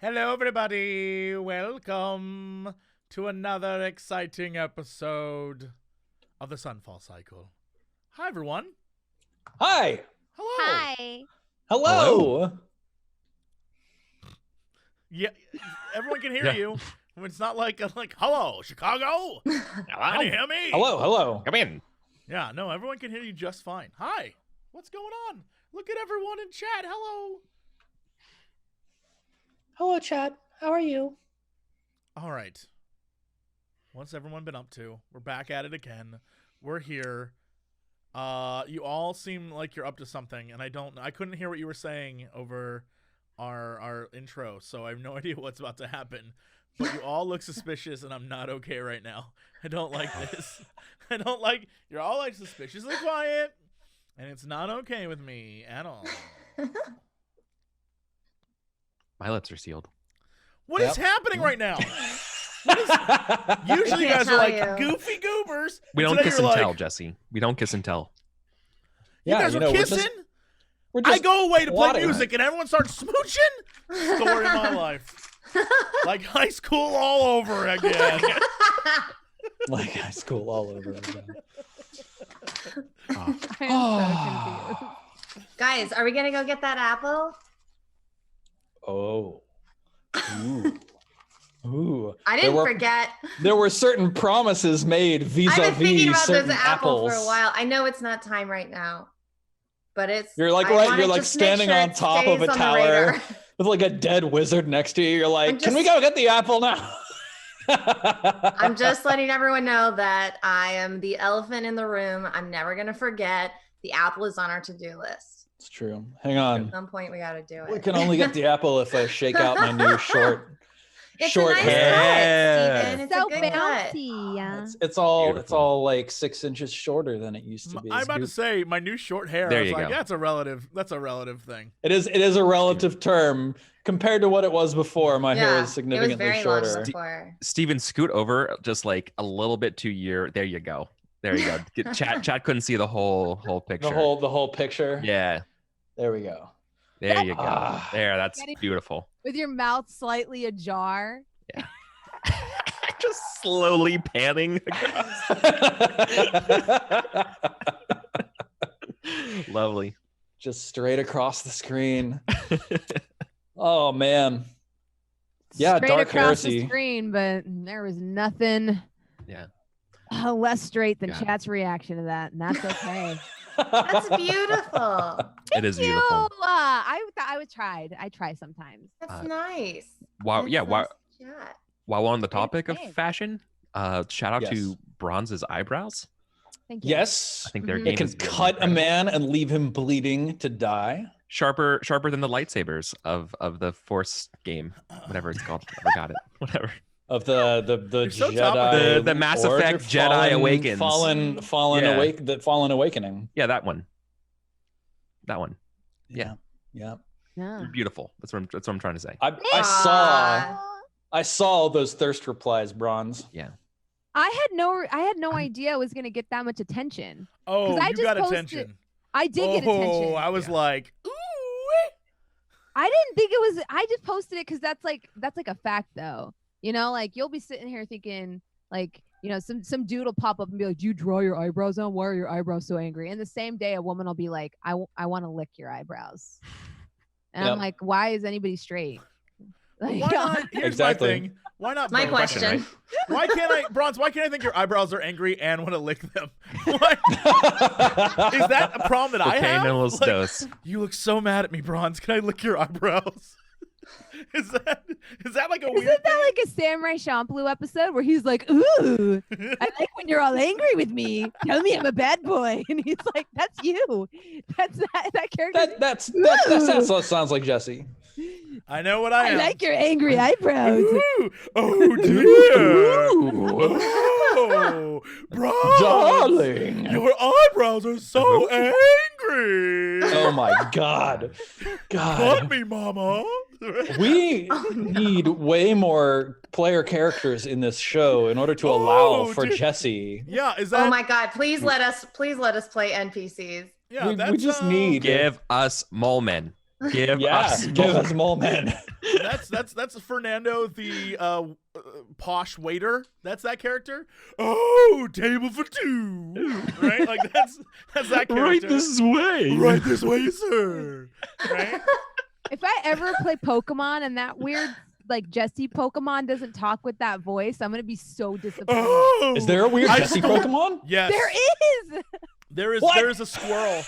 Hello, everybody. Welcome to another exciting episode of the Sunfall Cycle. Hi, everyone. Hi. Hello. Hi. Hello. Yeah, everyone can hear you. It's not like hello, Chicago. Can you hear me? Hello. Come in. Yeah, no, everyone can hear you just fine. Hi. What's going on? Look at everyone in chat. Hello. Hello, chat. How are you? All right. What's everyone been up to? We're back at it again. We're here. You all seem like you're up to something, and I couldn't hear what you were saying over our intro, so I have no idea what's about to happen. But you all look suspicious, and I'm not okay right now. I don't like this. You're all like suspiciously quiet, and it's not okay with me at all. My lips are sealed. What is happening right now? Usually you guys are like goofy goobers. We don't kiss and tell, Jesse. We don't kiss and tell. You guys are kissing? I go away to play music and everyone starts smooching? Story of my life. Like high school all over again. Like high school all over again. I am so confused. Guys, are we gonna go get that apple? Oh. Ooh. I didn't forget. There were certain promises made vis-a-vis I've been thinking about certain those apples apples. for a while. I know it's not time right now, but it's. You're like you're like standing on top of a tower with like a dead wizard next to you. You're like, can we go get the apple now? I'm just letting everyone know that I am the elephant in the room. I'm never gonna forget. The apple is on our to-do list. It's true. Hang on. At some point, we got to do it. We can only get the apple if I shake out my new short It's short a nice hair. cut, Steven. It's So a good cut. bouncy. It's all Beautiful. like 6 inches shorter than it used to be. I'm about to say my new short hair. There I was you like, go. yeah, that's a relative thing. It is a relative term compared to what it was before. My hair is significantly it was very shorter. long before. Steven, scoot over just like a little bit to your. There you go. There you go. Chat couldn't see the whole picture. The whole picture. Yeah. There we go. There you go. Ah. There. That's beautiful. With your mouth slightly ajar. Yeah. Just slowly panning across. Lovely. Just straight across the screen. Oh man. Yeah, Straight Dark across Heresy. the screen, but there was nothing Yeah. less straight than Yeah. chat's reaction to that, and that's okay. That's beautiful. It is beautiful. I thought I would try. I try sometimes. That's nice. Wow. That's Yeah. nice Wow. chat. While we're on the topic of Thanks. fashion, shout out Yes. to Bronze's eyebrows. Thank you. Yes. I think their Mhm. game It can is really cut a incredible. man and leave him bleeding to die. Sharper than the lightsabers of the Force game, whatever it's called. I forgot it. Whatever. Of the You're so Jedi, top of the Mass Order, Effect Jedi Awakens. Fallen Yeah. Fallen Awakening. Yeah, that one. That one. Yeah. Yeah. Yeah. Beautiful. That's what I'm trying to say. I saw those thirst replies, Bronze. Yeah. I had no idea I was gonna get that much attention. Oh, 'Cause I you just got posted- attention. I did get attention. I was Yeah. like, ooh. I didn't think it was. I just posted it because that's like a fact, though. You know, like you'll be sitting here thinking, like, you know, some dude will pop up and be like, "Do you draw your eyebrows on? Why are your eyebrows so angry?" And the same day, a woman will be like, "I want to lick your eyebrows," and Yep. I'm like, "Why is anybody straight?" Like, Why not? Here's Exactly. my thing. Why not? My both? question. Why can't I, Bronze? Why can't I think your eyebrows are angry and want to lick them? Why? Is that a problem that I Cocaine have? and Los Like, Dos. you look so mad at me, Bronze. Can I lick your eyebrows? Is that like a weird Isn't that like a Samurai Champloo episode where he's like, "Ooh, thing? I like when you're all angry with me. Tell me I'm a bad boy," and he's like, "That's you. That's that character." That sounds like Jesse. I know what I I am. like your angry eyebrows. Ooh, oh dear. Oh, Bronze. Darling. Your eyebrows are so angry. Oh my God. God. Cut me, mama. We need way more player characters in this show in order to allow for dude. Jesse. Yeah, is that? Oh my God! Please let us play NPCs. Yeah, we that's, just need Give us mole men. Give us give us mole men. That's Fernando, the posh waiter. That's that character. Oh, table for two. Right? Like that's that character. Right this way. Right this way, sir. Right? If I ever play Pokemon and that weird like Jesse Pokemon doesn't talk with that voice, I'm gonna be so disappointed. Oh, Is there a weird Jesse Pokemon? Yes. There is. There is a squirrel.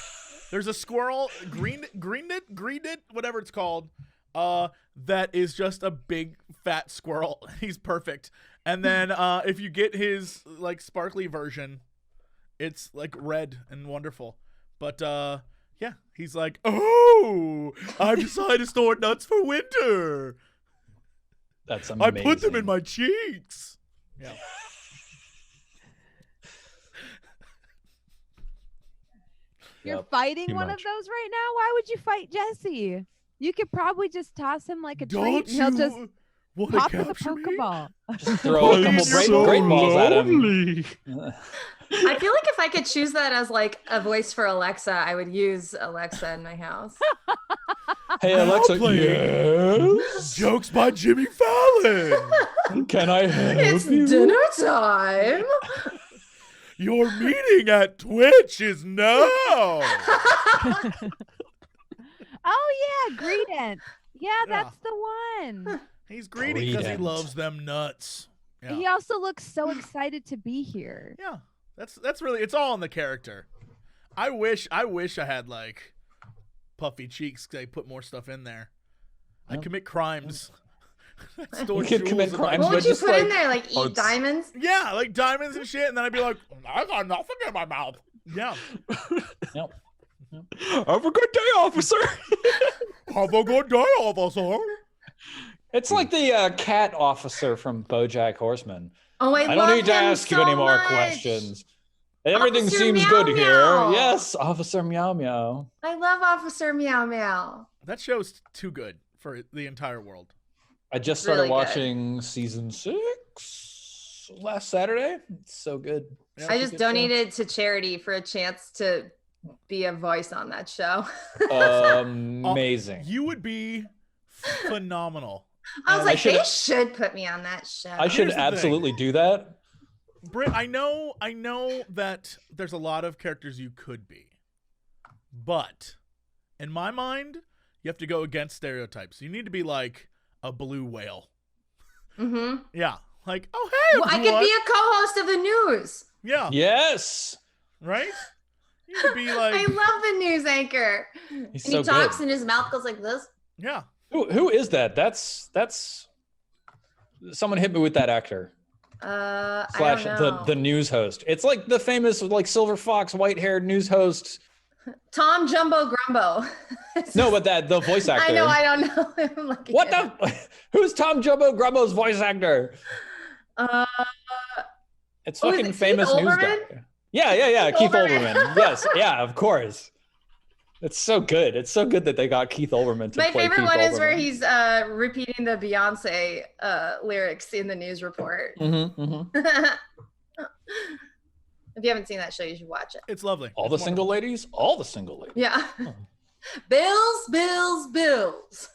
There's a squirrel, green it, whatever it's called, that is just a big fat squirrel. He's perfect. And then if you get his like sparkly version, it's like red and wonderful. But yeah, he's like, oh, I've decided to store nuts for winter. That's amazing. I put them in my cheeks. Yeah. You're fighting Too one much. of those right now? Why would you fight Jesse? You could probably just toss him like a treat Don't and he'll just want pop to with a capture me? Pokeball. Throw a couple great balls at him. I feel like if I could choose that as like a voice for Alexa, I would use Alexa in my house. Hey Alexa, yes. Jokes by Jimmy Fallon. Can I help It's you? dinner time. Your meeting at Twitch is now. Oh yeah, Greedent. Yeah, that's the one. He's greedy because he Greedent. loves them nuts. Yeah. He also looks so excited to be here. Yeah. That's really, it's all in the character. I wish I had like puffy cheeks. They put more stuff in there. I commit crimes. You could commit crimes, What but would you just put like in there? Like eat diamonds? Yeah, like diamonds and shit, and then I'd be like, I got nothing in my mouth. Yeah. Yep. Have a good day, officer. Have a good day, officer. It's like the cat officer from BoJack Horseman. Oh, I I love don't need to him ask you so any more much. questions. Everything Officer seems Meow good Meow. here. Yes, Officer Meow Meow. I love Officer Meow Meow. That show's too good for the entire world. I just started Really good. watching season 6 last Saturday. It's so good. Yeah. I just donated to charity for a chance to be a voice on that show. Amazing. You would be phenomenal. I was And like, should- they should put me on that show. I should Here's the absolutely do that. Britt, I know that there's a lot of characters you could be, but in my mind, you have to go against stereotypes. You need to be like a blue whale. Mm-hmm. Yeah, like, oh hey, Well, I everyone. could be a co-host of the news. Yeah, Yes. right. You could be like, I love the news anchor. He's And so he talks good. and his mouth goes like this. yeah. Who is that? That's someone hit me with that actor. I Slash don't know. the news host. It's like the famous like silver fox, white-haired news host. Tom Jumbo Grumbo. No, but the voice actor. I know. I don't know. I'm looking What it up. the? Who's Tom Jumbo Grumbo's voice actor? It's Oh, is fucking it Keith famous news Olbermann? guy. Yeah. Keith Olbermann. Olbermann. Yes, yeah, of course. It's so good. It's so good that they got Keith Olbermann to My play favorite Keith one is where Olbermann. he's repeating the Beyonce lyrics in the news report. Mhm. If you haven't seen that show, you should watch it. It's lovely. All the single ladies. All the single ladies. Yeah. Oh. Bills.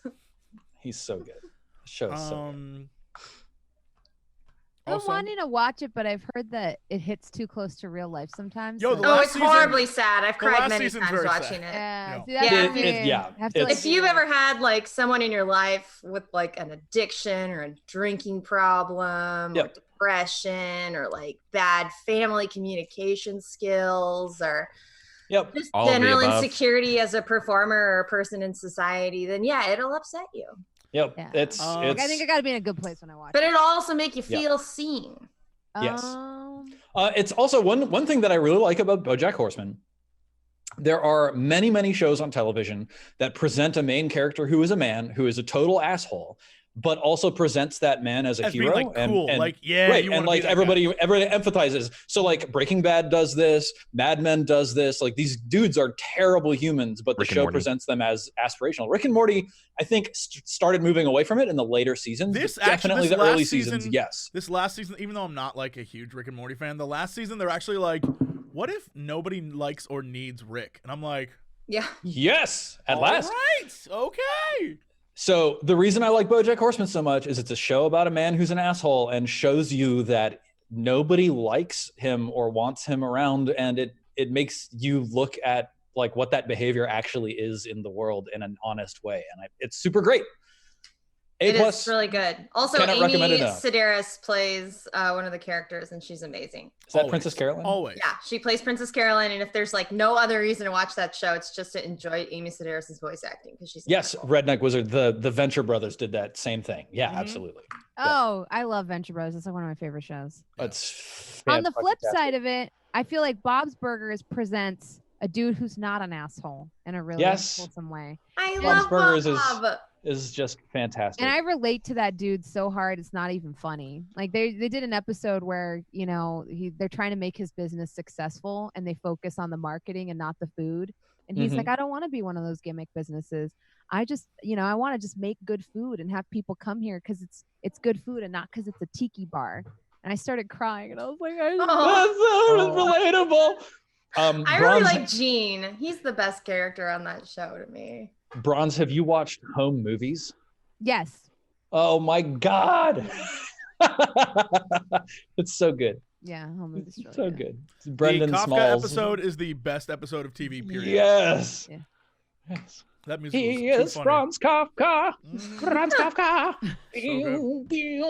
He's so good. The show's so good. I'm Also, wanting to watch it, but I've heard that it hits too close to real life sometimes. Yo, so- the Oh, last it's season- horribly sad. I've the cried last many season's times very watching sad. it. yeah, Yeah. see, that's Yeah. the thing. Yeah, Have to, like, it's- If you've ever had like someone in your life with like an addiction or a drinking problem or Yep. depression or like bad family communication skills or Yep. just All of the general above. insecurity as a performer or a person in society, then yeah, it'll upset you. Yep. Yeah. It's Like, I think I got to be in a good place when I watch But it. it'll also make you Yeah. feel seen. Yes. Um, It's also one thing that I really like about BoJack Horseman. There are many shows on television that present a main character who is a man who is a total asshole, but also presents that man as a as being hero like cool, and like yeah, right, you and wanna like be that everybody guy. empathizes. So like Breaking Bad does this, Mad Men does this. Like these dudes are terrible humans, but the Rick and show Morty. presents them as aspirational. Rick and Morty, I think, started moving away from it in the later seasons. This but actually- definitely this the early last seasons, season- yes. This last season, even though I'm not like a huge Rick and Morty fan, the last season they're actually like, what if nobody likes or needs Rick? And I'm like, Yeah. Yes, at All last. right. Okay. So the reason I like BoJack Horseman so much is it's a show about a man who's an asshole and shows you that nobody likes him or wants him around, and it makes you look at like what that behavior actually is in the world in an honest way, and it's super great. A+. It is really good. Also, Cannot recommend Amy enough. Sedaris plays one of the characters, and she's amazing. Is that Always. Princess Carolyn? Always. Yeah, she plays Princess Carolyn, and if there's like no other reason to watch that show, it's just to enjoy Amy Sedaris' voice acting because she's Yes, incredible. Redneck Wizard. The Venture Brothers did that same thing. Yeah, Mhm. absolutely. Oh, I love Venture Bros. It's like one of my favorite shows. It's On the flip fantastic. side of it, I feel like Bob's Burgers presents a dude who's not an asshole in a really Yes. wholesome way. I Bob's love Burgers Bob. is just fantastic. And I relate to that dude so hard it's not even funny. Like they did an episode where, you know, they're trying to make his business successful and they focus on the marketing and not the food. And he's Mhm. like, I don't want to be one of those gimmick businesses. I just, you know, I want to just make good food and have people come here because it's good food and not because it's a tiki bar. And I started crying and I was like, Oh, That's so relatable. I really Bronze, like Gene. He's the best character on that show to me. Bronze, have you watched Home Movies? yes. Oh my God. It's so good. Yeah. Home Movie's really So good. good. It's Brendan the Kafka Smalls. episode is the best episode of TV, period. Yes. Yeah. Yes. That music He was too is funny. Franz Kafka. Mhm. Franz Kafka.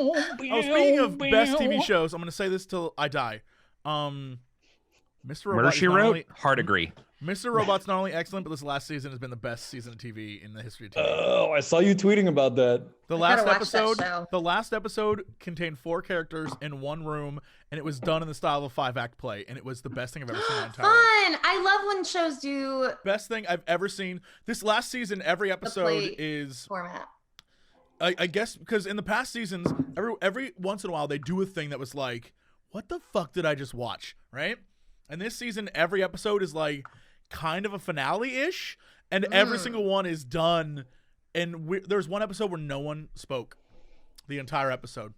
Oh, speaking of best TV shows, I'm going to say this till I die. Mr. Murder Robot She Wrote. Hard agree. Mr. Robot's not only excellent, but this last season has been the best season of TV in the history of TV. Oh, I saw you tweeting about that. The I last gotta watch that episode, show. the last episode contained 4 characters in one room, and it was done in the style of a 5-act play, and it was the best thing I've ever seen in my entire life. Fun. I love when shows do Best thing I've ever seen. This last season, every episode play is, format. I guess, because in the past seasons, every once in a while they do a thing that was like, what the fuck did I just watch, right? And this season, every episode is like kind of a finale-ish, and every single one is done. And there's one episode where no one spoke the entire episode.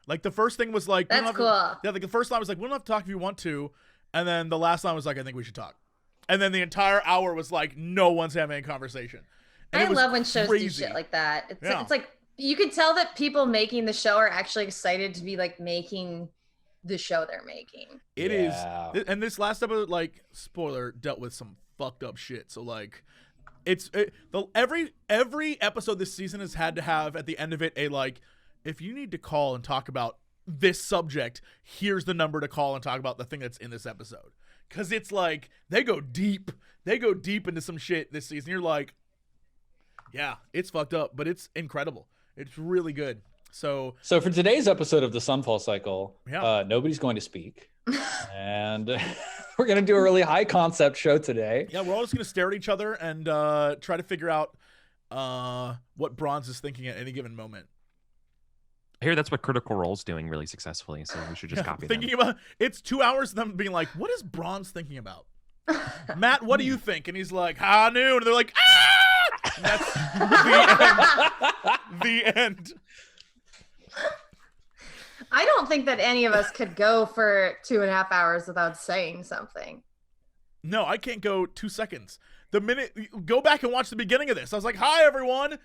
Like the first thing was like, we don't That's have to- cool. yeah, like the first line was like, we don't have to talk if you want to, and then the last line was like, I think we should talk. And then the entire hour was like, no one's having a conversation. And I it was love when shows do crazy. shit like that. It's, Yeah. it's like you could tell that people making the show are actually excited to be like making the show they're making. It is, Yeah. and this last episode, like, spoiler, dealt with some fucked up shit. So like, every episode this season has had to have at the end of it a like, if you need to call and talk about this subject, here's the number to call and talk about the thing that's in this episode. Cause it's like they go deep into some shit this season. You're like, yeah, it's fucked up, but it's incredible. It's really good. So So for today's episode of the Sunfall Cycle, Yeah. nobody's going to speak. And we're going to do a really high concept show today. yeah, we're all just gonna stare at each other and try to figure out what Bronze is thinking at any given moment. I hear that's what Critical Role's doing really successfully, so we should just copy them. Thinking about it's 2 hours of them being like, what is Bronze thinking about? Matt, what do you think? And he's like, high noon. And they're like, ah! And that's the end. I don't think that any of us could go for 2.5 hours without saying something. No, I can't go 2 seconds. The minute, go back and watch the beginning of this. I was like, hi, everyone.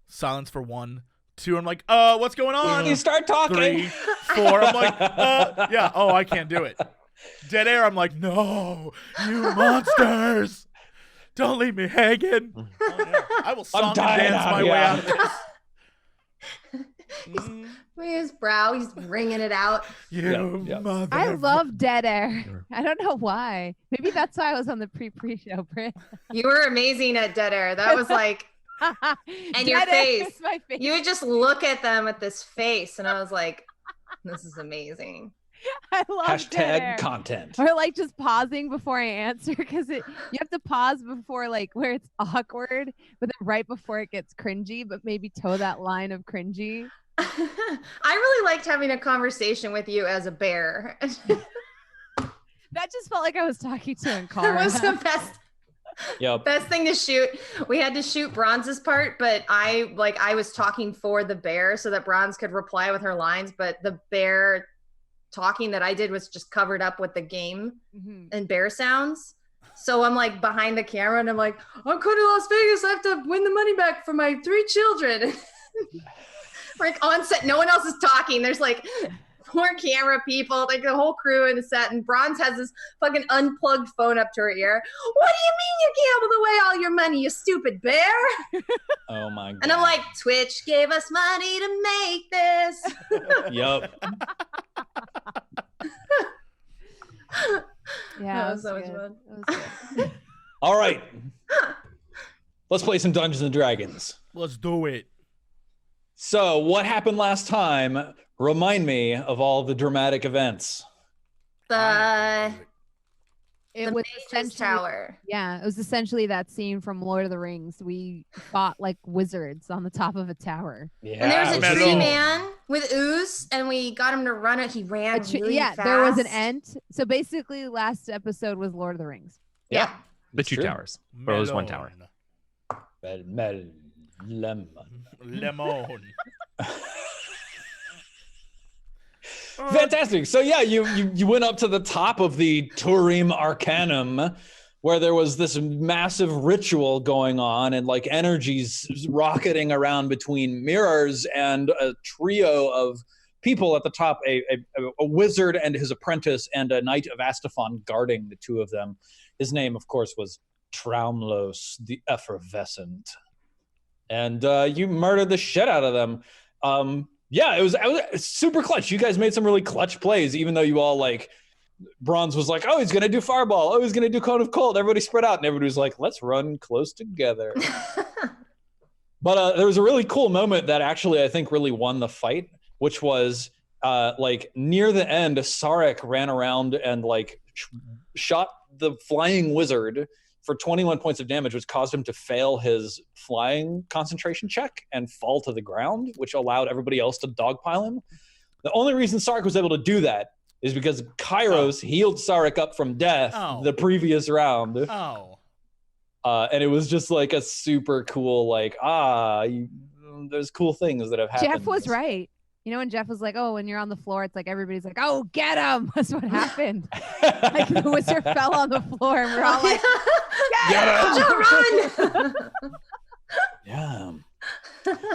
Silence for 1, 2. I'm like, what's going on? You start talking. 3, 4. I'm like, yeah. Oh, I can't do it. Dead air. I'm like, no, you monsters. Don't leave me hanging. Oh, yeah. I will song and dying dance out my here. way out of this. Mm, His brow, he's wringing it out. you Yeah. mother. I love dead air. I don't know why. Maybe that's why I was on the pre-show, Britt. You were amazing at dead air. That was like, and your face. My face. you would just look at them with this face, and I was like, this is amazing. I love dead air. Hashtag content. Or like just pausing before I answer because you have to pause before like where it's awkward, but then right before it gets cringy, but maybe toe that line of cringy. I really liked having a conversation with you as a bear. That just felt like I was talking to That Ankara. was the Yep. best thing to shoot. We had to shoot Bronze's part, but I was talking for the bear so that Bronze could reply with her lines, but the bear talking that I did was just covered up with the game Mhm. and bear sounds. So I'm like behind the camera and I'm like, I'm going to Las Vegas. I have to win the money back for my 3 children. We're like on set. No one else is talking. There's like 4 camera people, like the whole crew in the set. And Bronze has this fucking unplugged phone up to her ear. What do you mean you gambled away all your money, you stupid bear? Oh my God. And I'm like, Twitch gave us money to make this. Yep. Yeah, That was so much good. fun. That was good. All right. Let's play some Dungeons and Dragons. Let's do it. So, what happened last time? Remind me of all the dramatic events. The It was Mage's essentially, Tower. yeah, it was essentially that scene from Lord of the Rings. We fought like wizards on the top of a tower. Yeah. And there was a it Metal. tree man with ooze, and we got him to run it. He ran really yeah, fast. there was an Ent. So basically, last episode was Lord of the Rings. Yeah. The It's 2 true. towers. Or it was 1 tower. Lemon. Lemon. Fantastic. So yeah, you went up to the top of the Turim Arcanum, where there was this massive ritual going on, and like energies rocketing around between mirrors, and a trio of people at the top, a wizard and his apprentice, and a knight of Astafon guarding the two of them. His name, of course, was Traumlos the Effervescent. And you murdered the shit out of them. Yeah, it was super clutch. You guys made some really clutch plays, even though you all like, Bronze was like, oh, he's going to do Fireball. Oh, he's going to do Cone of Cold. Everybody spread out, and everybody was like, let's run close together. But there was a really cool moment that actually I think really won the fight, which was like near the end, Sarek ran around and like shot the flying wizard for 21 points of damage, which caused him to fail his flying concentration check and fall to the ground, which allowed everybody else to dogpile him. The only reason Sarek was able to do that is because Kairos healed Sarek up from death the previous round. And it was just like a super cool, like, there's cool things that have happened. Jeff was right. You know, when Jeff was like, oh, when you're on the floor, it's like everybody's like, oh, get him. That's what happened. Like the wizard fell on the floor and we're all like, Get him! Run! Yeah.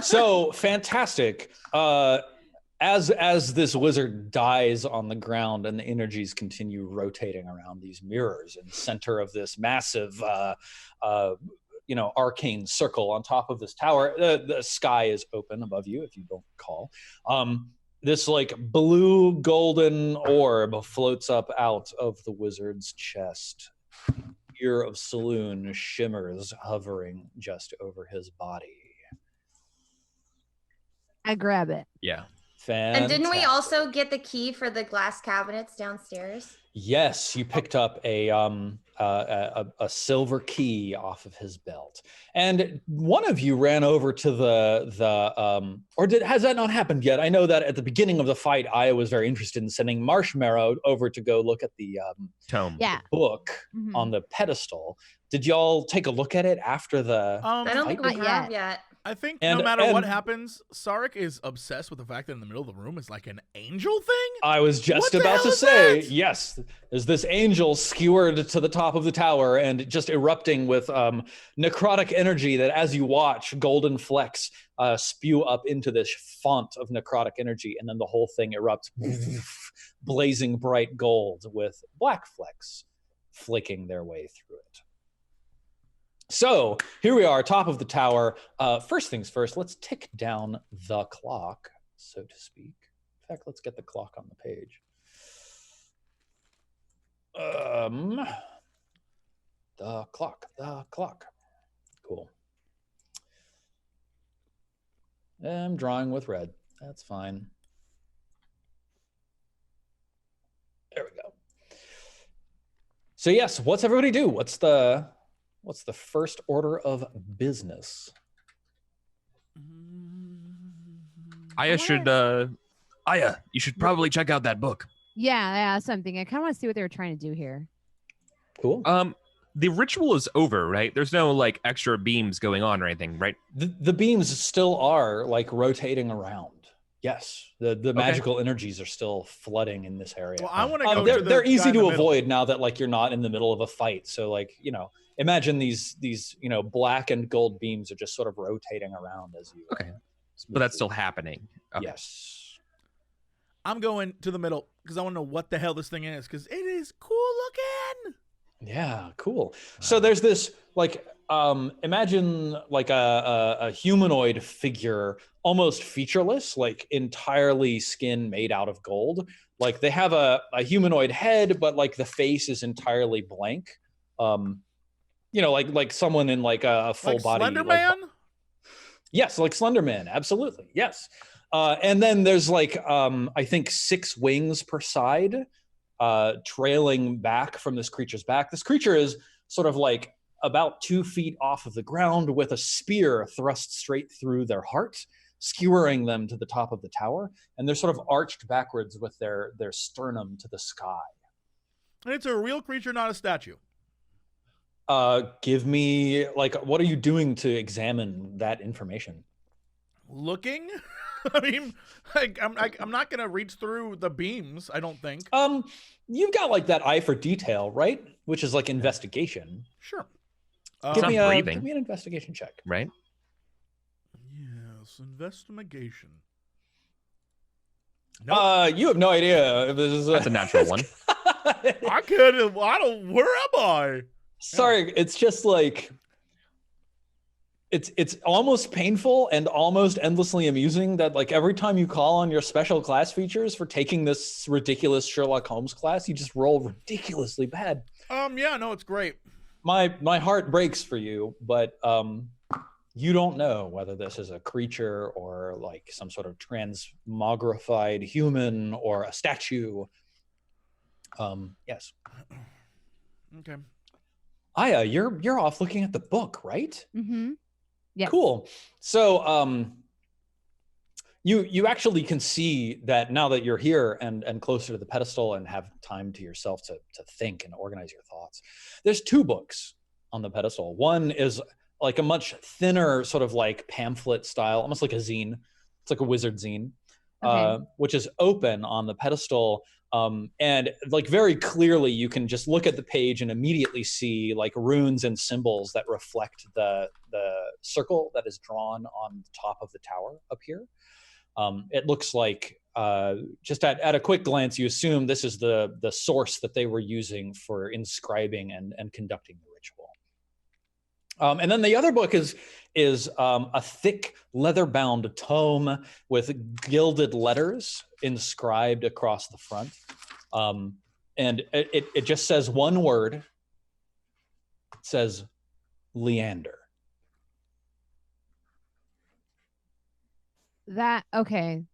So fantastic. As this wizard dies on the ground and the energies continue rotating around these mirrors in the center of this massive arcane circle on top of this tower, the sky is open above you, if you don't recall. This like blue golden orb floats up out of the wizard's chest. Ear of Saloon shimmers, hovering just over his body. I grab it. Yeah. And didn't we also get the key for the glass cabinets downstairs? Yes, you picked up a silver key off of his belt, and one of you ran over to has that not happened yet? I know that at the beginning of the fight, I was very interested in sending Marshmallow over to go look at the tome, book on the pedestal. Did y'all take a look at it after the? I don't think we have yet. I think no matter what happens, Sarek is obsessed with the fact that in the middle of the room is like an angel thing. I was just about to say, yes, there's this angel skewered to the top of the tower and just erupting with necrotic energy that as you watch, golden flecks spew up into this font of necrotic energy, and then the whole thing erupts, blazing bright gold with black flecks flicking their way through it. So here we are, top of the tower. First things first, let's tick down the clock, so to speak. In fact, let's get the clock on the page. The clock. Cool. I'm drawing with red. That's fine. There we go. So yes, what's everybody do? What's the first order of business? Aya, you should probably check out that book. Yeah, something. I kind of want to see what they were trying to do here. Cool. The ritual is over, right? There's no like extra beams going on or anything, right? The beams still are like rotating around. Yes, the magical energies are still flooding in this area. Well, I want to go to the they're guy easy in the to middle. avoid now that like you're not in the middle of a fight. So like, you know, imagine these black and gold beams are just sort of rotating around as you. Okay. But that's still happening. Okay. Yes. I'm going to the middle because I want to know what the hell this thing is because it is cool looking. Yeah, cool. So there's this like imagine like a humanoid figure, almost featureless, like entirely skin made out of gold. Like they have a humanoid head, but like the face is entirely blank. Like someone in like a full Like body. Slender Man? Yes, like Slender Man, absolutely. Yes. And then there's like I think 6 wings per side, trailing back from this creature's back. This creature is sort of like about 2 feet off of the ground with a spear thrust straight through their heart, skewering them to the top of the tower. And they're sort of arched backwards with their sternum to the sky. And it's a real creature, not a statue. Give me, like, what are you doing to examine that information? Looking? I mean, I'm not going to reach through the beams, I don't think. You've got, like, that eye for detail, right? Which is, like, investigation. Sure. Give me an investigation check. Right? Yes, investigation. Nope. You have no idea if this is That's a natural one. Where am I? Sorry, it's just like it's almost painful and almost endlessly amusing that like every time you call on your special class features for taking this ridiculous Sherlock Holmes class, you just roll ridiculously bad. Yeah, no, it's great. My heart breaks for you, but you don't know whether this is a creature or like some sort of transmogrified human or a statue. Yes. Okay. Aya, you're off looking at the book, right? Mm-hmm. Yeah. Cool. So you actually can see that now that you're here and closer to the pedestal and have time to yourself to think and organize your thoughts. There's 2 books on the pedestal. One is like a much thinner sort of like pamphlet style, almost like a zine. It's like a wizard zine, Okay. which is open on the pedestal. And like very clearly you can just look at the page and immediately see like runes and symbols that reflect the circle that is drawn on the top of the tower up here. It looks like just at a quick glance, you assume this is the source that they were using for inscribing and conducting the ritual. And then the other book is a thick leather-bound tome with gilded letters inscribed across the front. And it just says one word. It says Leander.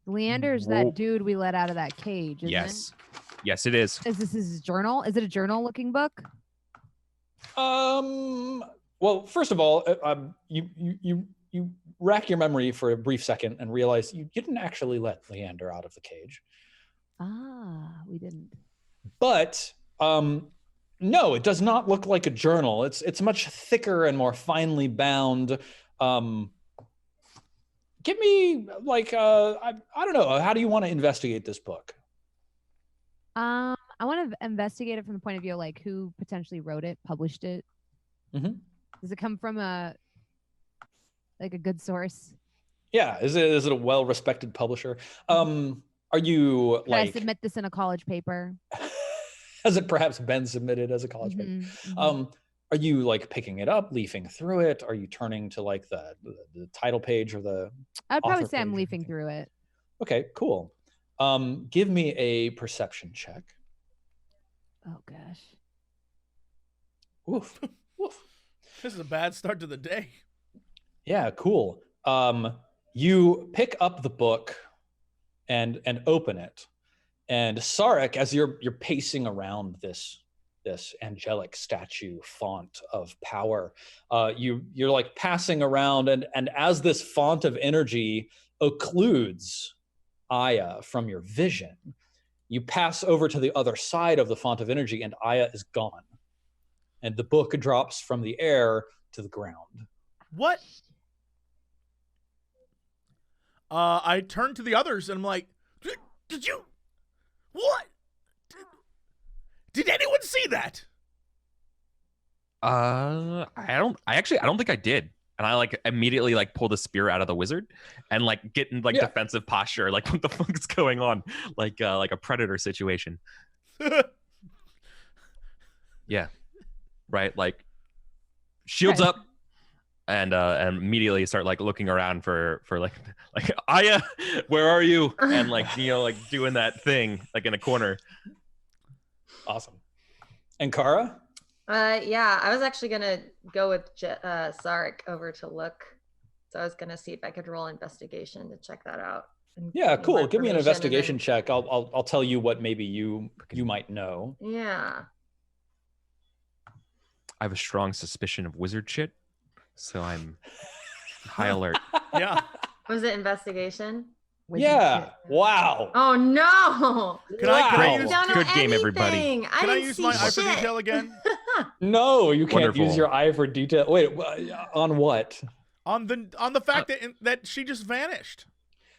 Leander's that dude we let out of that cage, isn't Yes. Yes, it is. it? Is this his journal? Is it a journal-looking book? Well, first of all, you rack your memory for a brief second and realize you didn't actually let Leander out of the cage. We didn't. But no, it does not look like a journal. It's much thicker and more finely bound. Give me like I don't know. How do you want to investigate this book? I want to investigate it from the point of view of like who potentially wrote it, published it. Mm-hmm. Does it come from a good source? Yeah, is it a well-respected publisher? Are you Can I like submit this in a college paper? has it perhaps been submitted as a college paper? Mm-hmm. Are you like picking it up, leafing through it? Are you turning to like the title page or the I'd probably author say I'm page or leafing anything? through it. Okay, cool. Give me a perception check. Oh gosh. Woof. Woof. This is a bad start to the day. Yeah, cool. You pick up the book and open it. And Sarek, as you're pacing around this angelic statue font of power, you're like passing around and as this font of energy occludes Aya from your vision, you pass over to the other side of the font of energy and Aya is gone. And the book drops from the air to the ground. What? I turn to the others and I'm like, did you? What? Did anyone see that? I don't think I did. And I like immediately like pull the spear out of the wizard and like get in like defensive posture. Like, what the fuck is going on? Like a predator situation. Yeah. Right. Like shields up and immediately start like looking around for like Aya, where are you? And like, you know, like doing that thing like in a corner. Awesome. And Kara? Yeah, I was actually gonna go with Sarek over to look. So I was gonna see if I could roll investigation to check that out. Yeah, cool. Give me an investigation then... check. I'll tell you what maybe you might know. Yeah. I have a strong suspicion of wizard shit, so I'm high alert. Yeah. Was it investigation? Yeah. Wow. Oh no! Can I use Good game, everybody. Can I use my eye for detail again? No, you can't Wonderful. use your eye for detail. Wait, on what? On the fact that she just vanished.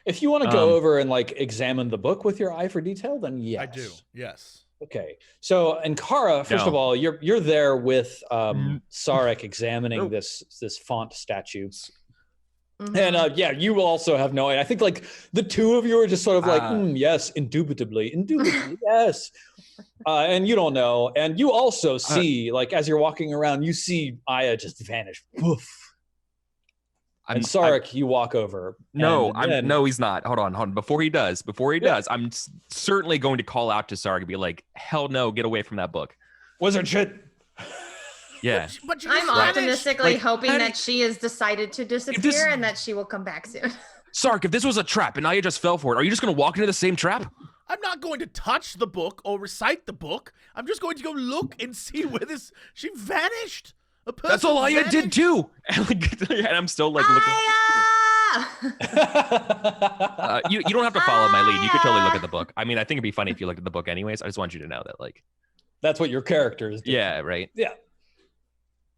If you want to go over and like examine the book with your eye for detail, then yes. I do. Yes. Okay. So, and Kara, first of all, you're there with Sarek examining this font statue. Mm-hmm. And yeah, you will also have no idea. I think like the two of you are just sort of like, yes, indubitably, yes. And you don't know. And you also see, like, as you're walking around, you see Aya just vanish. Poof. And Sarek, you walk over. No, no, he's not. Hold on. Before he does, I'm certainly going to call out to Sarek and be like, hell no, get away from that book. Wizard shit. Yeah. But I'm optimistically hoping that she has decided to disappear and that she will come back soon. Sark, if this was a trap and Aya just fell for it, are you just going to walk into the same trap? I'm not going to touch the book or recite the book. I'm just going to go look and see where she vanished. That's all Aya did too. And I'm still like looking. You don't have to follow my lead. You could totally look at the book. I mean, I think it'd be funny if you looked at the book anyways. I just want you to know that, like, that's what your character is doing. Yeah, right. Yeah.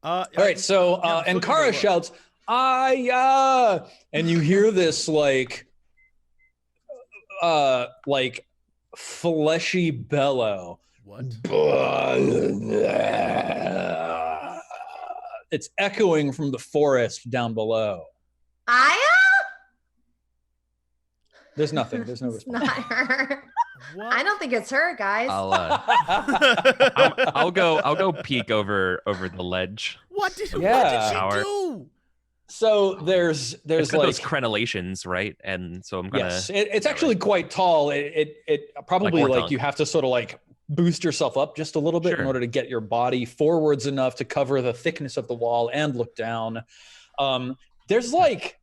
All right, so and Kara shouts, "Aya!" And you hear this like fleshy bellow. What? It's echoing from the forest down below. Aya? There's nothing. There's no response. Not her. What? I don't think it's her, guys. I'll go peek over the ledge. What did she do? So there's it's like those crenellations, right? And so I'm gonna. Yes, it's actually quite tall. It probably like you have to sort of like boost yourself up just a little bit in order to get your body forwards enough to cover the thickness of the wall and look down. There's like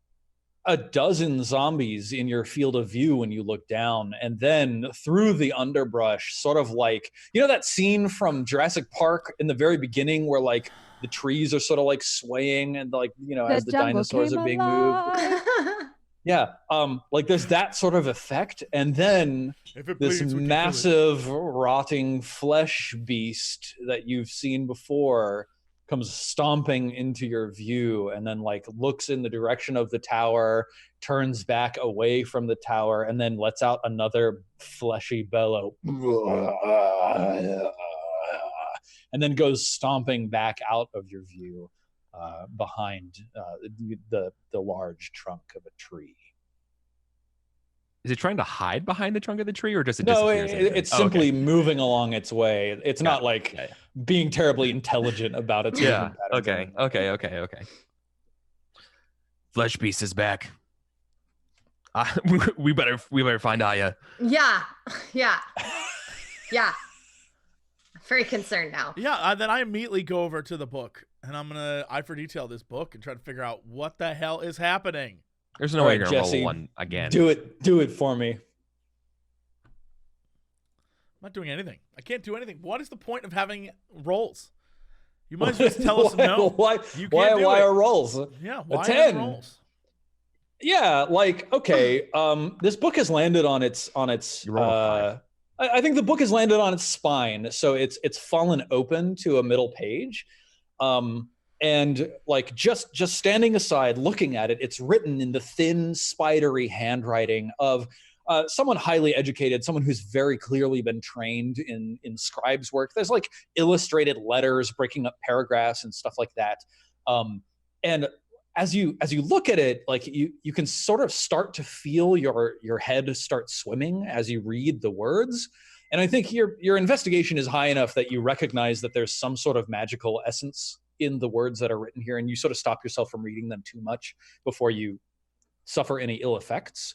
a dozen zombies in your field of view when you look down, and then through the underbrush, sort of like, you know that scene from Jurassic Park in the very beginning where like the trees are sort of like swaying and like, you know, as the dinosaurs are being moved. Yeah, like there's that sort of effect, and then this massive rotting flesh beast that you've seen before comes stomping into your view, and then like looks in the direction of the tower, turns back away from the tower, and then lets out another fleshy bellow, and then goes stomping back out of your view behind the large trunk of a tree. Is it trying to hide behind the trunk of the tree, or just it's simply moving along its way. It's not like being terribly intelligent about its movement patterns. Okay. Flesh beast is back. We better find Aya. Yeah. Very concerned now. Yeah, then I immediately go over to the book, and I'm gonna eye for detail this book and try to figure out what the hell is happening. There's no way you're gonna roll one again. Do it for me. I'm not doing anything. I can't do anything. What is the point of having rolls? You might as well just tell us no. Why are rolls? Yeah, why a 10. are rolls? Yeah, like okay. This book has landed on its. I think the book has landed on its spine, so it's fallen open to a middle page. And like just standing aside, looking at it, it's written in the thin, spidery handwriting of someone highly educated, someone who's very clearly been trained in scribe's work. There's like illustrated letters breaking up paragraphs and stuff like that. And as you look at it, like you can sort of start to feel your head start swimming as you read the words. And I think your investigation is high enough that you recognize that there's some sort of magical essence in the words that are written here, and you sort of stop yourself from reading them too much before you suffer any ill effects.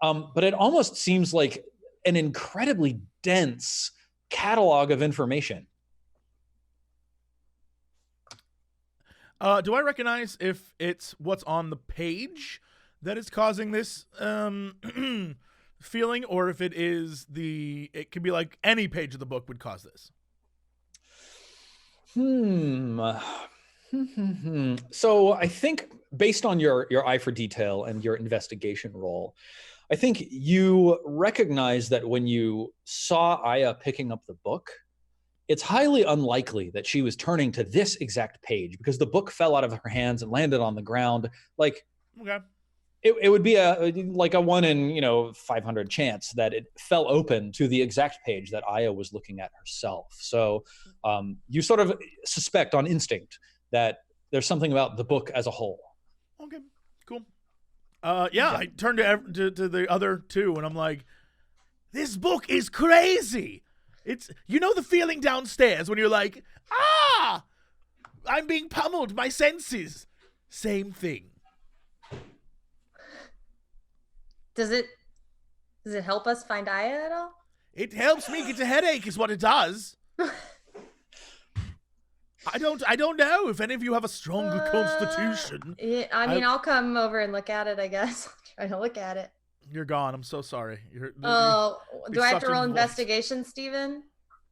But it almost seems like an incredibly dense catalog of information. Do I recognize if it's what's on the page that is causing this feeling, or if it could be like any page of the book would cause this? So I think based on your eye for detail and your investigation roll, I think you recognize that when you saw Aya picking up the book, it's highly unlikely that she was turning to this exact page, because the book fell out of her hands and landed on the ground. Like, okay. It would be a 1 in 500 chance that it fell open to the exact page that Aya was looking at herself. So you sort of suspect on instinct that there's something about the book as a whole. Okay, cool. I turned to the other two and I'm like, this book is crazy. It's, the feeling downstairs when you're like, I'm being pummeled, my senses. Same thing. Does it help us find Aya at all? It helps me get a headache is what it does. I don't know if any of you have a stronger constitution. Yeah, I'll come over and look at it, I guess. Try to look at it. You're gone. I'm so sorry. Do I have to roll investigation, Steven?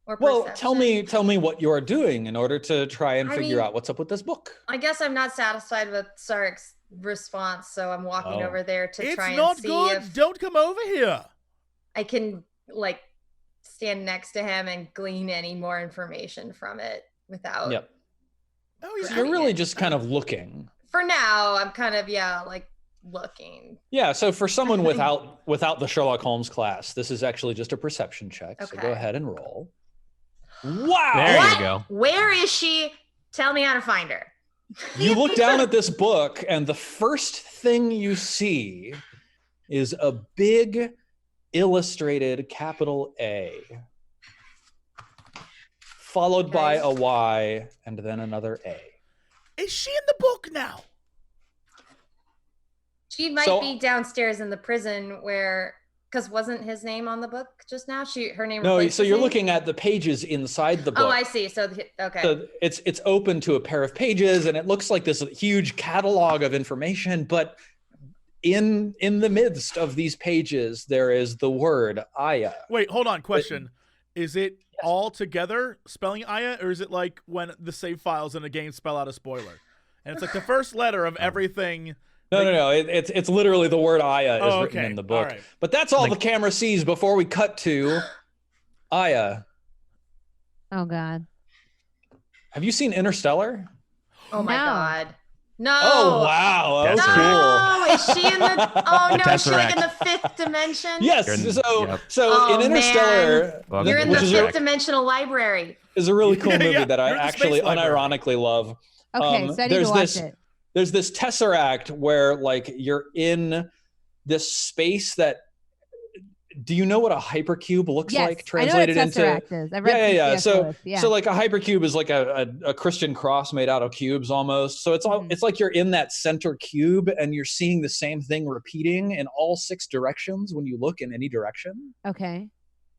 Or well, perception? tell me what you are doing in order to try and figure out what's up with this book. I guess I'm not satisfied with Sarek's response, so I'm walking over there to try and see It's not good. Don't come over here. I can stand next to him and glean any more information from it without. Yep. Oh, so you're really just kind of looking. For now, I'm kind of looking. Yeah. So for someone without the Sherlock Holmes class, this is actually just a perception check. Okay. So go ahead and roll. Wow. There you go. Where is she? Tell me how to find her. You look down at this book, and the first thing you see is a big illustrated capital A, followed by a Y, and then another A. Is she in the book now? She might be downstairs in the prison because wasn't his name on the book just now? Her name. No, so you're looking at the pages inside the book. Oh, I see. So okay. So it's open to a pair of pages, and it looks like this huge catalog of information. But in the midst of these pages, there is the word Aya. Wait, hold on. Question: is it all together spelling Aya, or is it like when the save files in a game spell out a spoiler, and it's like the first letter of everything? No. It's literally the word Aya is written in the book. Right. But that's all the camera sees before we cut to Aya. Oh, God. Have you seen Interstellar? Oh, my God. No. Oh, wow. That's no. Is she in the... Oh, no. Is she in the fifth dimension? Yes. So in Interstellar... Man. You're in the fifth dimensional library. Is a really cool movie that I actually unironically love. Okay, so I need to watch it. There's this tesseract where you're in this space that, do you know what a hypercube looks like translated into? I know what tesseract is. I've read So like a hypercube is like a Christian cross made out of cubes almost. So it's like you're in that center cube and you're seeing the same thing repeating in all 6 directions when you look in any direction. Okay.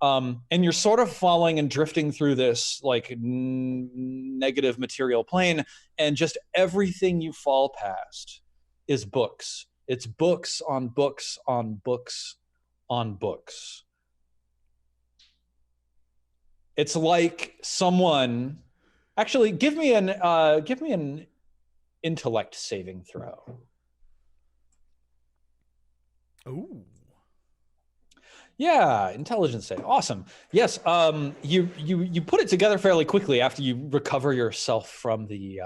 And you're sort of falling and drifting through this negative material plane, and just everything you fall past is books. It's books on books on books on books. It's like someone actually give me an intellect saving throw. Ooh. Yeah, intelligence save. Awesome. Yes. You put it together fairly quickly after you recover yourself from the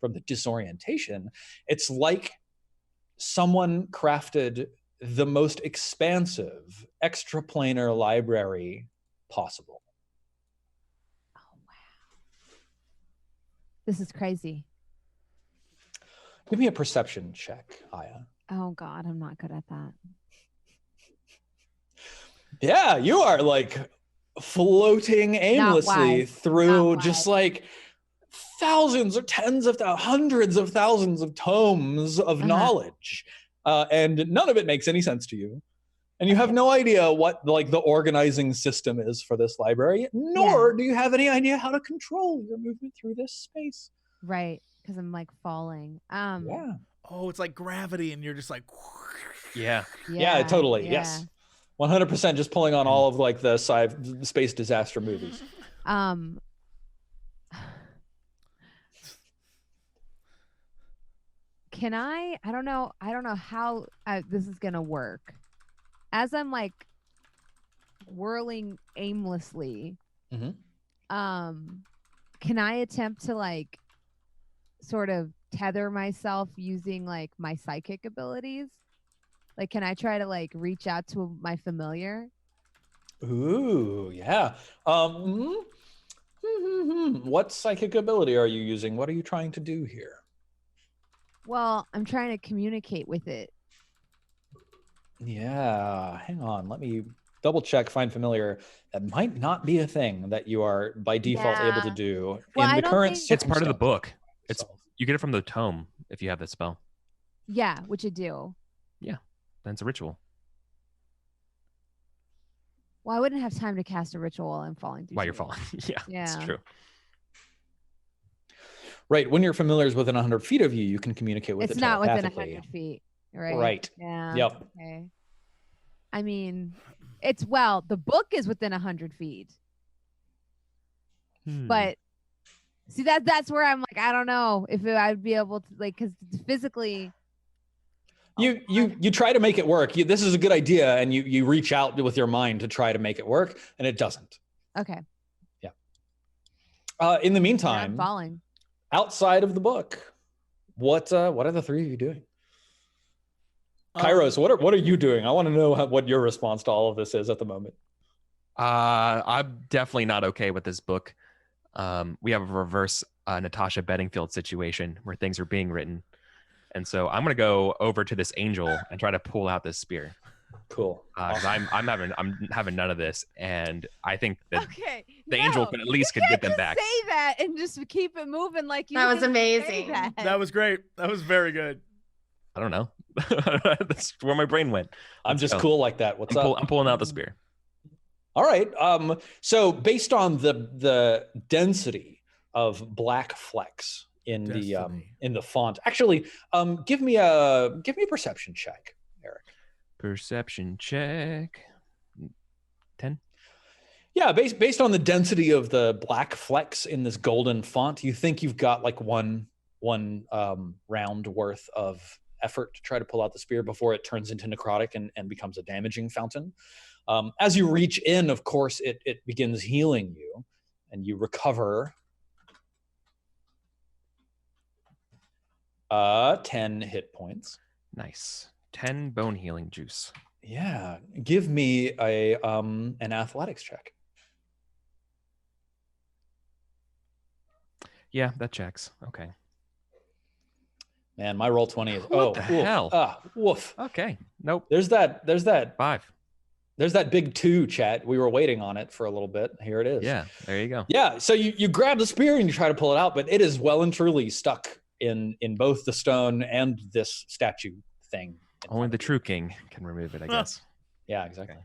from the disorientation, it's like someone crafted the most expansive extraplanar library possible. Oh wow. This is crazy. Give me a perception check, Aya. Oh God, I'm not good at that. Yeah, you are like floating aimlessly wise. through Not just wise. like thousands or tens of hundreds of thousands of tomes of knowledge, and none of it makes any sense to you, and you have no idea what like the organizing system is for this library, nor do you have any idea how to control your movement through this space. Right, because I'm like falling. Yeah. Oh, it's like gravity, and you're just like. Yeah. Yeah, totally. Yes. 100% just pulling on all of like the space disaster movies. Can I don't know how this is gonna work. As I'm like whirling aimlessly, can I attempt to like sort of tether myself using like my psychic abilities? Like, can I try to like reach out to my familiar? Ooh, yeah. What psychic ability are you using? What are you trying to do here? Well, I'm trying to communicate with it. Yeah, hang on. Let me double check, find familiar. That might not be a thing that you are by default able to do Well, in I the don't current think- It's part of the circumstances. book. It's you get it from the tome if you have the spell. Yeah, which I do. Then it's a ritual. Well, I wouldn't have time to cast a ritual while I'm falling through. While you're space. falling. Yeah, it's Yeah. true. Right, when your familiar is within 100 feet of you, you can communicate with It's it not within telepathically. 100 feet, right? Right. Yeah. Yep. Okay. I mean, the book is within 100 feet, but see that's where I'm like, I don't know if I'd be able to like, because physically. You try to make it work. This is a good idea, and you reach out with your mind to try to make it work, and it doesn't. Okay. Yeah. In the I'm meantime, falling. outside of the book, what are the three of you doing? Kairos, what are you doing? I want to know what your response to all of this is at the moment. I'm definitely not okay with this book. We have a reverse Natasha Bedingfield situation where things are being written. And so I'm gonna go over to this angel and try to pull out this spear. Cool. 'Cause I'm having none of this, and I think that Okay. the angel can at least could get them back. Say that and just keep it moving like you. That was didn't say amazing. That was great. That was very good. I don't know. That's where my brain went. I'm just cool like that. What's up? I'm pulling out the spear. All right. So based on the density of black flecks in the font, actually, give me a perception check, Eric. Perception check. 10. Yeah, based on the density of the black flecks in this golden font, you think you've got like one round worth of effort to try to pull out the spear before it turns into necrotic and becomes a damaging fountain. As you reach in, of course, it begins healing you, and you recover 10 hit points. Nice. 10 bone healing juice. Yeah, give me an athletics check. Yeah, that checks. Okay. Man, my roll 20 is What the hell? Woof. Okay. Nope. There's that 5. There's that big 2, chat. We were waiting on it for a little bit. Here it is. Yeah, there you go. Yeah, so you grab the spear and you try to pull it out, but it is well and truly stuck in both the stone and this statue thing. Only the true king can remove it, I guess. Yeah, exactly.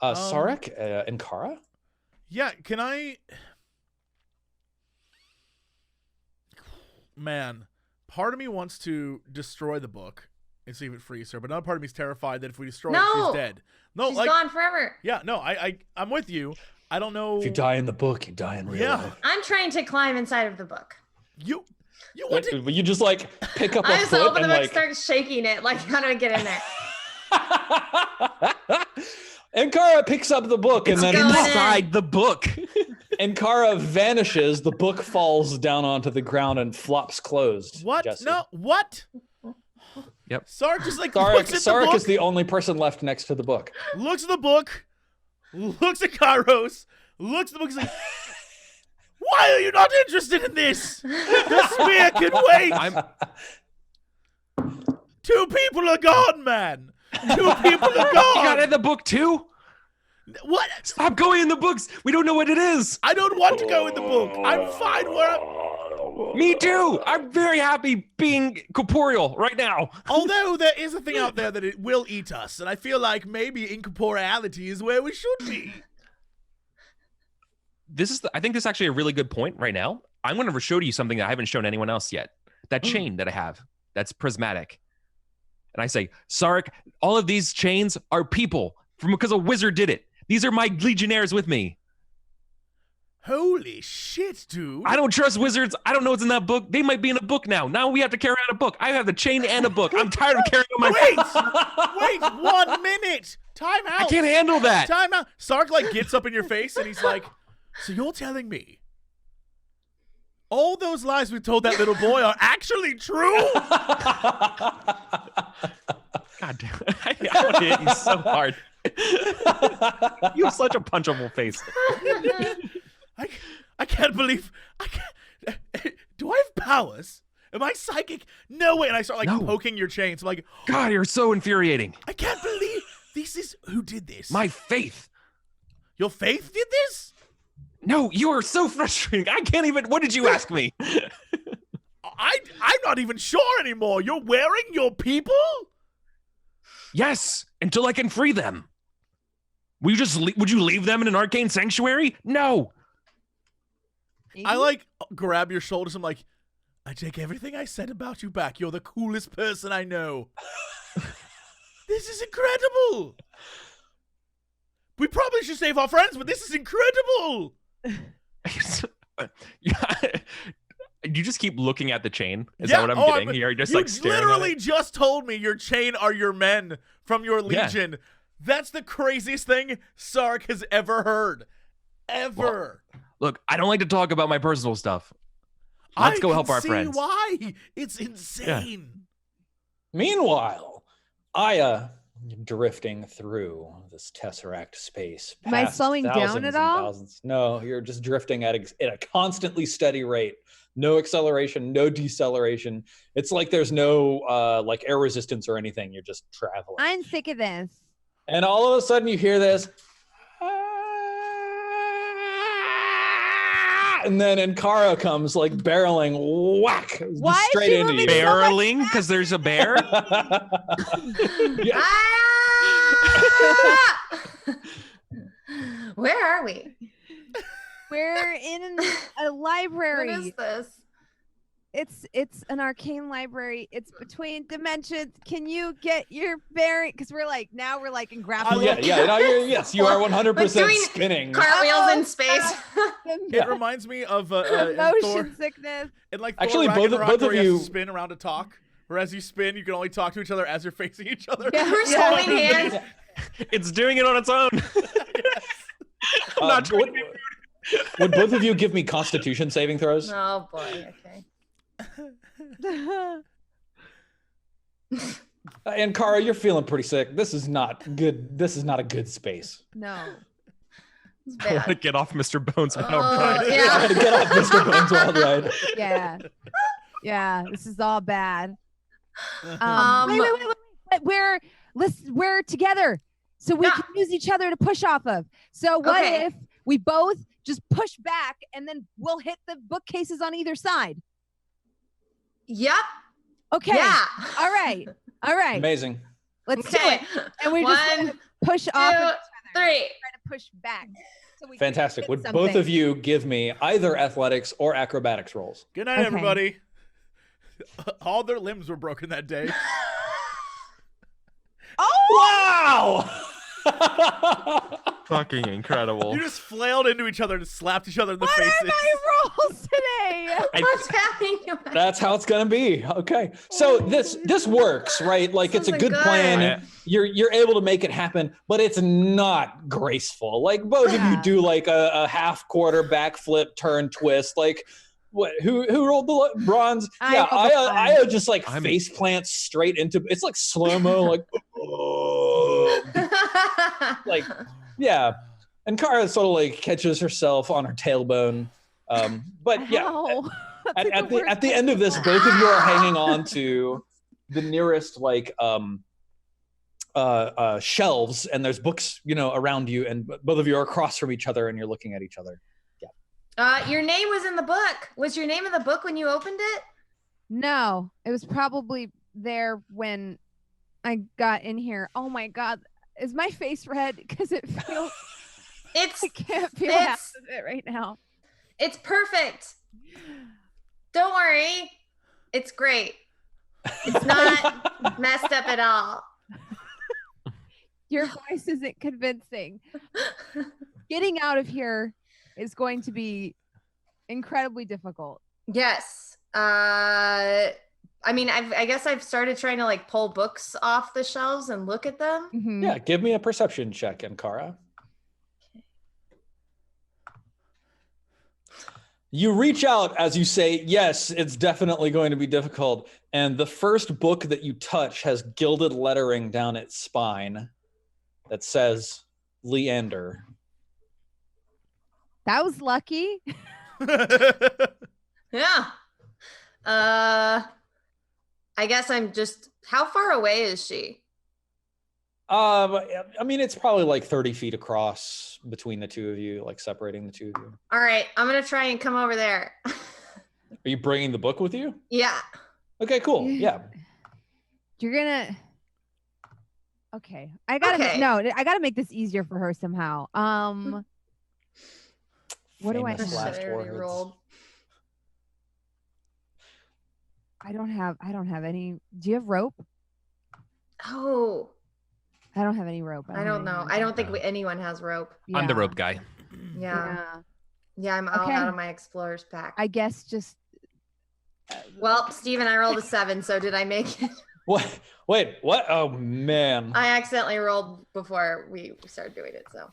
Sarek and Kara? Yeah, can I... Man, part of me wants to destroy the book and see if it frees her, but another part of me is terrified that if we destroy it, she's dead. No, she's gone forever. Yeah, no, I'm with you. I don't know. If you die in the book, you die in real life. I'm trying to climb inside of the book. You want to... You just like pick up a I just foot open and the book, like... start shaking it. Like, how do I get in there? And Kara picks up the book It's and then going in. inside the book. And Kara vanishes. The book falls down onto the ground and flops closed. What? Jesse. No, what? Yep. Sark just like Sarek, looks at the Sarek book, is the only person left next to the book. looks at the book, looks at Kairos, looks at the book, he's like, why are you not interested in this? The spear can wait. Two people are gone, man. Two people are You got gone. in the book too? What? Stop going in the books. We don't know what it is. I don't want to go in the book. I'm fine where I'm... Me too. I'm very happy being corporeal right now. Although there is a thing out there that it will eat us, and I feel like maybe incorporeality is where we should be. I think this is actually a really good point right now. I'm going to show you something that I haven't shown anyone else yet. That chain that I have, that's prismatic. And I say, Sarek, all of these chains are people because a wizard did it. These are my legionnaires with me. Holy shit, dude. I don't trust wizards. I don't know what's in that book. They might be in a book now. Now we have to carry out a book. I have the chain and a book. I'm tired of carrying on my Wait, 1 minute. Time out. I can't handle that. Time out. Sark like gets up in your face and he's like, so you're telling me all those lies we told that little boy are actually true? God damn it. I want to hit you so hard. You have such a punchable face. I can't believe do I have powers? Am I psychic? No way. And I start like poking your chains. I'm like, God, you're so infuriating. I can't believe this is who did this. My faith. Your faith did this? No, you are so frustrating. I can't even. What did you ask me? I'm not even sure anymore. You're wearing your people? Yes, until I can free them. Would you leave them in an arcane sanctuary? No. I like grab your shoulders. I'm like, I take everything I said about you back. You're the coolest person I know. This is incredible. We probably should save our friends, but this is incredible. You just keep looking at the chain. Is that what I'm getting here? You're just like staring literally at it? just told me your chain are your men from your legion. Yeah. That's the craziest thing Sark has ever heard. Ever. Well, look, I don't like to talk about my personal stuff. Let's go help our friends. Why? It's insane. Yeah. Meanwhile, Aya drifting through this tesseract space. Am I slowing down at all? Thousands. No, you're just drifting at a constantly steady rate. No acceleration, no deceleration. It's like there's no like air resistance or anything. You're just traveling. I'm sick of this. And all of a sudden you hear this. And then Ankara comes like barreling, whack, straight into you. Barreling because there's a bear? Yeah. Where are we? We're in a library. What is this? It's an arcane library. It's between dimensions. Can you get your bearing? Because we're like in grapple. Yes, you are 100% spinning. Cartwheels in space. It reminds me of motion sickness. And like actually, Thor both of you you have to spin around to talk. Where as you spin, you can only talk to each other as you're facing each other. Yeah, we're holding hands. It's doing it on its own. I'm not trying to be rude. Would both of you give me Constitution saving throws? Oh boy, okay. And Kara, you're feeling pretty sick. This is not good. This is not a good space. No. I want to get off Mr. Bones' wild ride. Yeah. I want to get off Mr. Bones' wild ride. Yeah. Yeah. This is all bad. Wait. We're together, so we can use each other to push off of. So what if we both just push back and then we'll hit the bookcases on either side? Yep. Okay. Yeah. All right. Amazing. Let's do it. And we just push off of each other. 3. Try to push back. So we Fantastic. Would both of you give me either athletics or acrobatics rolls? Good night, everybody. All their limbs were broken that day. Oh! Wow! Fucking incredible. You just flailed into each other and slapped each other in the What faces. are my rolls today? What's happening? That's how it's gonna be. Okay. So this works, right? Like it's a Sounds good good. plan. You're able to make it happen, but it's not graceful. Like both of you Yeah. do like a half quarter backflip turn twist. Like what? Who rolled the bronze? I rolled the bronze. Io just like I'm- face plants straight into. It's like slow mo. Like like yeah. And Kara sort of like catches herself on her tailbone. But yeah. Ow. That's like At worst the end of this, both of you are hanging on to the nearest like shelves, and there's books, around you, and both of you are across from each other, and you're looking at each other. Your name was in the book. Was your name in the book when you opened it? No, it was probably there when I got in here. Oh my god, is my face red? Because it feels. It's I can't feel half it's of it right now. it's perfect. Don't worry. It's great. It's not messed up at all. Your voice isn't convincing. Getting out of here is going to be incredibly difficult. Yes. I mean, I guess I've started trying to like pull books off the shelves and look at them. Mhm. Yeah, give me a perception check, Ankara. You reach out as you say, yes, it's definitely going to be difficult. And the first book that you touch has gilded lettering down its spine that says Leander. That was lucky. Yeah. I guess I'm just. How far away is she? I mean, it's probably like 30 feet across between the two of you, like separating the two of you. All right, I'm gonna try and come over there. Are you bringing the book with you? Yeah. Okay, cool. Yeah. You're gonna. Okay, I gotta. Okay. No, I gotta make this easier for her somehow. What do I Famous have? last Shit, I already words. rolled. I don't have any. Do you have rope? Oh, I don't have any rope. I don't know. I don't think anyone has rope. I'm the Yeah. rope guy. Yeah. Yeah. Yeah, I'm all Okay. out of my explorer's pack. I guess just. Well, Steven, I rolled a 7, so did I make it? What? Wait, what? Oh, man. I accidentally rolled before we started doing it, so.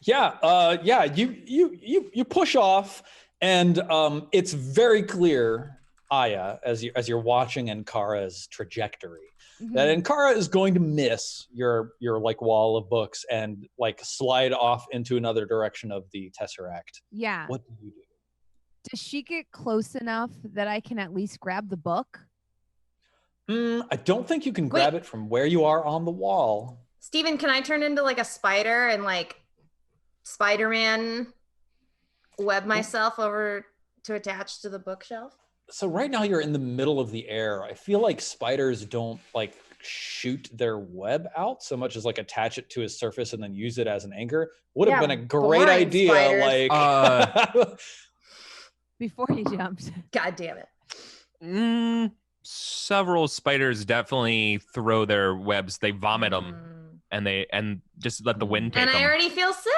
Yeah, you push off, and it's very clear, Aya, as you're watching Ankara's trajectory, that Mhm. Ankara is going to miss your like wall of books and like slide off into another direction of the Tesseract. Yeah. What do you do? Does she get close enough that I can at least grab the book? I don't think you can grab it from where you are on the wall. Steven, can I turn into like a spider and like Spider-Man web myself over to attach to the bookshelf? So right now you're in the middle of the air. I feel like spiders don't like shoot their web out so much as like attach it to a surface and then use it as an anchor. Would have Yeah, been a great boring idea. spiders. Like Before he jumped. God damn it. Several spiders definitely throw their webs. They vomit them, Mm. and just let the wind take And I them. already feel sick.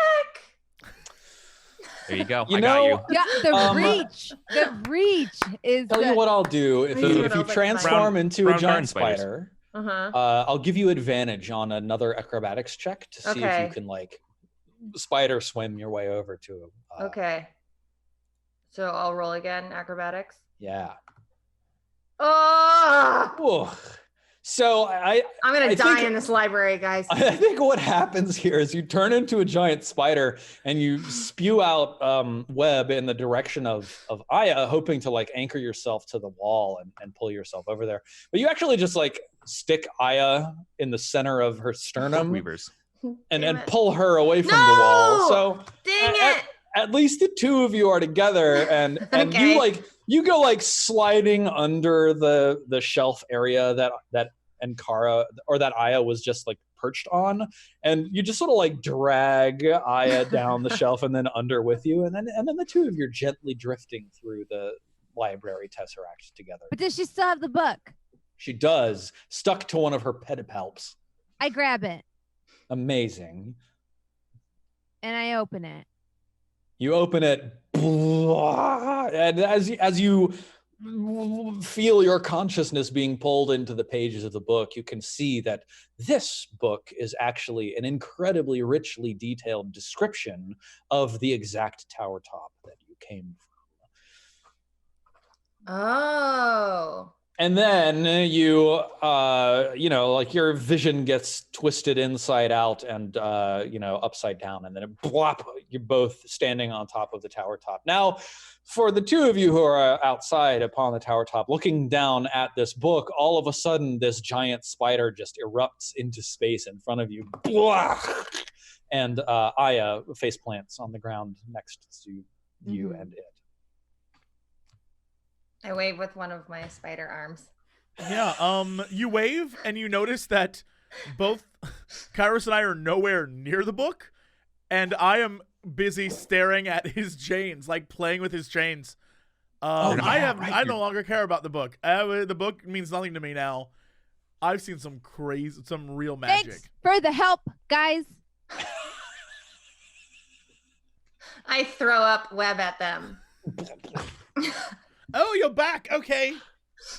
There you go. You I got know- you. Yeah, the Um, reach is. tell you what I'll do if I you, knew if it, I you was like, transform into a brown giant garden spiders. spider, Uh-huh. I'll give you advantage on another acrobatics check to see if Okay. you can like spider swim your way over to. Okay. So I'll roll again, acrobatics. Yeah. Oh, Whoa. So I'm gonna I die think- in this library, guys. I think what happens here is you turn into a giant spider and you spew out web in the direction of Aya, hoping to like anchor yourself to the wall and pull yourself over there. But you actually just like stick Aya in the center of her sternum Weavers. and Damn it. pull her away from the wall. No! So Dang at- it! at least the two of you are together and Okay. you go like sliding under the shelf area that Ankara or that Aya was just like perched on, and you just sort of like drag Aya down the shelf and then under with you, and then the two of you are gently drifting through the library tesseract together. But does she still have the book? She does, stuck to one of her pedipalps. I grab it. Amazing. And I open it. You open it, and as you feel your consciousness being pulled into the pages of the book, you can see that this book is actually an incredibly richly detailed description of the exact tower top that you came from. Oh. And then you, like your vision gets twisted inside out and, upside down. And then it blop, you're both standing on top of the tower top. Now, for the two of you who are outside upon the tower top, looking down at this book, all of a sudden this giant spider just erupts into space in front of you. Blah! And Aya face plants on the ground next to you and it. I wave with one of my spider arms. Yeah, you wave and you notice that both Kairos and I are nowhere near the book, and I am busy staring at his chains, like playing with his chains. I no longer care about the book. The book means nothing to me now. I've seen some real magic. Thanks for the help, guys. I throw up web at them. Oh, you're back. Okay.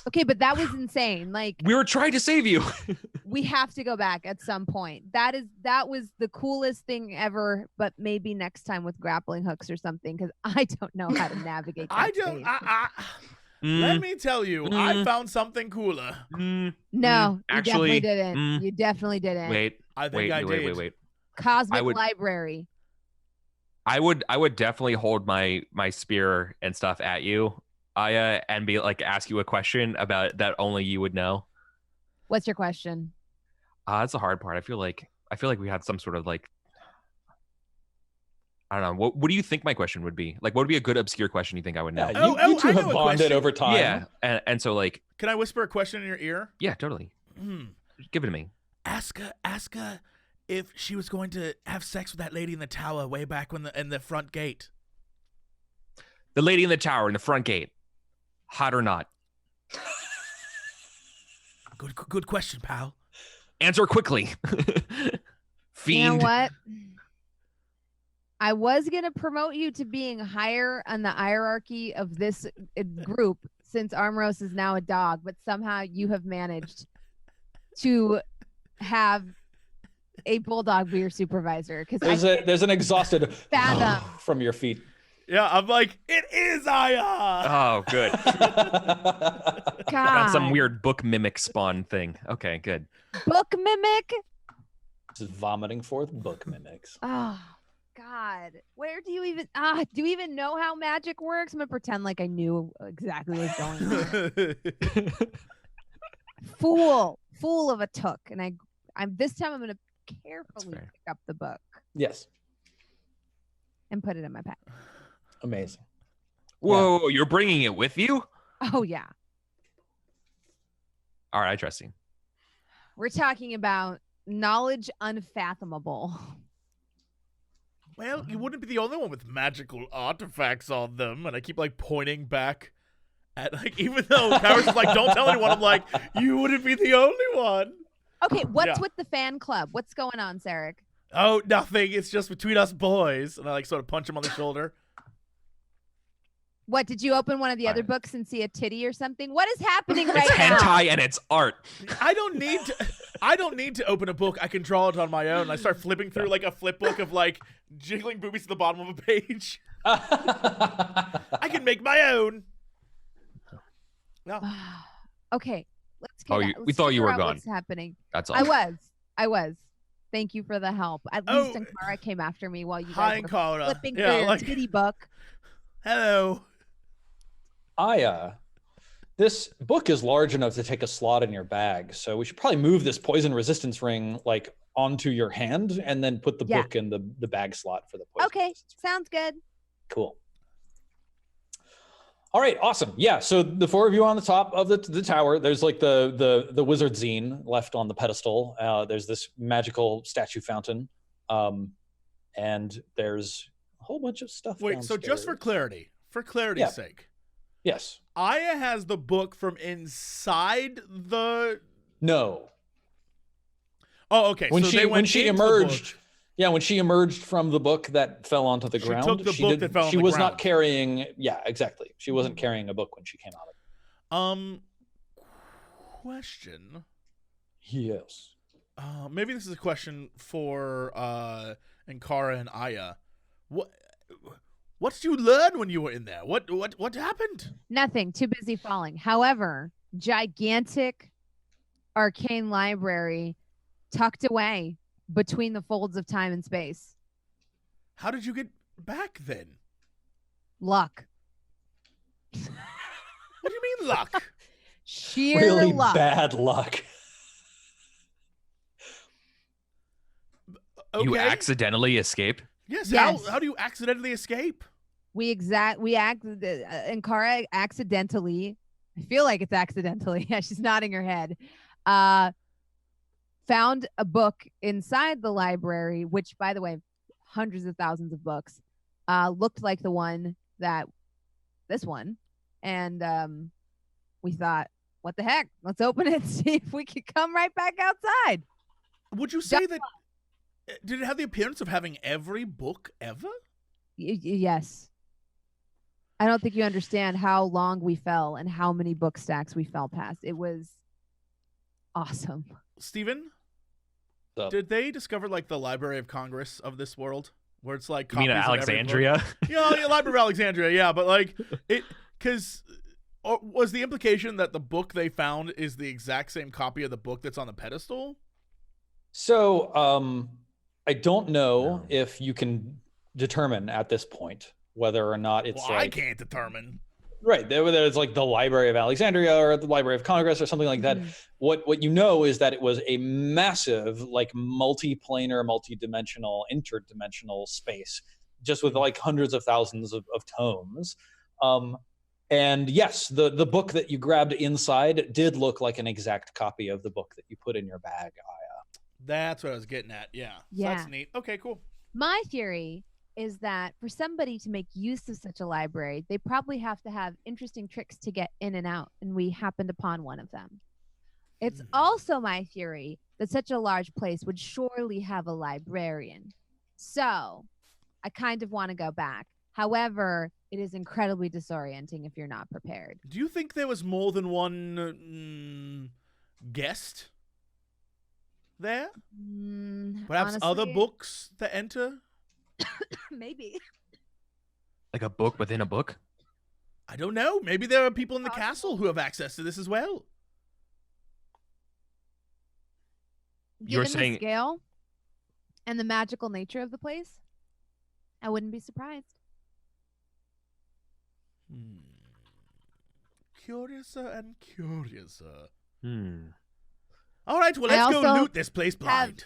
Okay, but that was insane. Like, We were trying to save you. we have to go back at some point. That was the coolest thing ever, but maybe next time with grappling hooks or something, because I don't know how to navigate that space. Let me tell you, I found something cooler. No, Actually, you definitely didn't. You definitely didn't. Wait. I think I did. Wait. Cosmic Library. I would definitely hold my spear and stuff at you, Aya, and be like, ask you a question about that only you would know. What's your question? That's the hard part. I feel like we had some sort of like, I don't know. What do you think my question would be? Like, what would be a good obscure question you think I would know? You two have bonded over time. Yeah, and so like, can I whisper a question in your ear? Yeah, totally. Give it to me. Ask her if she was going to have sex with that lady in the tower way back in the front gate. The lady in the tower in the front gate, hot or not? Good question, pal. Answer quickly. Fiend. You know what? I was going to promote you to being higher on the hierarchy of this group since Armoros is now a dog, but somehow you have managed to have a bulldog be your supervisor. Because there's an exhausted fathom from your feet. Yeah, I'm like, it is Aya. Oh, good. God. On some weird book mimic spawn thing. Okay, good. Book mimic? Just vomiting forth book mimics. Oh, God. Where do you even know how magic works? I'm going to pretend like I knew exactly what's going on. Fool of a took. And this time I'm going to carefully pick up the book. Yes. And put it in my pack. Amazing. Whoa, you're bringing it with you? Oh, yeah. All right, I trust you. We're talking about knowledge unfathomable. Well, you wouldn't be the only one with magical artifacts on them. And I keep like pointing back at like, even though Kairos is like, don't tell anyone, I'm like, you wouldn't be the only one. Okay, what's with the fan club? What's going on, Sarek? Oh, nothing. It's just between us boys. And I like sort of punch him on the shoulder. What, did you open one of the other books and see a titty or something? What is happening right it's now? It's hentai and it's art. I don't need to open a book. I can draw it on my own. I start flipping through like a flip book of like jiggling boobies to the bottom of a page. I can make my own. No. Okay, let's get we thought you were gone. What's happening? That's all. I was. Thank you for the help. At least Ankara came after me while you guys were flipping through your titty book. Hello. Aya, this book is large enough to take a slot in your bag, so we should probably move this poison resistance ring like onto your hand and then put the book in the bag slot for the poison. Okay, sounds good. Cool. All right, awesome. Yeah, so the four of you on the top of the tower, there's like the wizard zine left on the pedestal. There's this magical statue fountain, and there's a whole bunch of stuff. Wait, downstairs. so just for clarity's sake. Yes. Aya has the book from inside the... No. Oh, okay. When she emerged, Yeah, when she emerged from the book that fell onto the ground, took the book that fell on she the was ground. not carrying. Yeah, exactly. She wasn't carrying a book when she came out of it. Question. Yes. Maybe this is a question for Ankara and Aya. What did you learn when you were in there? What happened? Nothing. Too busy falling. However, gigantic arcane library tucked away between the folds of time and space. How did you get back then? Luck. What do you mean luck? Sheer Really luck. bad luck. Okay. You accidentally escape? Yes. Yes. How do you accidentally escape? Ankara accidentally, I feel like it's accidentally. Yeah, she's nodding her head. Found a book inside the library, which, by the way, hundreds of thousands of books, looked like this one. And we thought, what the heck? Let's open it and see if we can come right back outside. Would you say that? Did it have the appearance of having every book ever? Yes. I don't think you understand how long we fell and how many book stacks we fell past. It was awesome. Steven? So, Did they discover like the Library of Congress of this world, where it's like You mean copies of every book? Alexandria? Yeah, Library of Alexandria. Yeah, but like because was the implication that the book they found is the exact same copy of the book that's on the pedestal? So, I don't know if you can determine at this point whether or not it's Well, I can't determine. right. Whether it's like the Library of Alexandria or the Library of Congress or something like that. Mhm. What you know is that it was a massive, like multi-planar, multi-dimensional, interdimensional space, just with like hundreds of thousands of tomes. And yes, the book that you grabbed inside did look like an exact copy of the book that you put in your bag, Aya. That's what I was getting at. Yeah. So Yeah. that's neat. Okay, cool. My theory is that for somebody to make use of such a library, they probably have to have interesting tricks to get in and out, and we happened upon one of them. It's also my theory that such a large place would surely have a librarian. So I kind of want to go back. However, it is incredibly disorienting if you're not prepared. Do you think there was more than one guest there? Perhaps other Honestly, books that enter? Maybe. Like a book within a book? I don't know. Maybe there are people in the castle who have access to this as well. You're Given saying- the scale and the magical nature of the place, I wouldn't be surprised. Curiouser and curiouser. Hmm. All right, well, I let's go also loot this place blind.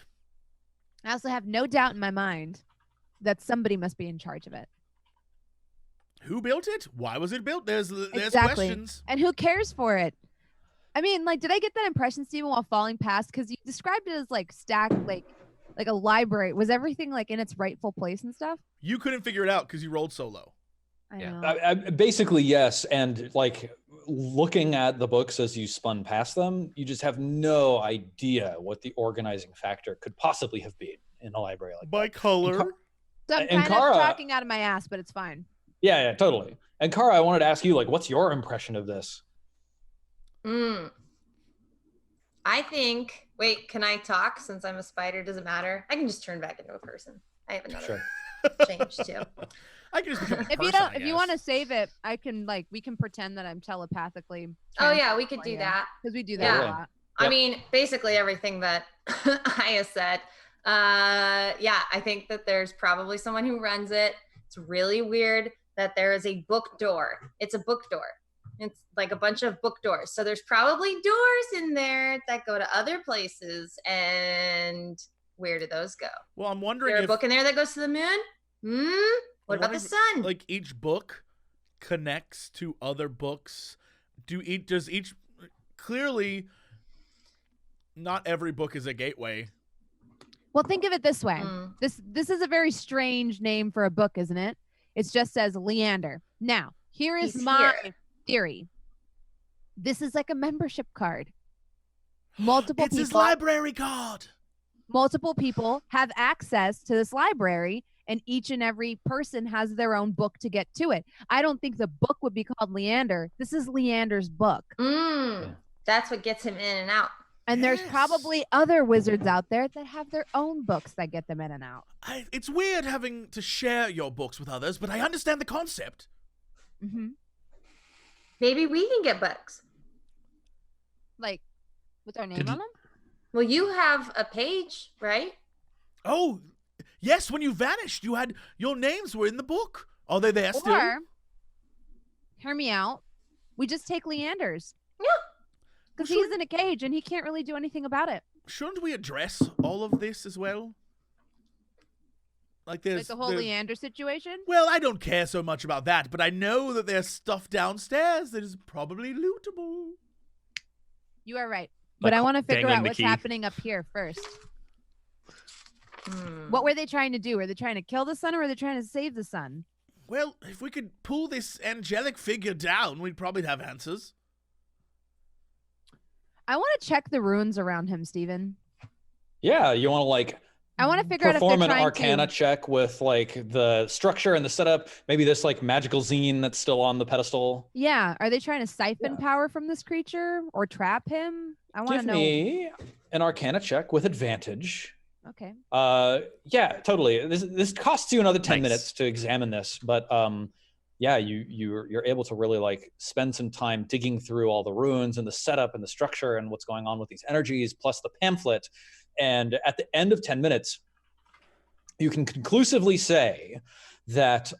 I also have no doubt in my mind that somebody must be in charge of it. Who built it? Why was it built? There's Exactly. questions. And who cares for it? I mean, like, did I get that impression, Steven, while falling past? Because you described it as like stacked, like a library. Was everything like in its rightful place and stuff? You couldn't figure it out because you rolled so low. I Yeah. know. Basically, yes. And like looking at the books as you spun past them, you just have no idea what the organizing factor could possibly have been in a library like By that. color. So I'm and kind Kara- of talking out of my ass, but it's fine. Yeah, totally. And Kara, I wanted to ask you, like, what's your impression of this? I think. Wait, can I talk? Since I'm a spider, does it matter? I can just turn back into a person. I have another Sure. change too. I can just become a If you person, don't, I if you want to guess. save it, I can we can pretend that I'm telepathically. Oh yeah, we could do that. because we do that Yeah. a lot. I Yep. mean, basically everything that Aya said. Yeah, I think that there's probably someone who runs it. It's really weird that there is a book door. It's a book door. It's like a bunch of book doors. So there's probably doors in there that go to other places. And where do those go? Well, I'm Is wondering there a if book in there that goes to the moon? What about the wondering sun? like each book connects to other books. Does each clearly not every book is a gateway. Well, think of it this way. Mm. This is a very strange name for a book, isn't it? It just says Leander. Now, here is He's my here. theory. This is like a membership card. Multiple It's his people. library card. multiple people have access to this library, and each and every person has their own book to get to it. I don't think the book would be called Leander. This is Leander's book. That's what gets him in and out. And there's probably other wizards out there that have their own books that get them in and out. It's weird having to share your books with others, but I understand the concept. Maybe we can get books. Like, with our name on them? Well, you have a page, right? Oh, yes, when you vanished, you had your names were in the book. Are they there still? Or, hear me out, we just take Leander's. Yeah. Because he's in a cage and he can't really do anything about it. Shouldn't we address all of this as well? Like the whole Leander situation? Well, I don't care so much about that, but I know that there's stuff downstairs that is probably lootable. You are right. Like but I want to figure out what's key. happening up here first. What were they trying to do? Were they trying to kill the sun, or were they trying to save the sun? Well, if we could pull this angelic figure down, we'd probably have answers. I want to check the runes around him, Steven. Yeah, you want to like I want to figure out if perform they're an trying arcana check with like the structure and the setup. Maybe this like magical zine that's still on the pedestal. Yeah, are they trying to siphon power from this creature or trap him? I want to know. Give me an arcana check with advantage. Okay. Yeah, totally. This costs you another 10 Nice. minutes to examine this, but yeah, you're able to really like spend some time digging through all the runes and the setup and the structure and what's going on with these energies, plus the pamphlet. And at the end of 10 minutes, you can conclusively say that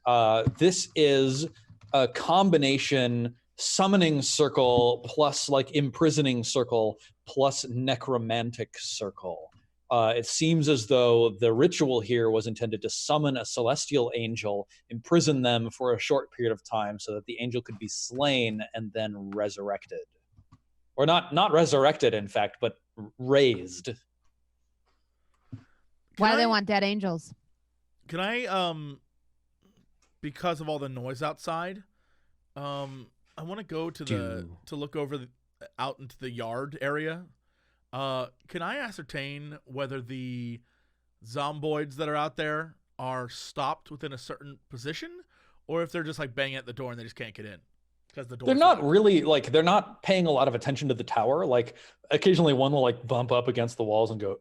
this is a combination summoning circle plus like imprisoning circle plus necromantic circle. It seems as though the ritual here was intended to summon a celestial angel, imprison them for a short period of time so that the angel could be slain and then resurrected. Or not resurrected, in fact, but raised. Why do they want dead angels? Can I, because of all the noise outside, I want to go to look over out into the yard area. Can I ascertain whether the zomboids that are out there are stopped within a certain position, or if they're just like banging at the door and they just can't get in? Because the door. They're not really like, they're not paying a lot of attention to the tower. Like occasionally one will like bump up against the walls and go,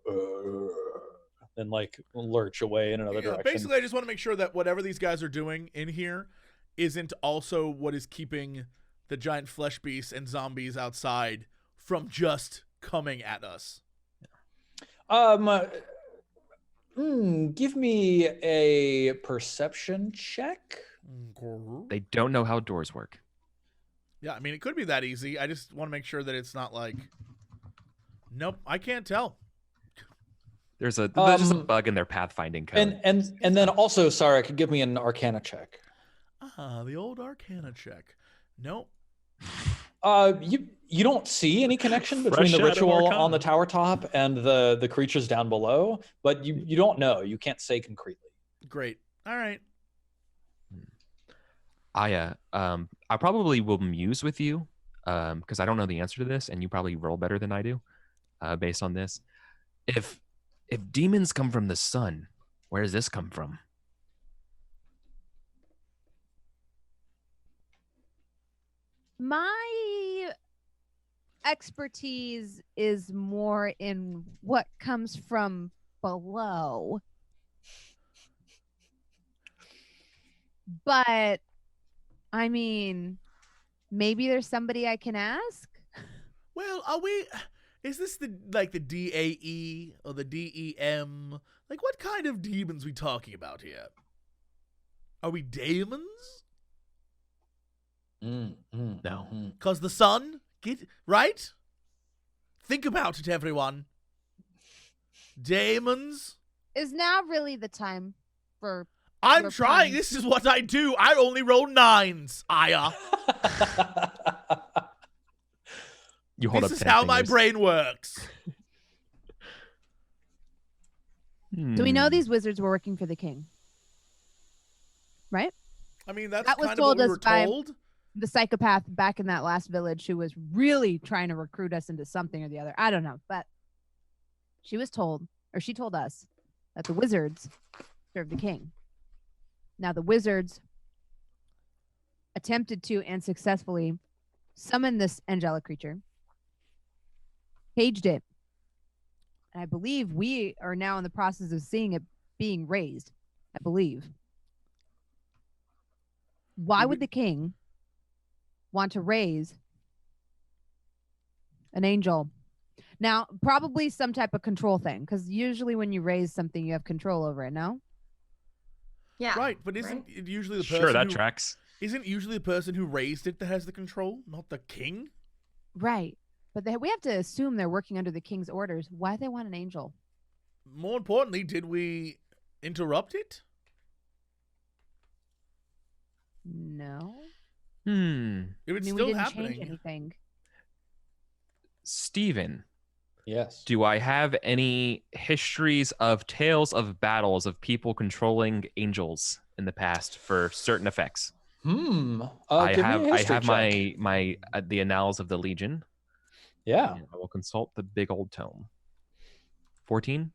and like lurch away in another direction. Basically, I just want to make sure that whatever these guys are doing in here isn't also what is keeping the giant flesh beasts and zombies outside from just coming at us. Give me a perception check. They don't know how doors work. Yeah, I mean, it could be that easy. I just want to make sure that it's not like, nope, I can't tell. There's just a bug in their pathfinding code. And then also, Sarek, give me an arcana check. The old arcana check. Nope. You don't see any connection between Fresh the out of ritual Arcana. on the tower top and the creatures down below, but you don't know. You can't say concretely. Great. All right. I probably will muse with you because I don't know the answer to this, and you probably roll better than I do based on this. If demons come from the sun, where does this come from? My expertise is more in what comes from below. But I mean, maybe there's somebody I can ask. Well, is this the DAE or the DEM? Like, what kind of demons we talking about here? Are we daemons? No. Cause the sun, right? Think about it, everyone. Daemons. Is now really the time for? I'm Your trying. puns. This is what I do. I only roll 9s, Aya. You hold This up is 10 how my fingers. brain works. Do we know these wizards were working for the king? Right? I mean, that's That was kind of what told we us were by- told. The psychopath back in that last village who was really trying to recruit us into something or the other. I don't know, but she was told or she told us that the wizards served the king. Now the wizards attempted to and successfully summon this angelic creature, caged it, and I believe we are now in the process of seeing it being raised. I believe. Why would the king want to raise an angel? Now, probably some type of control thing, because usually when you raise something, you have control over it, no? Yeah. Right, but isn't it usually the person Sure, that who, tracks. Isn't usually the person who raised it that has the control, not the king? Right. But we have to assume they're working under the king's orders. Why do they want an angel? More importantly, did we interrupt it? No. If it's we still didn't happening. change anything. Steven, Yes. do I have any histories of tales of battles of people controlling angels in the past for certain effects? Give me a I history have check. my the Annals of the Legion. Yeah. And I will consult the big old tome. 14.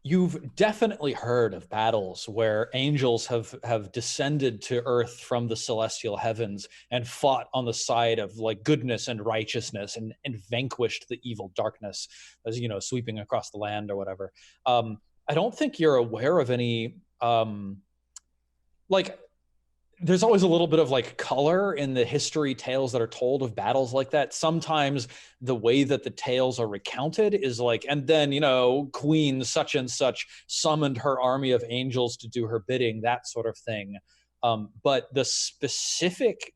You've definitely heard of battles where angels have descended to earth from the celestial heavens and fought on the side of like goodness and righteousness and vanquished the evil darkness, as you know, sweeping across the land or whatever. I don't think you're aware of any like there's always a little bit of like color in the history tales that are told of battles like that. Sometimes the way that the tales are recounted is like, and then, you know, Queen such and such summoned her army of angels to do her bidding, that sort of thing. But the specific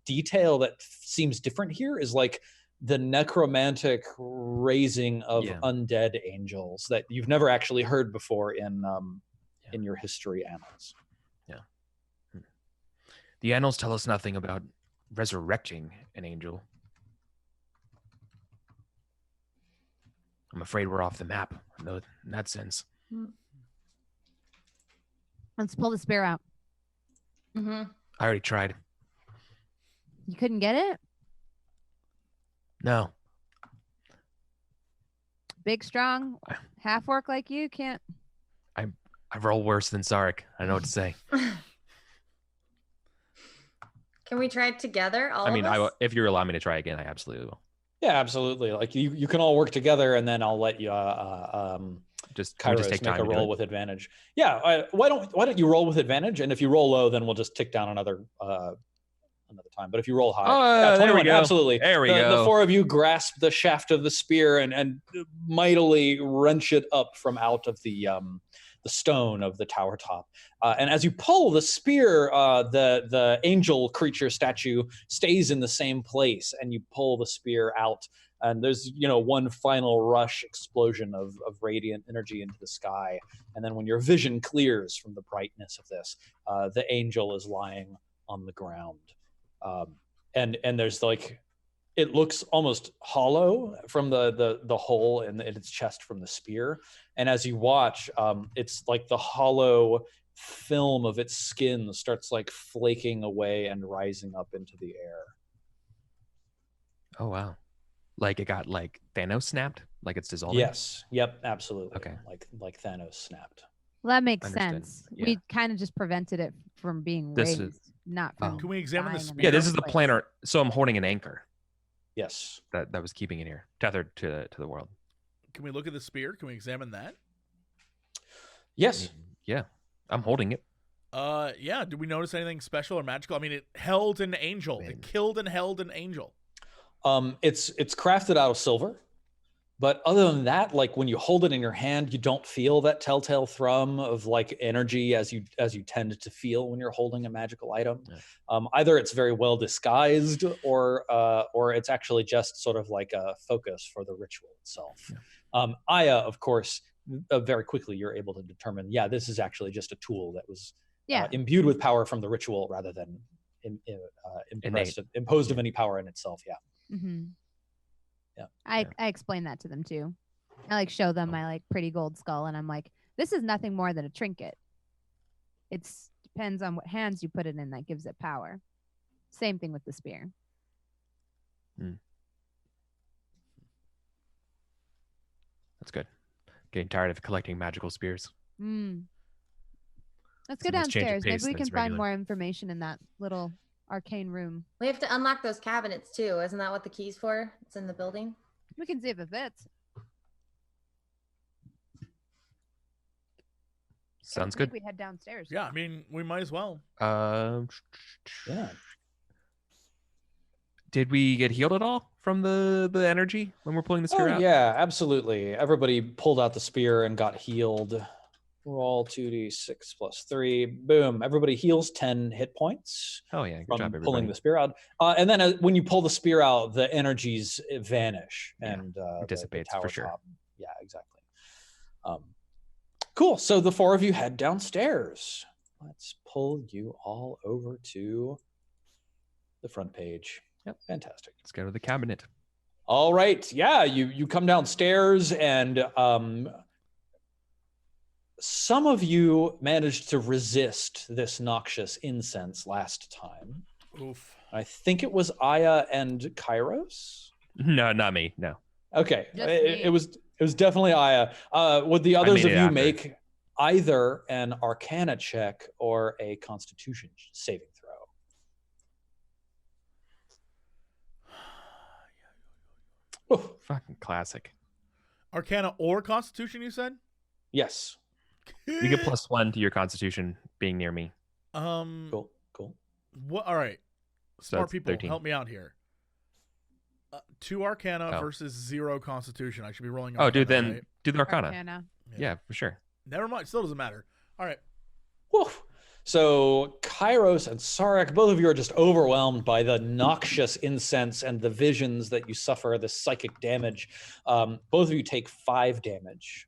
detail that seems different here is like the necromantic raising of undead angels that you've never actually heard before in your history annals. The annals tell us nothing about resurrecting an angel. I'm afraid we're off the map in that sense. Let's pull the spear out. Mm-hmm. I already tried. You couldn't get it? No. Big, strong, half orc like you can't. I roll worse than Sarek. I don't know what to say. Can we try it together? All of us? If you allow me to try again, I absolutely will. Yeah, absolutely. Like you can all work together, and then I'll let you just Kairos take make time a to do roll it. with advantage. Yeah, why don't you roll with advantage? And if you roll low, then we'll just tick down another time. But if you roll high, yeah, 21, there we go. absolutely. There we go. The four of you grasp the shaft of the spear and mightily wrench it up from out of the stone of the tower top. And as you pull the spear, the angel creature statue stays in the same place, and you pull the spear out. And there's, one final rush explosion of radiant energy into the sky. And then when your vision clears from the brightness of this, the angel is lying on the ground. And there's like, it looks almost hollow from the hole in its chest from the spear. And as you watch, it's like the hollow film of its skin starts like flaking away and rising up into the air. Oh, wow. Like it got like Thanos snapped? Like it's dissolving? Yes. Yep. Absolutely. Okay. Like Thanos snapped. Well, that makes Understood. sense. Yeah. We kind of just prevented it from being This raised, is- not from. Can we examine the dying in spear? Yeah, this is the first place. planner. So I'm holding an anchor Yes. that was keeping it here, tethered to the world. Can we look at the spear? Can we examine that? Yes. Yeah, I'm holding it. Yeah. Did we notice anything special or magical? I mean, it held an angel. Man. It killed and held an angel. It's crafted out of silver. But other than that, like when you hold it in your hand, you don't feel that telltale thrum of like energy as you tend to feel when you're holding a magical item. Yeah. Either it's very well disguised, or it's actually just sort of like a focus for the ritual itself. Yeah. Aya, of course, very quickly you're able to determine, yeah, this is actually just a tool that was imbued with power from the ritual rather than imposed of any power in itself. Yeah. Mm-hmm. Yeah. I explain that to them too. I like show them my like pretty gold skull, and I'm like, this is nothing more than a trinket. It depends on what hands you put it in that gives it power. Same thing with the spear. That's good. Getting tired of collecting magical spears. Let's go It's a nice change of downstairs. Maybe pace we than can it's find regular. more information in that little arcane room. We have to unlock those cabinets too. Isn't that what the key's for? It's in the building. We can see if it fits. Sounds I think good. we head downstairs. Yeah, I mean, we might as well. Yeah. Did we get healed at all from the energy when we're pulling the spear out? Yeah, absolutely. Everybody pulled out the spear and got healed. Roll 2d6 plus 3. Boom. Everybody heals 10 hit points Oh yeah, good from job, everybody. pulling the spear out. And then when you pull the spear out, the energies vanish Yeah, and it dissipates the for tower sure. top. Yeah, exactly. Cool. So the 4 of you head downstairs. Let's pull you all over to the front page. Yep. Fantastic. Let's go to the cabinet. All right. Yeah, you come downstairs and some of you managed to resist this noxious incense last time. Oof. I think it was Aya and Kairos. No, not me. No. Okay, Just it me. was definitely Aya. Would the others made of it you after. make either an Arcana check or a Constitution saving throw? Oof. Fucking classic. Arcana or Constitution, you said? Yes. You get +1 to your Constitution being near me. Cool. What? All right. So Smart that's people, 13. help me out here. 2 Arcana Oh. versus 0 Constitution. I should be rolling. Oh, dude, Arcana, then right? do the Arcana. Arcana. Yeah, for sure. Never mind. Still doesn't matter. All right. Whew. So Kairos and Sarek, both of you are just overwhelmed by the noxious incense and the visions that you suffer, the psychic damage. Both of you take 5 damage.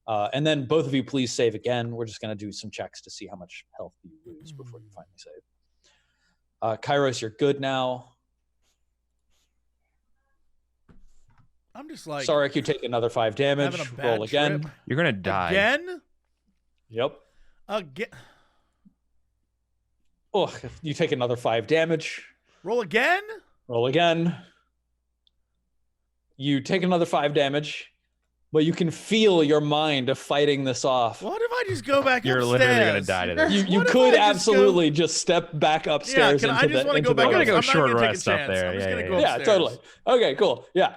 And then both of you please save again. We're just going to do some checks to see how much health you lose before you finally save. Kairos, you're good now. I'm just like Sarek, you take another 5 damage. having a bad Roll again. trip. You're gonna die. Again? Yep. Again? Oh, you take another 5 damage. Roll again? Roll again. You take another 5 damage, but you can feel your mind fighting this off. What if I just go back You're upstairs? literally gonna die to this. You What if could I just absolutely just step back upstairs can I into just the wanna into go back the I'm gonna go I'm not short gonna take a rest up chance. there. I'm just gonna Yeah, go Yeah, upstairs. totally. Okay, cool. Yeah.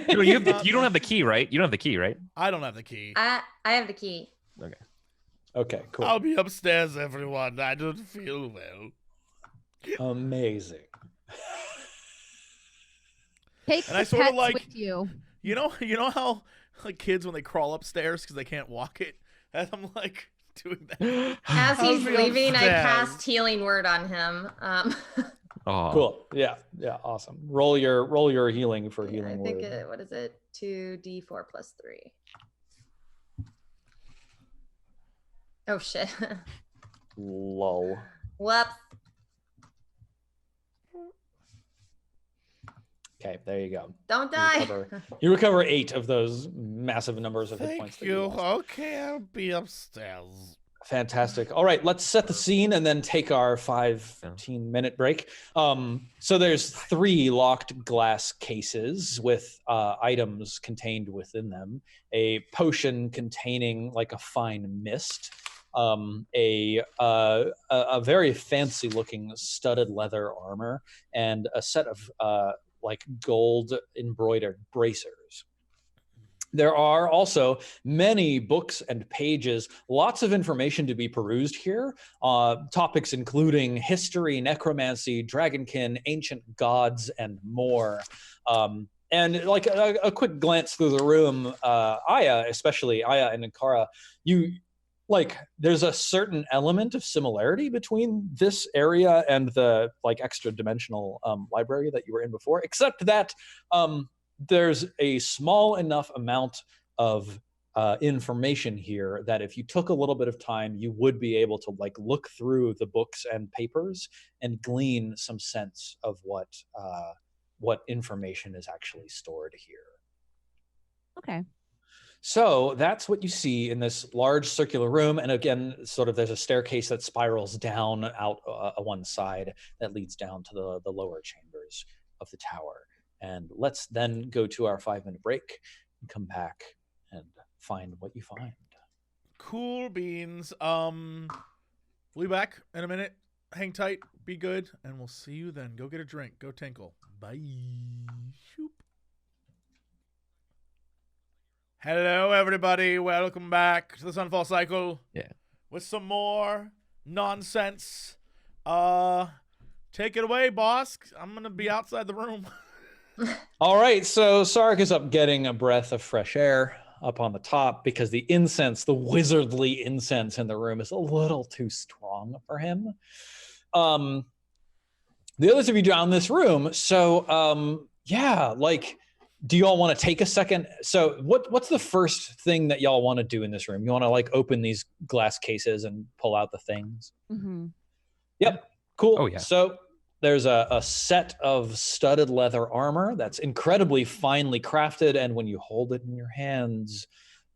You don't have the key, right? You don't have the key, right? I don't have the key. I have the key. Okay, cool. I'll be upstairs, everyone. I don't feel well. Amazing. Take And the I sorta pets like- with you. You know how like kids when they crawl upstairs because they can't walk it? And I'm like doing that. As I'll he's be leaving, I upstairs. cast healing word on him. Oh, Cool. Yeah, awesome. Roll your healing for I healing think word. what is it? 2d4 plus 3. Oh shit. Lull. Whoops. Okay, there you go. Don't die. You recover 8 of those massive numbers of hit points. Thank That you. lost. Okay, I'll be upstairs. Fantastic. All right, let's set the scene and then take our 15-minute break. So there's 3 locked glass cases with items contained within them. A potion containing like a fine mist. A very fancy-looking studded leather armor, and a set of like gold embroidered bracers. There are also many books and pages, lots of information to be perused here. Topics including history, necromancy, dragonkin, ancient gods, and more. And like a quick glance through the room, Aya, especially Aya and Nikara, there's a certain element of similarity between this area and the like extra dimensional library that you were in before, except that there's a small enough amount of information here that if you took a little bit of time, you would be able to like look through the books and papers and glean some sense of what information is actually stored here. Okay. So that's what you see in this large circular room. And again, sort of there's a staircase that spirals down out one side that leads down to the lower chambers of the tower. And let's then go to our 5-minute break and come back and find what you find. Cool beans. We'll be back in a minute. Hang tight, be good, and we'll see you then. Go get a drink. Go tinkle. Bye. Shoop. Hello, everybody. Welcome back to the Sunfall Cycle. Yeah. With some more nonsense. Take it away, boss. I'm gonna be outside the room. All right, so Sark is up getting a breath of fresh air up on the top because the incense, the wizardly incense in the room is a little too strong for him. The others of you down this room, so yeah, like, do y'all want to take a second? So what's the first thing that y'all want to do in this room? You want to like open these glass cases and pull out the things? Mm-hmm. Yep, cool. Oh, yeah. So there's a set of studded leather armor that's incredibly finely crafted, and when you hold it in your hands,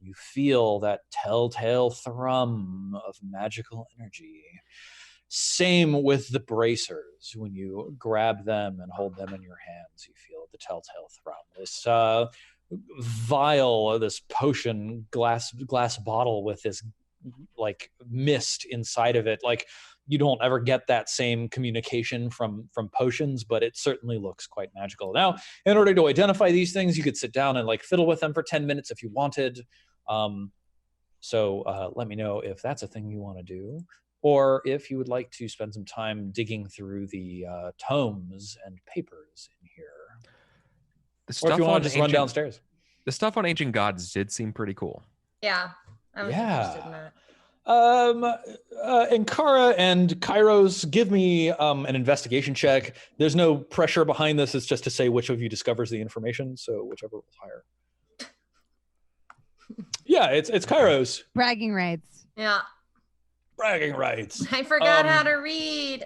you feel that telltale thrum of magical energy. Same with the bracers. When you grab them and hold them in your hands, you feel the telltale thrum. This vial, this potion glass bottle with this like mist inside of it, like you don't ever get that same communication from potions, but it certainly looks quite magical. Now, in order to identify these things, you could sit down and like fiddle with them for 10 minutes if you wanted. So let me know if that's a thing you want to do, or if you would like to spend some time digging through the tomes and papers in here. Or if you want to just run downstairs. The stuff on Ancient Gods did seem pretty cool. Yeah, I was interested in that. Ankara and Kairos, give me an investigation check. There's no pressure behind this. It's just to say which of you discovers the information. So whichever was higher. Yeah, it's Kairos. Bragging rights. Yeah. Bragging rights. I forgot how to read.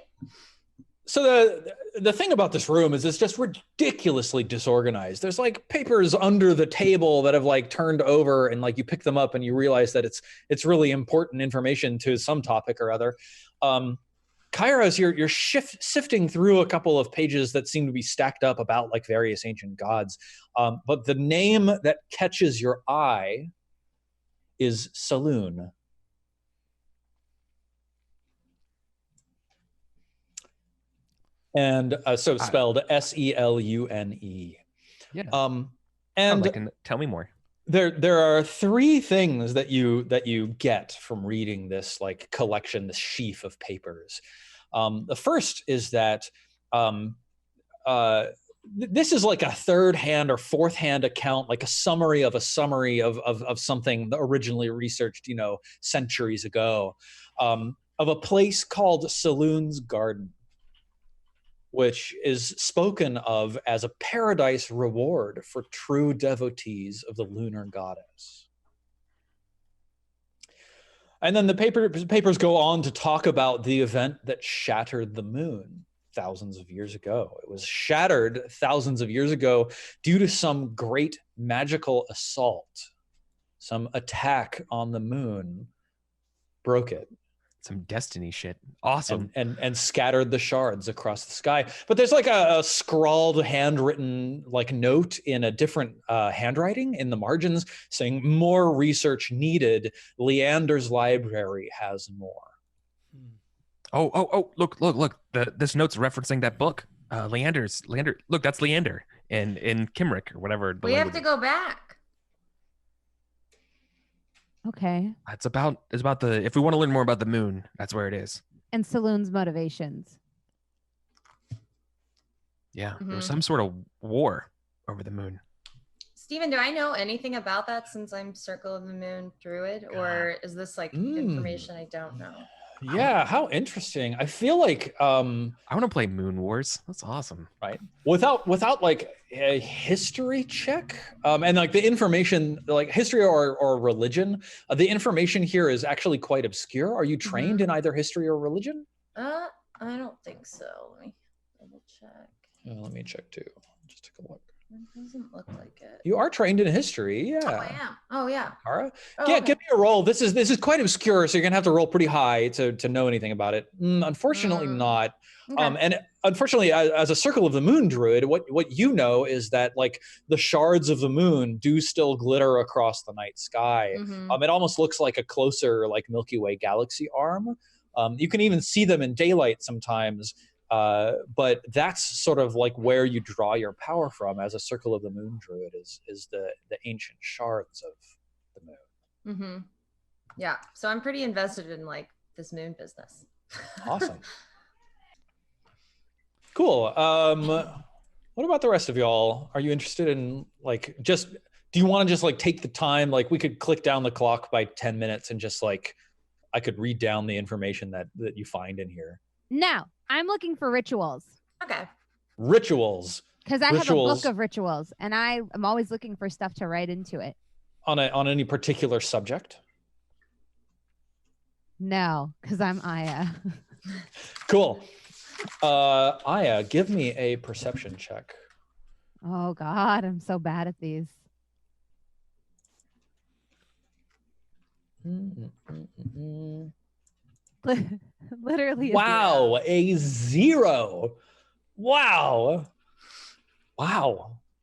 So the thing about this room is it's just ridiculously disorganized. There's like papers under the table that have like turned over, and like you pick them up and you realize that it's really important information to some topic or other. Kairos, you're sifting through a couple of pages that seem to be stacked up about like various ancient gods. But the name that catches your eye is Saloon. And so spelled Selune. Yeah. And tell me more. There are three things that you get from reading this like collection, this sheaf of papers. The first is that this is like a third-hand or fourth-hand account, like a summary of something that originally researched, centuries ago, of a place called Saloon's Garden, which is spoken of as a paradise reward for true devotees of the lunar goddess. And then the papers go on to talk about the event that shattered the moon thousands of years ago. It was shattered thousands of years ago due to some great magical assault. Some attack on the moon broke it. Some Destiny shit. Awesome. And scattered the shards across the sky. But there's like a scrawled, handwritten like note in a different handwriting in the margins saying more research needed. Leander's library has more. Oh, look. This note's referencing that book. Leander. Look, that's Leander in Kimrick or whatever. We have to go back. Okay. It's about if we want to learn more about the moon, that's where it is. And Saloon's motivations. Yeah, there was some sort of war over the moon. Steven, do I know anything about that since I'm Circle of the Moon Druid? Or is this like information I don't know? Yeah, how interesting. I feel like I want to play Moon Wars. That's awesome. Right. Without like a history check, and like the information, like history or religion, the information here is actually quite obscure. Are you trained in either history or religion? I don't think so. Let me double check. Let me check too. Just take a look. It doesn't look like it. You are trained in history, yeah. Oh, I am. Oh, yeah. Kara? Oh, Yeah, okay. give me a roll. This is quite obscure, so you're gonna have to roll pretty high to know anything about it. Unfortunately, not. Okay. And unfortunately, as a Circle of the Moon druid, what you know is that like the shards of the moon do still glitter across the night sky. Mhm. It almost looks like a closer like Milky Way galaxy arm. You can even see them in daylight sometimes. But that's sort of like where you draw your power from as a Circle of the Moon druid is the ancient shards of the moon. Mm-hmm. Yeah. So I'm pretty invested in like this moon business. Awesome. Cool. What about the rest of y'all? Are you interested in like do you want to just like take the time? Like we could click down the clock by 10 minutes and just like I could read down the information that you find in here. No, I'm looking for rituals. Okay. Rituals. Because I have a Rituals. book of rituals, and I am always looking for stuff to write into it. On any particular subject? No, because I'm Aya. Cool. Aya, give me a perception check. Oh God, I'm so bad at these. Literally. Wow, a 0. Wow.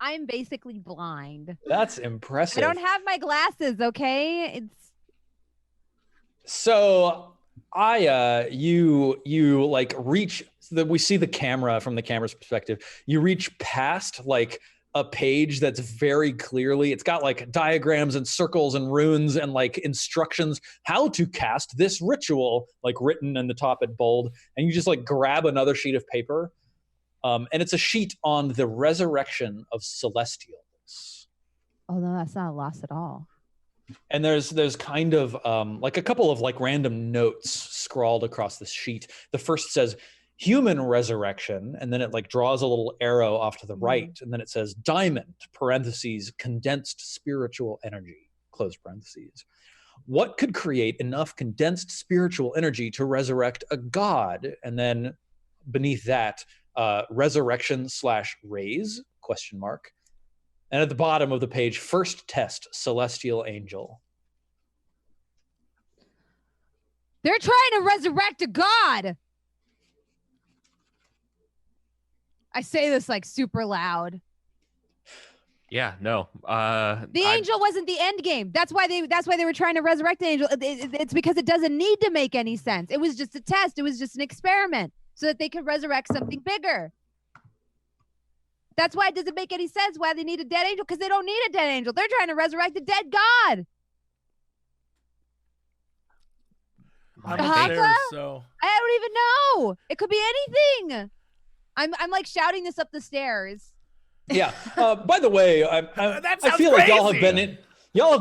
I'm basically blind. That's impressive. I don't have my glasses, okay? It's So Aya, you like reach we see the camera from the camera's perspective. You reach past like a page that's very clearly, it's got like diagrams and circles and runes and like instructions how to cast this ritual, like written in the top in bold. And you just like grab another sheet of paper. And it's a sheet on the resurrection of celestials. oh no, that's not lost at all. And there's kind of like a couple of like random notes scrawled across this sheet. The first says human resurrection, and then it like draws a little arrow off to the right, and then it says diamond, parentheses, condensed spiritual energy, close parentheses. What could create enough condensed spiritual energy to resurrect a god? And then beneath that, resurrection/raise, question mark. And at the bottom of the page, first test, celestial angel. They're trying to resurrect a god. I say this like super loud. Yeah, no. The angel wasn't the end game. That's why they were trying to resurrect the angel. It's because it doesn't need to make any sense. It was just a test. It was just an experiment so that they could resurrect something bigger. That's why it doesn't make any sense why they need a dead angel, because they don't need a dead angel. They're trying to resurrect a dead god. I'm Haka? upstairs, so I don't even know. It could be anything. I'm like shouting this up the stairs. Yeah. By the way, That I feel sounds like y'all have crazy.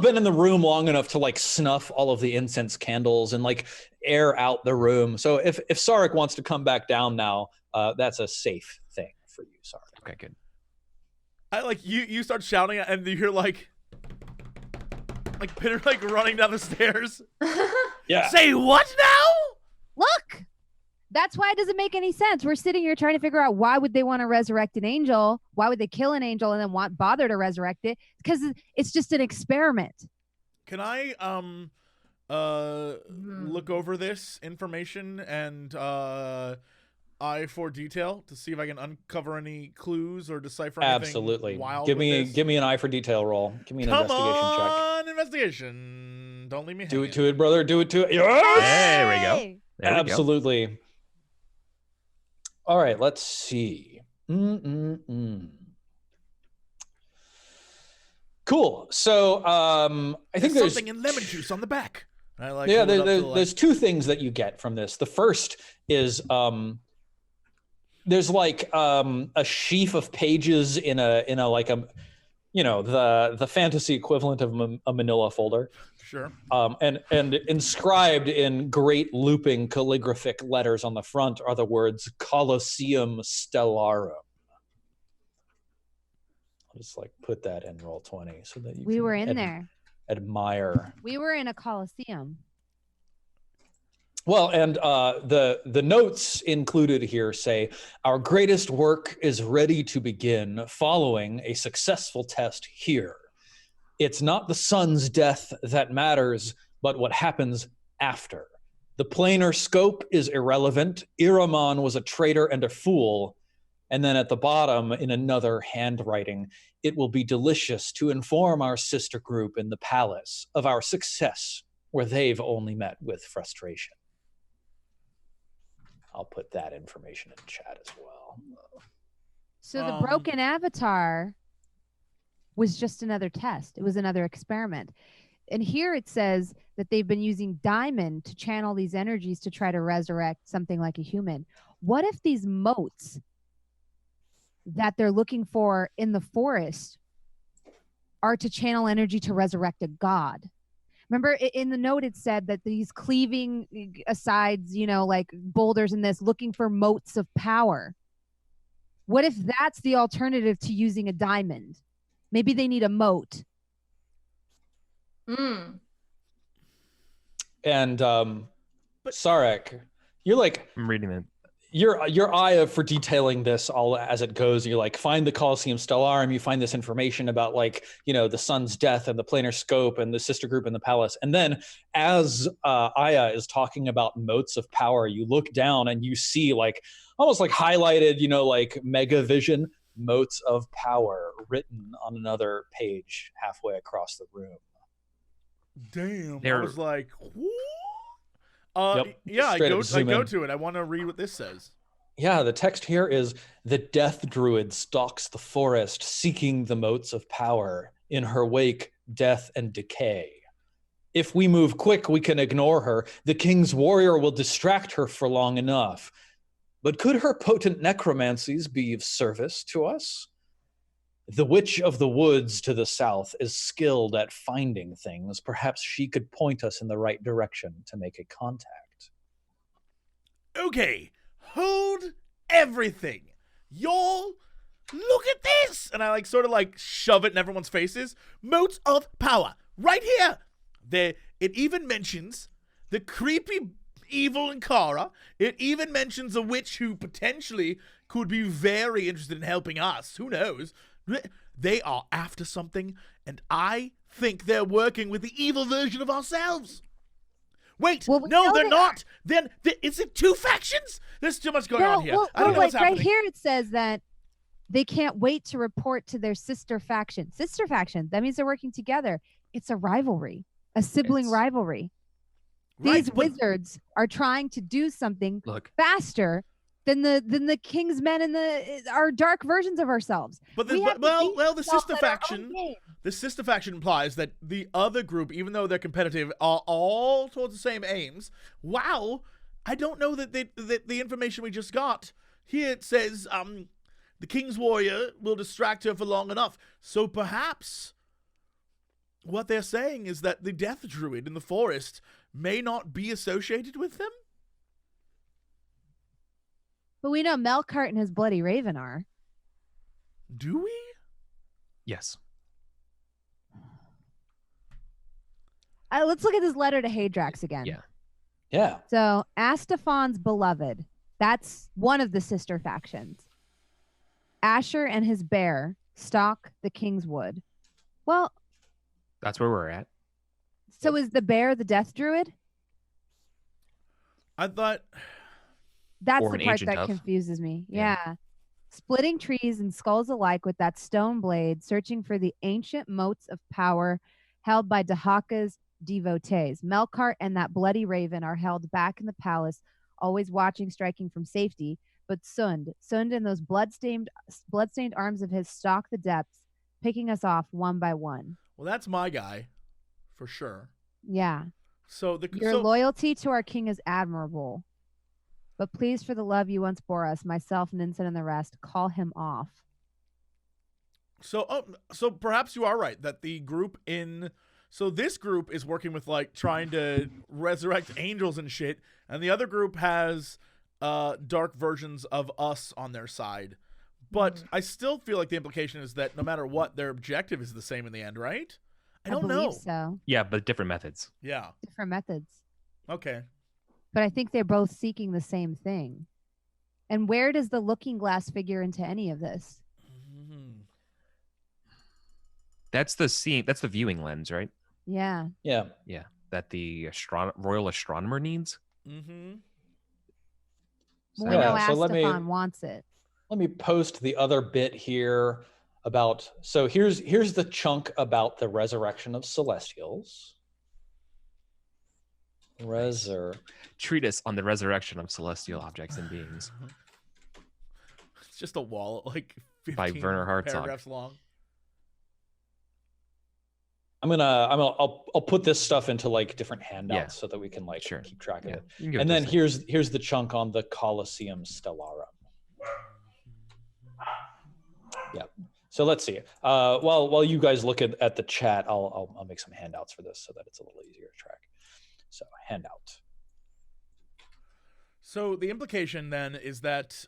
been in the room long enough to like snuff all of the incense candles and like air out the room. So if Sarek wants to come back down now, that's a safe thing for you, Sarek. Okay, good. I like you start shouting and you hear like Pitter like running down the stairs. Yeah. Say what now? Look, that's why it doesn't make any sense. We're sitting here trying to figure out why would they want to resurrect an angel? Why would they kill an angel and then bother to resurrect it? Because it's just an experiment. Can I look over this information and eye for detail to see if I can uncover any clues or decipher anything? Absolutely. Wild Give with me this? an eye for detail roll. Give me an Come investigation check. on, investigation. Don't leave me Do hanging. it to it, brother. Do it to it. Yes! There we go. Hey! There we go. Absolutely. All right, let's see. Cool. So I think there's something in lemon juice on the back. I like yeah, hold it up to the light. there's two things that you get from this. The first is there's like a sheaf of pages in a like a the fantasy equivalent of a manila folder. Sure. And inscribed in great looping calligraphic letters on the front are the words Colosseum Stellarum. I'll just like put that in Roll20 so that you We can were in there. admire. We were in a coliseum. Well, and the notes included here say, our greatest work is ready to begin following a successful test here. It's not the sun's death that matters, but what happens after. The planar scope is irrelevant. Iramon was a traitor and a fool. And then at the bottom, in another handwriting, it will be delicious to inform our sister group in the palace of our success, where they've only met with frustration. I'll put that information in chat as well. So the broken avatar was just another test. It was another experiment. And here it says that they've been using diamond to channel these energies to try to resurrect something like a human. What if these motes that they're looking for in the forest are to channel energy to resurrect a god? Remember in the note, it said that these cleaving asides, like boulders in this, looking for motes of power. What if that's the alternative to using a diamond? Maybe they need a moat. Mm. And Sarek, you're like, I'm reading it. your eye for detailing this all as it goes. You like find the Colosseum Stellarum, you find this information about the sun's death and the planar scope and the sister group in the palace. And then as Aya is talking about motes of power, you look down and you see almost highlighted, mega vision motes of power written on another page halfway across the room. Damn. They're- I was like, what? Yep. Yeah, I Straight go up zoom in. to it. I want to read what this says. Yeah, the text here is, the death druid stalks the forest seeking the motes of power. In her wake, death and decay. If we move quick, we can ignore her. The king's warrior will distract her for long enough. But could her potent necromancies be of service to us? The witch of the woods to the south is skilled at finding things. Perhaps she could point us in the right direction to make a contact. Okay, hold everything. Y'all, look at this! And I shove it in everyone's faces. Motes of power, right here. It even mentions the creepy evil Ankara. It even mentions a witch who potentially could be very interested in helping us. Who knows? They are after something, and I think they're working with the evil version of ourselves. Wait, Well, we no, know they're they not. Then is it two factions? There's too much going on here. I don't know what's right happening. here it says that they can't wait to report to their sister faction. Sister faction. That means they're working together. It's a rivalry, a sibling rivalry. These wizards are trying to do something faster than the king's men and our dark versions of ourselves. But the sister faction implies that the other group, even though they're competitive, are all towards the same aims. Wow, I don't know that the information we just got here, it says the king's warrior will distract her for long enough. So perhaps what they're saying is that the death druid in the forest may not be associated with them. But we know Melkart and his bloody raven are. Do we? Yes. Let's look at this letter to Hadrax again. Yeah. So Astafon's beloved. That's one of the sister factions. Asher and his bear stalk the Kingswood. Well, that's where we're at. So is the bear the death druid? I thought that's or the part that confuses me. Yeah. Splitting trees and skulls alike with that stone blade, searching for the ancient motes of power held by Dahaka's devotees. Melkart and that bloody raven are held back in the palace, always watching, striking from safety. But Sund and those bloodstained arms of his stalk the depths, picking us off one by one. Well, that's my guy, for sure. Yeah. So your loyalty to our king is admirable. But please, for the love you once bore us, myself, Ninsen, and the rest, call him off. So perhaps you are right that the group so this group is working with trying to resurrect angels and shit, and the other group has dark versions of us on their side. But I still feel like the implication is that no matter what, their objective is the same in the end, right? I don't know. So. Yeah, but different methods. Yeah. Different methods. Okay. but I think they're both seeking the same thing. And where does the looking glass figure into any of this? That's the scene. That's the viewing lens, right? Yeah. Yeah. Yeah. That the royal astronomer needs. Mm-hmm. Well, we know Yeah, so Astafan wants it. Let me post the other bit here about, so here's the chunk about the resurrection of celestials. Treatise on the resurrection of celestial objects and beings. It's just a wall, like 15 by Werner Herzog. paragraphs long. I'll put this stuff into like different handouts so that we can like keep track of it. And then here's the chunk on the Colosseum Stellarum. Yeah. So let's see. While you guys look at the chat, I'll make some handouts for this so that it's a little easier to track. So handout. So the implication then is that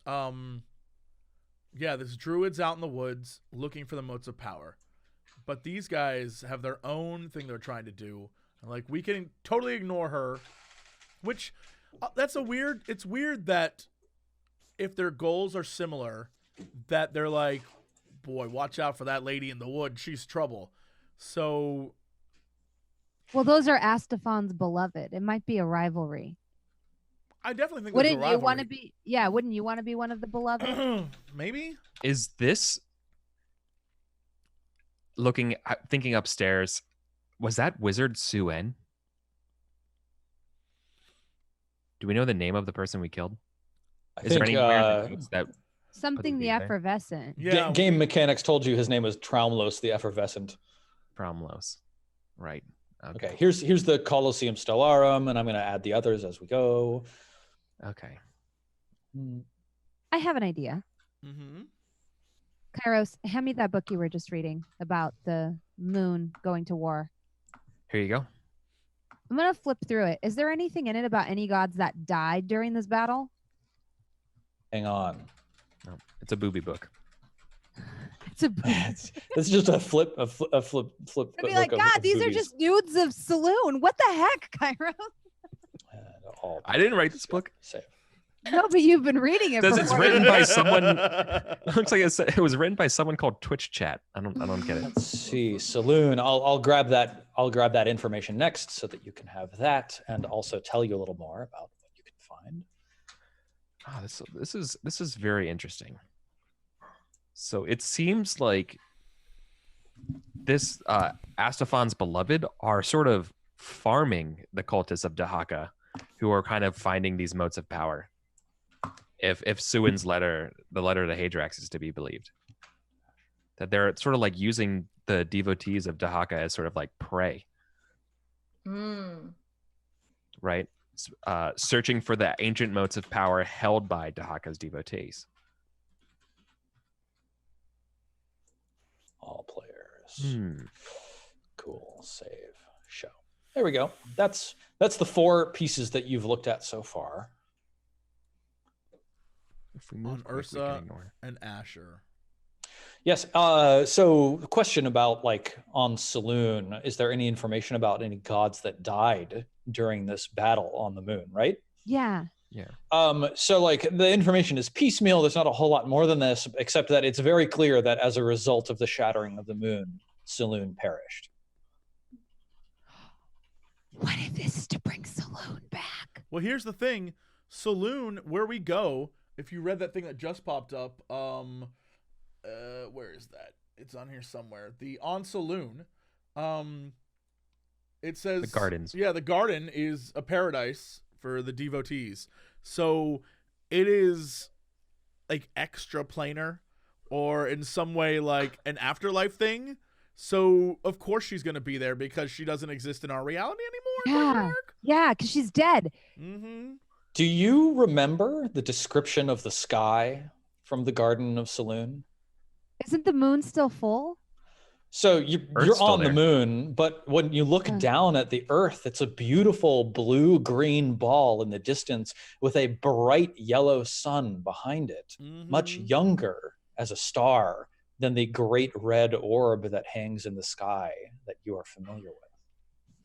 this druid's out in the woods looking for the motes of power. But these guys have their own thing they're trying to do. Like, we can totally ignore her, which it's weird that if their goals are similar, that they're like, boy, watch out for that lady in the wood. She's trouble. So. Well, those are Astafan's beloved. It might be a rivalry. I definitely think wouldn't you want to be? Yeah, wouldn't you want to be one of the beloved? Maybe. Is this thinking upstairs? Was that Wizard Suen? Do we know the name of the person we killed? Is there any weird notes that something the effervescent? Yeah, game mechanics told you his name was Traumlos the Effervescent. Traumlos, right? Okay. Here's the Colosseum Stellarum, and I'm going to add the others as we go. Okay. I have an idea. Mm-hmm. Kairos, hand me that book you were just reading about the moon going to war. Here you go. I'm going to flip through it. Is there anything in it about any gods that died during this battle? Hang on. No, it's a booby book. It's a booby. It's just a flip. I'd be like, God, these are just nudes of Saloon. What the heck, Kairos? I didn't write this book. Save. No, but you've been reading it. It's written by someone. It looks like it was written by someone called Twitch Chat. I don't get it. Let's see, Saloon. I'll grab that. I'll grab that information next so that you can have that, and also tell you a little more about what you can find. This is very interesting. So it seems like this Astafan's beloved are sort of farming the cultists of Dahaka, who are kind of finding these motes of power. If Suin's letter, the letter to Hadrax, is to be believed, that they're sort of like using the devotees of Dahaka as sort of like prey, right? Searching for the ancient motes of power held by Dahaka's devotees. All players. Cool. Save. Show. There we go. That's the 4 pieces that you've looked at so far. If we move on Ursa and Asher. Yes. So question about like on Saloon, is there any information about any gods that died during this battle on the moon, right? Yeah. Yeah. So like the information is piecemeal. There's not a whole lot more than this, except that it's very clear that as a result of the shattering of the moon, Saloon perished. What if this is to bring Saloon back? Well, here's the thing. Saloon, where we go, if you read that thing that just popped up, where is that? It's on here somewhere. The on Saloon, it says the gardens. Yeah, the garden is a paradise for the devotees. So it is like extra planar, or in some way like an afterlife thing. So of course she's gonna be there because she doesn't exist in our reality anymore. Yeah, because she's dead. Mm-hmm. Do you remember the description of the sky from the Garden of Saloon? Isn't the moon still full? So you're on the moon, but when you look down at the Earth, it's a beautiful blue-green ball in the distance with a bright yellow sun behind it, much younger as a star than the great red orb that hangs in the sky that you are familiar with.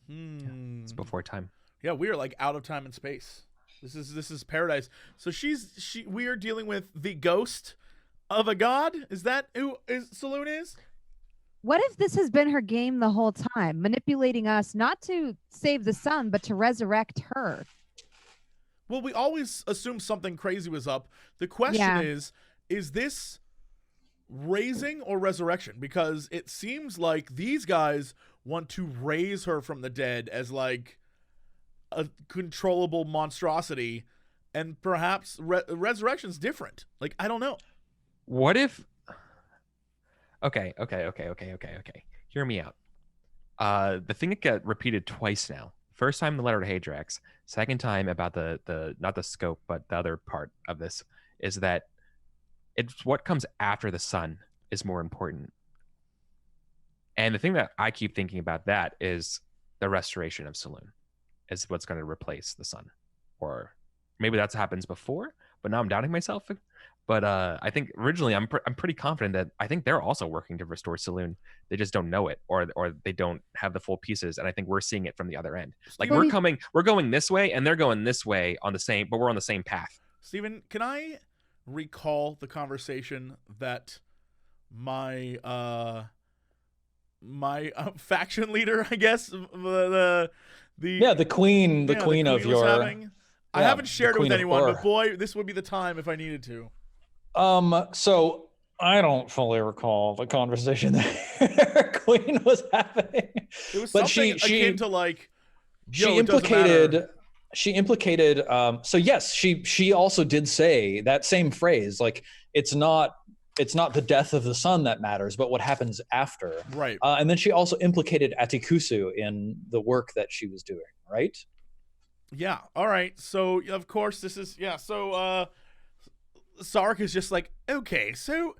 Yeah, it's before time. Yeah, we are like out of time and space. This is paradise. So we are dealing with the ghost of a god. Is that who Saloon is? What if this has been her game the whole time, manipulating us not to save the sun, but to resurrect her? Well, we always assume something crazy was up. The question is this raising or resurrection? Because it seems like these guys want to raise her from the dead as like a controllable monstrosity, and perhaps resurrection's different. Like, I don't know. What if... Okay. Hear me out. The thing that got repeated twice now. First time the letter to Hadrax. Second time about the not the scope, but the other part of this is that it's what comes after the sun is more important. And the thing that I keep thinking about that is the restoration of Saloon is what's going to replace the sun. Or maybe that happens before, but now I'm doubting myself. But I think originally I'm pretty confident that I think they're also working to restore Saloon. They just don't know it, or they don't have the full pieces. And I think we're seeing it from the other end. Like we're going this way, and they're going this way on the same, but we're on the same path. Steven, can I recall the conversation that my faction leader, I guess, the queen of your having? I haven't shared it with anyone, but boy, this would be the time if I needed to. So I don't fully recall the conversation that Queen was having. It was but something akin to like, she implicated. So yes, she also did say that same phrase. Like, it's not the death of the sun that matters, but what happens after. Right. And then she also implicated Atikusu in the work that she was doing. Right. Yeah. All right. So of course this is So Sark is just like, okay, so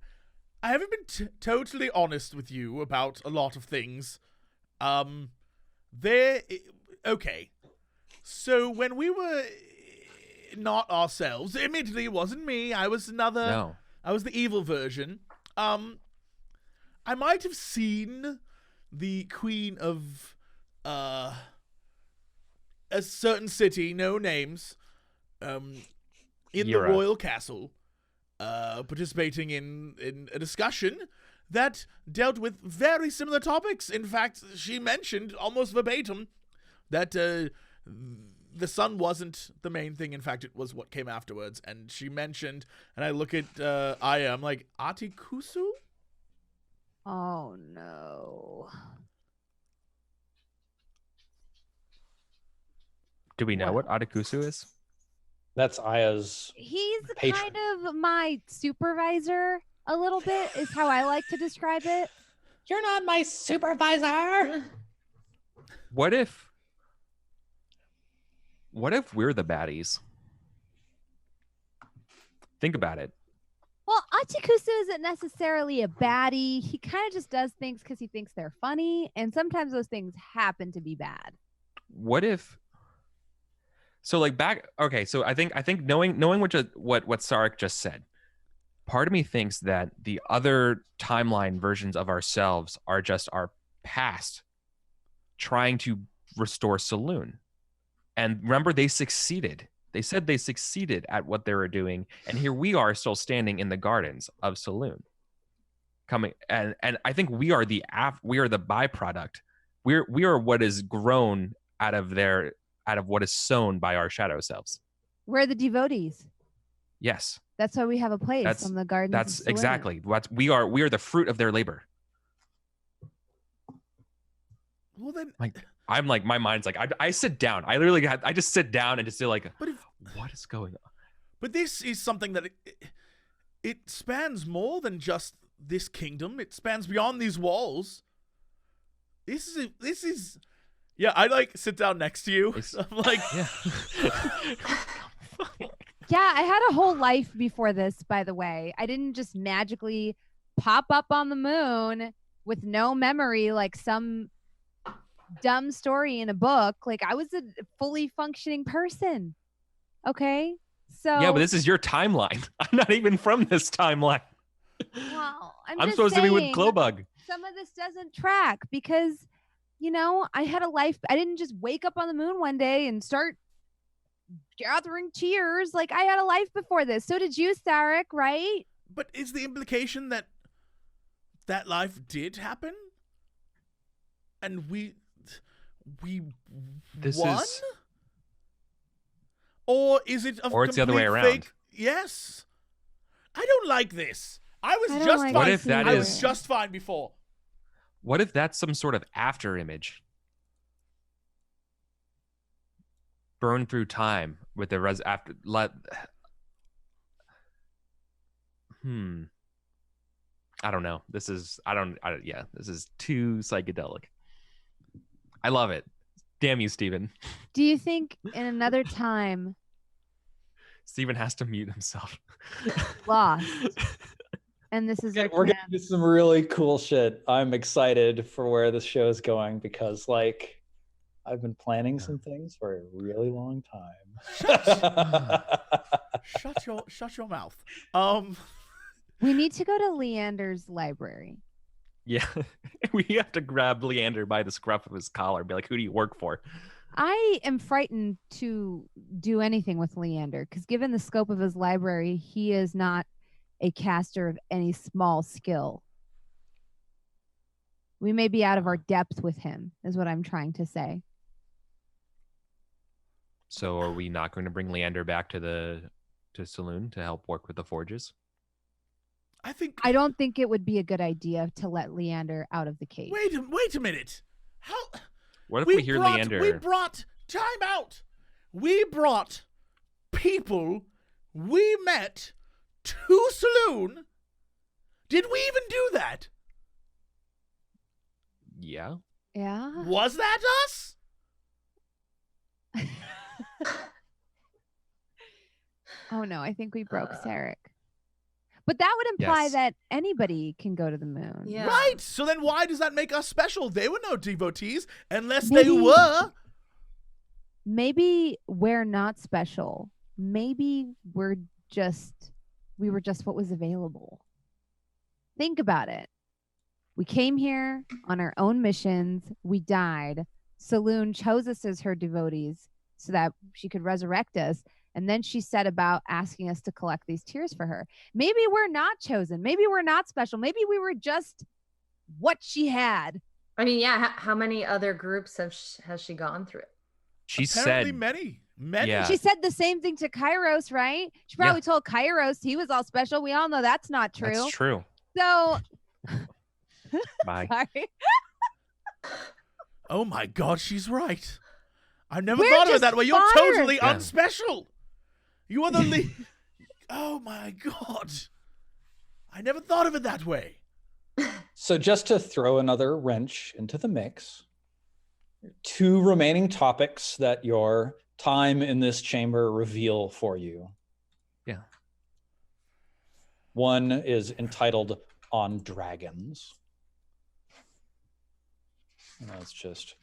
I haven't been totally honest with you about a lot of things. Okay. So when we were not ourselves, admittedly it wasn't me. I was I was the evil version. I might have seen the queen of a certain city, no names, in the royal castle, participating in a discussion that dealt with very similar topics. In fact, she mentioned almost verbatim that the sun wasn't the main thing. In fact, it was what came afterwards. And she mentioned, and I look at Aya, I'm like, Atikusu? Oh, no. Do we know what Atikusu is? That's Aya's He's patron. kind of my supervisor a little bit, is how I like to describe it. You're not my supervisor. What if we're the baddies? Think about it. Well, Atikusu isn't necessarily a baddie. He kind of just does things because he thinks they're funny, and sometimes those things happen to be bad. What if... So like so I think knowing what Sark just said, part of me thinks that the other timeline versions of ourselves are just our past trying to restore Saloon. And remember, they succeeded. They said they succeeded at what they were doing, and here we are still standing in the gardens of Saloon. And I think we are the byproduct. We are what is grown out of what is sown by our shadow selves. We're the devotees. Yes. That's why we have a place on the gardens. That's exactly what we are. We are the fruit of their labor. Well then, I'm like, my mind's like, I sit down. I just sit down and just feel like, what is going on? But this is something that it spans more than just this kingdom. It spans beyond these walls. This is. Yeah, I like sit down next to you. I'm like, yeah. Yeah, I had a whole life before this, by the way. I didn't just magically pop up on the moon with no memory like some dumb story in a book. Like, I was a fully functioning person. Okay? So yeah, but this is your timeline. I'm not even from this timeline. Well, I'm supposed to be with Glowbug. Some of this doesn't track because, I had a life. I didn't just wake up on the moon one day and start gathering tears. Like, I had a life before this. So did you, Sarek, right? But is the implication that that life did happen? And we This won? is- Or is it a Or it's the other way complete around. fake? Yes. I don't like this. I was I don't just like fine. What if that I is- was just fine before. What if that's some sort of after image? Burned through time with the after I don't know. This is this is too psychedelic. I love it. Damn you, Steven. Do you think in another time, Steven has to mute himself. lost, and this is our We're chance? getting to some really cool shit. I'm excited for where this show is going because, like, I've been planning some things for a really long time. Shut your mouth. We need to go to Leander's library. Yeah. We have to grab Leander by the scruff of his collar and be like, who do you work for? I am frightened to do anything with Leander because, given the scope of his library, he is not a caster of any small skill. We may be out of our depth with him, is what I'm trying to say. So are we not going to bring Leander back to Saloon to help work with the forges? I don't think it would be a good idea to let Leander out of the cage. Wait a minute. How? What if we hear Leander? We brought time out. We brought people we met to Saloon. Did we even do that? Yeah. Yeah. Was that us? Oh no, I think we broke Sarek. But that would imply Yes. that anybody can go to the moon. Yeah. Right. So then why does that make us special? They were no devotees unless they Maybe- were. Maybe we're not special. Maybe we were just what was available. Think about it. We came here on our own missions. We died. Saloon chose us as her devotees so that she could resurrect us. And then she set about asking us to collect these tears for her. Maybe we're not chosen. Maybe we're not special. Maybe we were just what she had. I mean, yeah. How many other groups has she gone through? She Apparently said many. Yeah. She said the same thing to Kairos, right? She probably told Kairos he was all special. We all know that's not true. that's true. So, Bye. sorry. Oh my God, she's right. I never We're thought of it just that way. You're fodder. totally Yeah. unspecial. You are the lead. Oh my God. I never thought of it that way. So just to throw another wrench into the mix, 2 remaining topics that your time in this chamber reveal for you. Yeah. One is entitled On Dragons. And that's just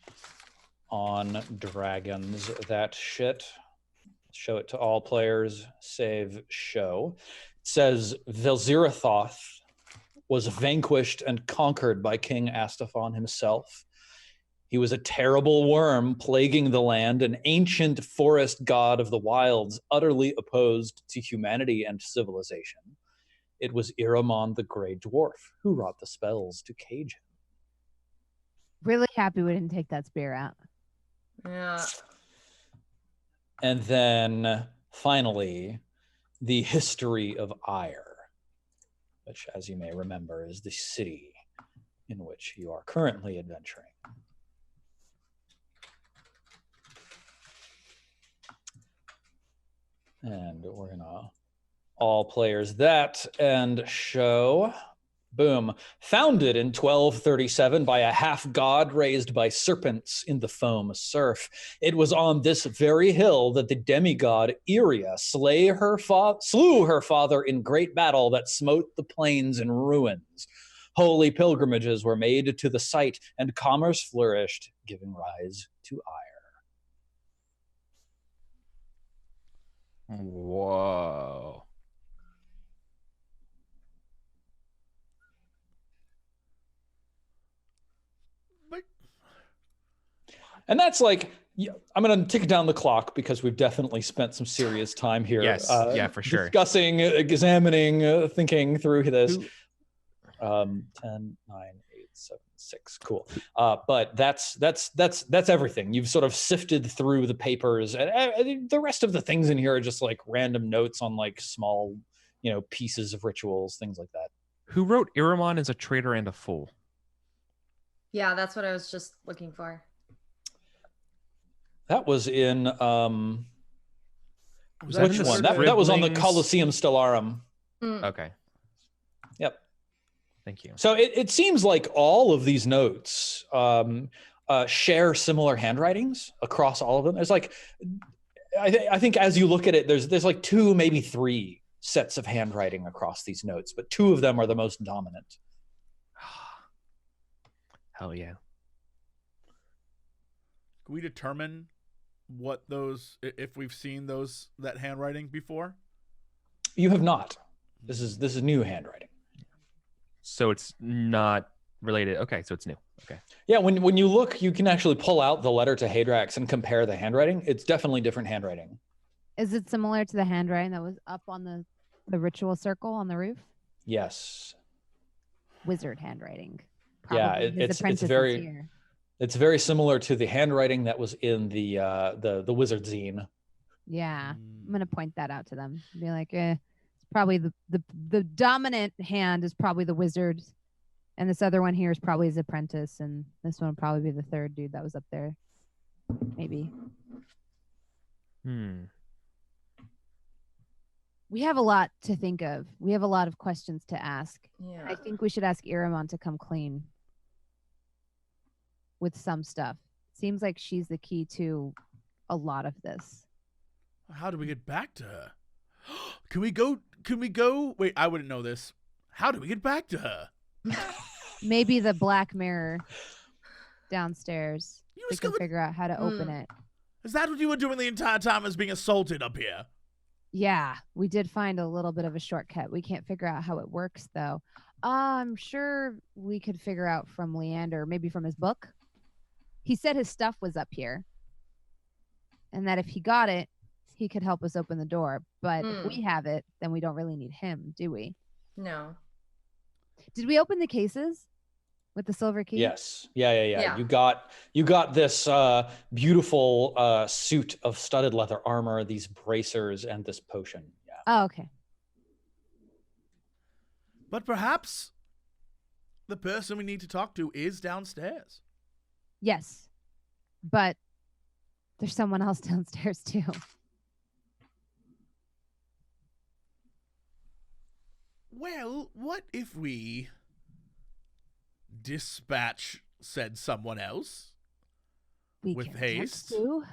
On Dragons, that shit. Show it to all players, save show. It says Velzirathoth was vanquished and conquered by King Astafon himself. He was a terrible worm plaguing the land, an ancient forest god of the wilds, utterly opposed to humanity and civilization. It was Iramon the Grey Dwarf who wrought the spells to cage him. Really happy we didn't take that spear out. Yeah. And then finally, the history of Ire, which, as you may remember, is the city in which you are currently adventuring. And we're gonna all players that and show. Boom. Founded in 1237 by a half-god raised by serpents in the foam surf, it was on this very hill that the demigod Iria slew her father in great battle that smote the plains in ruins. Holy pilgrimages were made to the site, and commerce flourished, giving rise to Ire. Whoa. But And that's like Yeah, I'm going to tick down the clock because we've definitely spent some serious time here. Yes, yeah, for sure. Discussing, examining, thinking through this. Who- 10, 9, 8, 7, 6. Cool. But that's everything. You've sort of sifted through the papers, and the rest of the things in here are just like random notes on like small, pieces of rituals, things like that. Who wrote Iramon is a traitor and a fool? Yeah, that's what I was just looking for. That was in Was which that in the one? That was on the Scribblings? Colosseum Stellarum. Okay. Yep. Thank you. So it seems like all of these notes share similar handwritings across all of them. It's like I think as you look at it, there's like 2, maybe 3 sets of handwriting across these notes, but 2 of them are the most dominant. Hell yeah. Can we determine what those, if we've seen that handwriting before? You have not. This is new handwriting. So it's not related. Okay, so it's new. Okay. Yeah, when you look, you can actually pull out the letter to Hadrax and compare the handwriting. It's definitely different handwriting. Is it similar to the handwriting that was up on the ritual circle on the roof? Yes. Wizard handwriting. Yeah, His it's apprentice is very here. it's very similar to the handwriting that was in the wizard zine. Yeah, I'm gonna point that out to them. Be like, it's probably the dominant hand is probably the wizard, and this other one here is probably his apprentice, and this one will probably be the third dude that was up there. Maybe. We have a lot to think of. We have a lot of questions to ask. Yeah. I think we should ask Iramon to come clean with some stuff. Seems like she's the key to a lot of this. How do we get back to her? Can we go? Wait, I wouldn't know this. How do we get back to her? Maybe the black mirror downstairs. You We can discovered? figure out how to open it. Is that what you were doing the entire time? As being assaulted up here? Yeah, we did find a little bit of a shortcut. We can't figure out how it works, though. I'm sure we could figure out from Leander, maybe from his book. He said his stuff was up here, and that if he got it, he could help us open the door. But if we have it, then we don't really need him, do we? No. Did we open the cases with the silver key? Yes. Yeah. Yeah. You got this beautiful suit of studded leather armor, these bracers, and this potion. Yeah. Oh, okay. But perhaps the person we need to talk to is downstairs. Yes, but there's someone else downstairs too. Well, what if we dispatch said someone else? We With can attempt haste? to.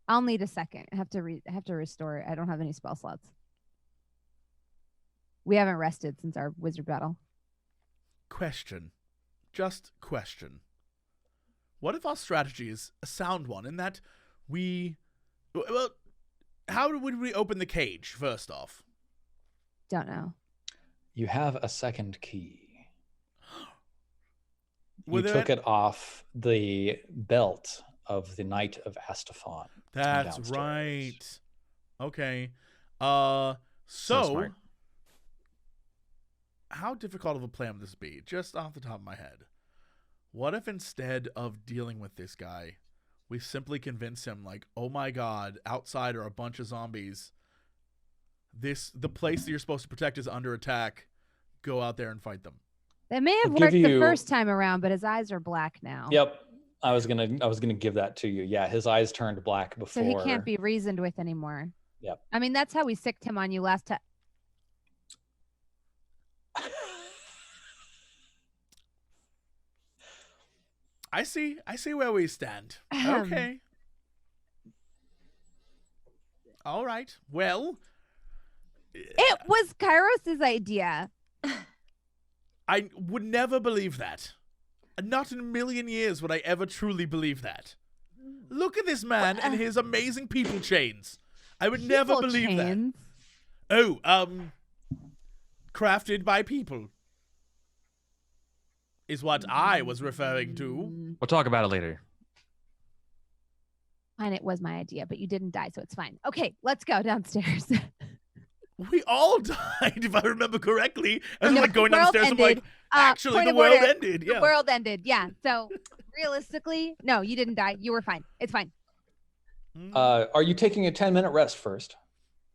I'll need a second. I have to restore it. I don't have any spell slots. We haven't rested since our wizard battle. Question. Just question. What if our strategy is a sound one in that well, how would we open the cage, first off? Don't know. You have a second key. You With took it off the belt of the Knight of Astafon. That's downstairs. right. Okay. So So smart. how difficult of a plan would this be? Just off the top of my head. What if instead of dealing with this guy, we simply convince him like, oh my god, outside are a bunch of zombies. The place that you're supposed to protect is under attack. Go out there and fight them. That may have I'll give worked the you- first time around, but his eyes are black now. Yep. I was gonna give that to you. Yeah, his eyes turned black before. So he can't be reasoned with anymore. Yep. I mean, that's how we sicked him on you last time. I see where we stand. Okay. All right. Well, It was Kairos' idea. I would never believe that. Not in a million years would I ever truly believe that. Look at this man and his amazing people chains. I would never People believe chains. that. Oh, crafted by people is what I was referring to. We'll talk about it later. fine. It was my idea, but you didn't die, so it's fine. Okay, let's go downstairs. We all died, if I remember correctly. As I'm No, like going the world downstairs, I'm like, ended. actually, Point the of world order. ended. Yeah. The world ended. Yeah. So realistically, no, you didn't die. You were fine. It's fine. Are you taking a 10-minute rest first?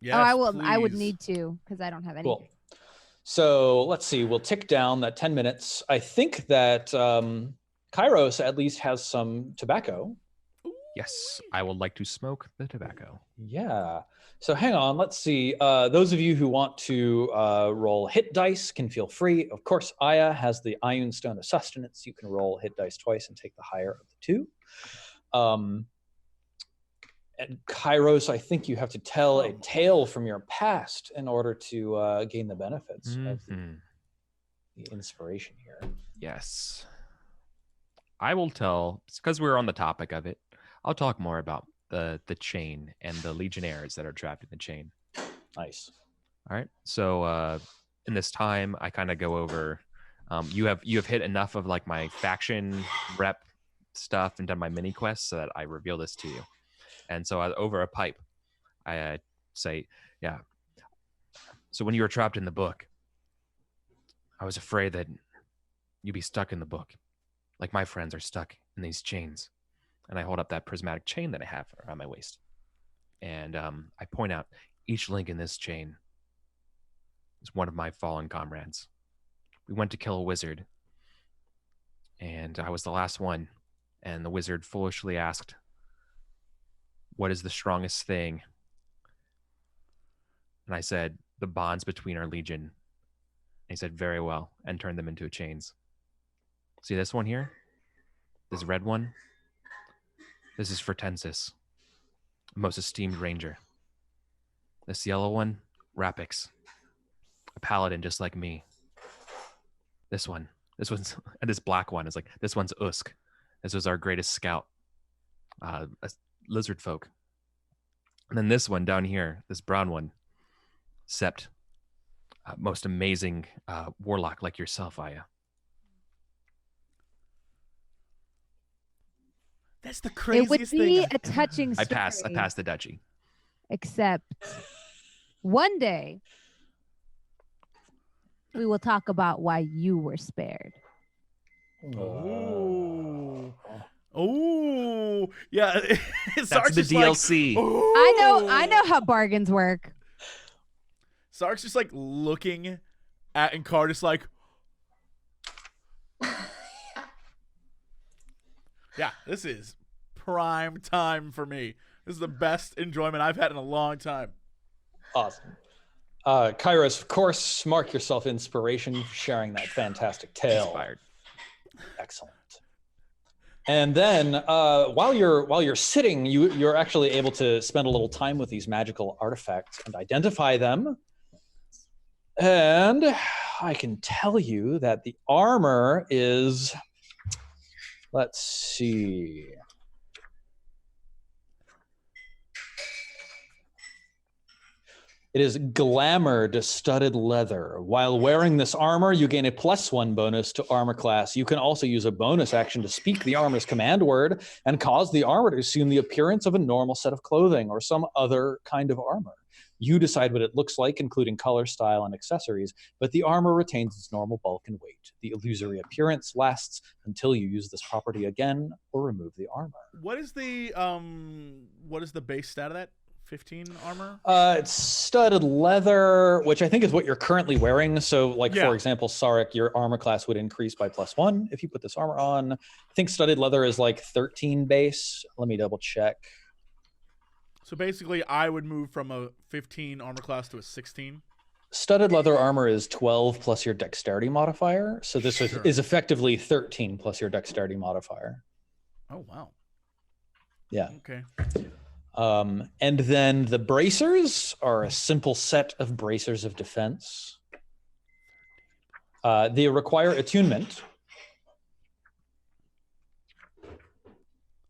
Yes, I will. I would please. need to because I don't have any. Cool. So let's see. We'll tick down that 10 minutes. I think that Kairos at least has some tobacco. Yes, I would like to smoke the tobacco. Yeah. So hang on. Let's see. Those of you who want to roll hit dice can feel free. Of course, Aya has the Ion Stone of Sustenance. You can roll hit dice twice and take the higher of the two. And Kairos, I think you have to tell a tale from your past in order to gain the benefits of the inspiration here. Yes. I will tell, because we're on the topic of it, I'll talk more about the chain and the legionnaires that are trapped in the chain. Nice. All right. So in this time, I kind of go over. You have hit enough of like my faction rep stuff and done my mini quests so that I reveal this to you. And so over a pipe, I say, yeah. So when you were trapped in the book, I was afraid that you'd be stuck in the book, like my friends are stuck in these chains. And I hold up that prismatic chain that I have around my waist. And I point out each link in this chain is one of my fallen comrades. We went to kill a wizard, and I was the last one. And the wizard foolishly asked, "What is the strongest thing?" And I said, "The bonds between our legion." And he said, "Very well," and turned them into chains. See this one here? This red one? This is for Tensis, most esteemed ranger. This yellow one, Rapix, a paladin just like me. This one's, and this black one is like, this one's Usk. This was our greatest scout, a lizard folk. And then this one down here, this brown one, Sept, most amazing warlock like yourself, Aya. That's the It craziest would thing. be a touching I story. passed the duchy. Except one day we will talk about why you were spared. Oh. Oh. Yeah. That's the DLC. Like, I know how bargains work. Sark's just like looking at Inkar, just like, yeah, this is prime time for me. This is the best enjoyment I've had in a long time. Awesome. Kairos, of course, mark yourself inspiration for sharing that fantastic tale. Inspired. Excellent. And then while you're sitting, you're actually able to spend a little time with these magical artifacts and identify them. And I can tell you that the armor is, let's see. It is glamored studded leather. While wearing this armor, you gain a +1 bonus to armor class. You can also use a bonus action to speak the armor's command word and cause the armor to assume the appearance of a normal set of clothing or some other kind of armor. You decide what it looks like, including color, style, and accessories, but the armor retains its normal bulk and weight. The illusory appearance lasts until you use this property again or remove the armor. What is the base stat of that? 15 armor? It's studded leather, which I think is what you're currently wearing. So, like, for example, Sarek, your armor class would increase by +1 if you put this armor on. I think studded leather is like 13 base. Let me double check. So basically, I would move from a 15 armor class to a 16. Studded leather armor is 12 plus your dexterity modifier. So this is effectively 13 plus your dexterity modifier. Oh, wow. Yeah. Okay. And then the bracers are a simple set of bracers of defense. They require attunement.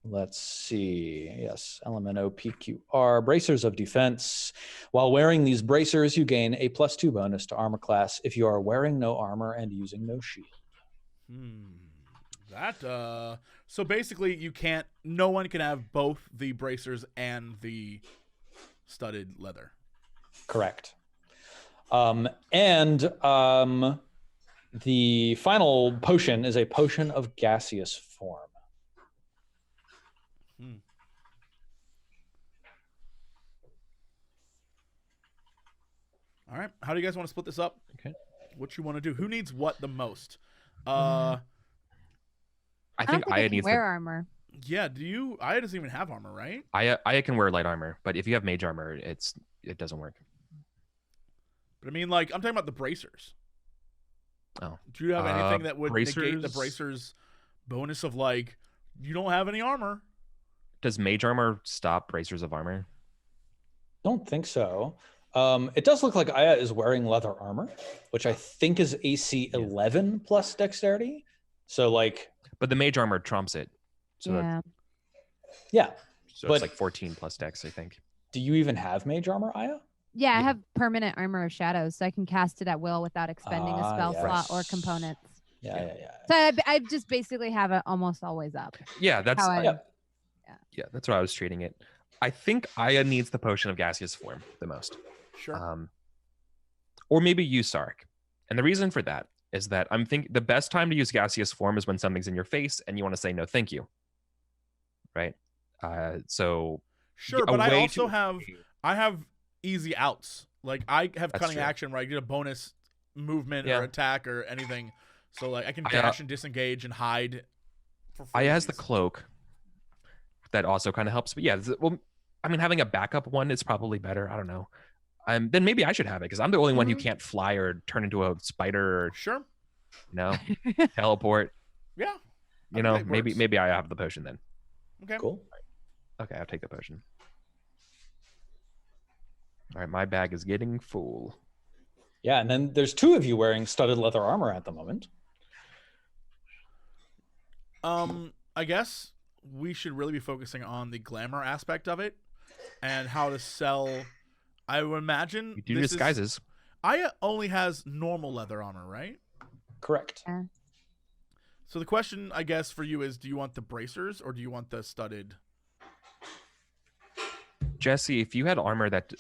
Let's see. Yes, element OPQR, bracers of defense. While wearing these bracers, you gain a +2 bonus to armor class if you are wearing no armor and using no shield. That so basically no one can have both the bracers and the studded leather. Correct. The final potion is a potion of gaseous form. All right. How do you guys want to split this up? Okay. What you want to do? Who needs what the most? I think Aya needs wear armor. Yeah. Aya doesn't even have armor, right? Aya can wear light armor, but if you have mage armor, it doesn't work. But I mean, like, I'm talking about the bracers. Oh. Do you have anything that would negate the bracers? bracers bonus of, like, you don't have any armor? Does mage armor stop bracers of armor? Don't think so. It does look like Aya is wearing leather armor, which I think is AC 11 plus dexterity. So like, but the mage armor trumps it. So Yeah. so but- it's like 14 plus dex, I think. do you even have mage armor, Aya? Yeah, I Yeah. have permanent armor of shadows, so I can cast it at will without expending a spell slot or yes. components. Yeah. So I just basically have it almost always up. Yeah, that's How I- Yeah. that's what I was treating it. I think Aya needs the potion of gaseous form the most. Sure. Or maybe you, Sark. And the reason for that is that I'm thinking the best time to use gaseous form is when something's in your face and you want to say no thank you. Right? So Sure, a but I way also to- have easy outs. Like, I have That's cunning true. action where I get a bonus movement Yeah. or attack or anything. So, like, I can I, dash and disengage and hide. Aya has the freebies. cloak. That also kind of helps. But yeah, well, I mean, having a backup one is probably better. I don't know. Then maybe I should have it because I'm the only one who can't fly or turn into a spider or Sure. teleport. Yeah. You know, think that works. maybe I have the potion then. Okay. Cool. Okay, I'll take the potion. All right, my bag is getting full. Yeah, and then there's two of you wearing studded leather armor at the moment. I guess we should really be focusing on the glamour aspect of it and how to sell. I would imagine You do this is- disguises. Aya only has normal leather armor, right? Correct. So the question, I guess, for you is: do you want the bracers or do you want the studded? Jesse, if you had armor that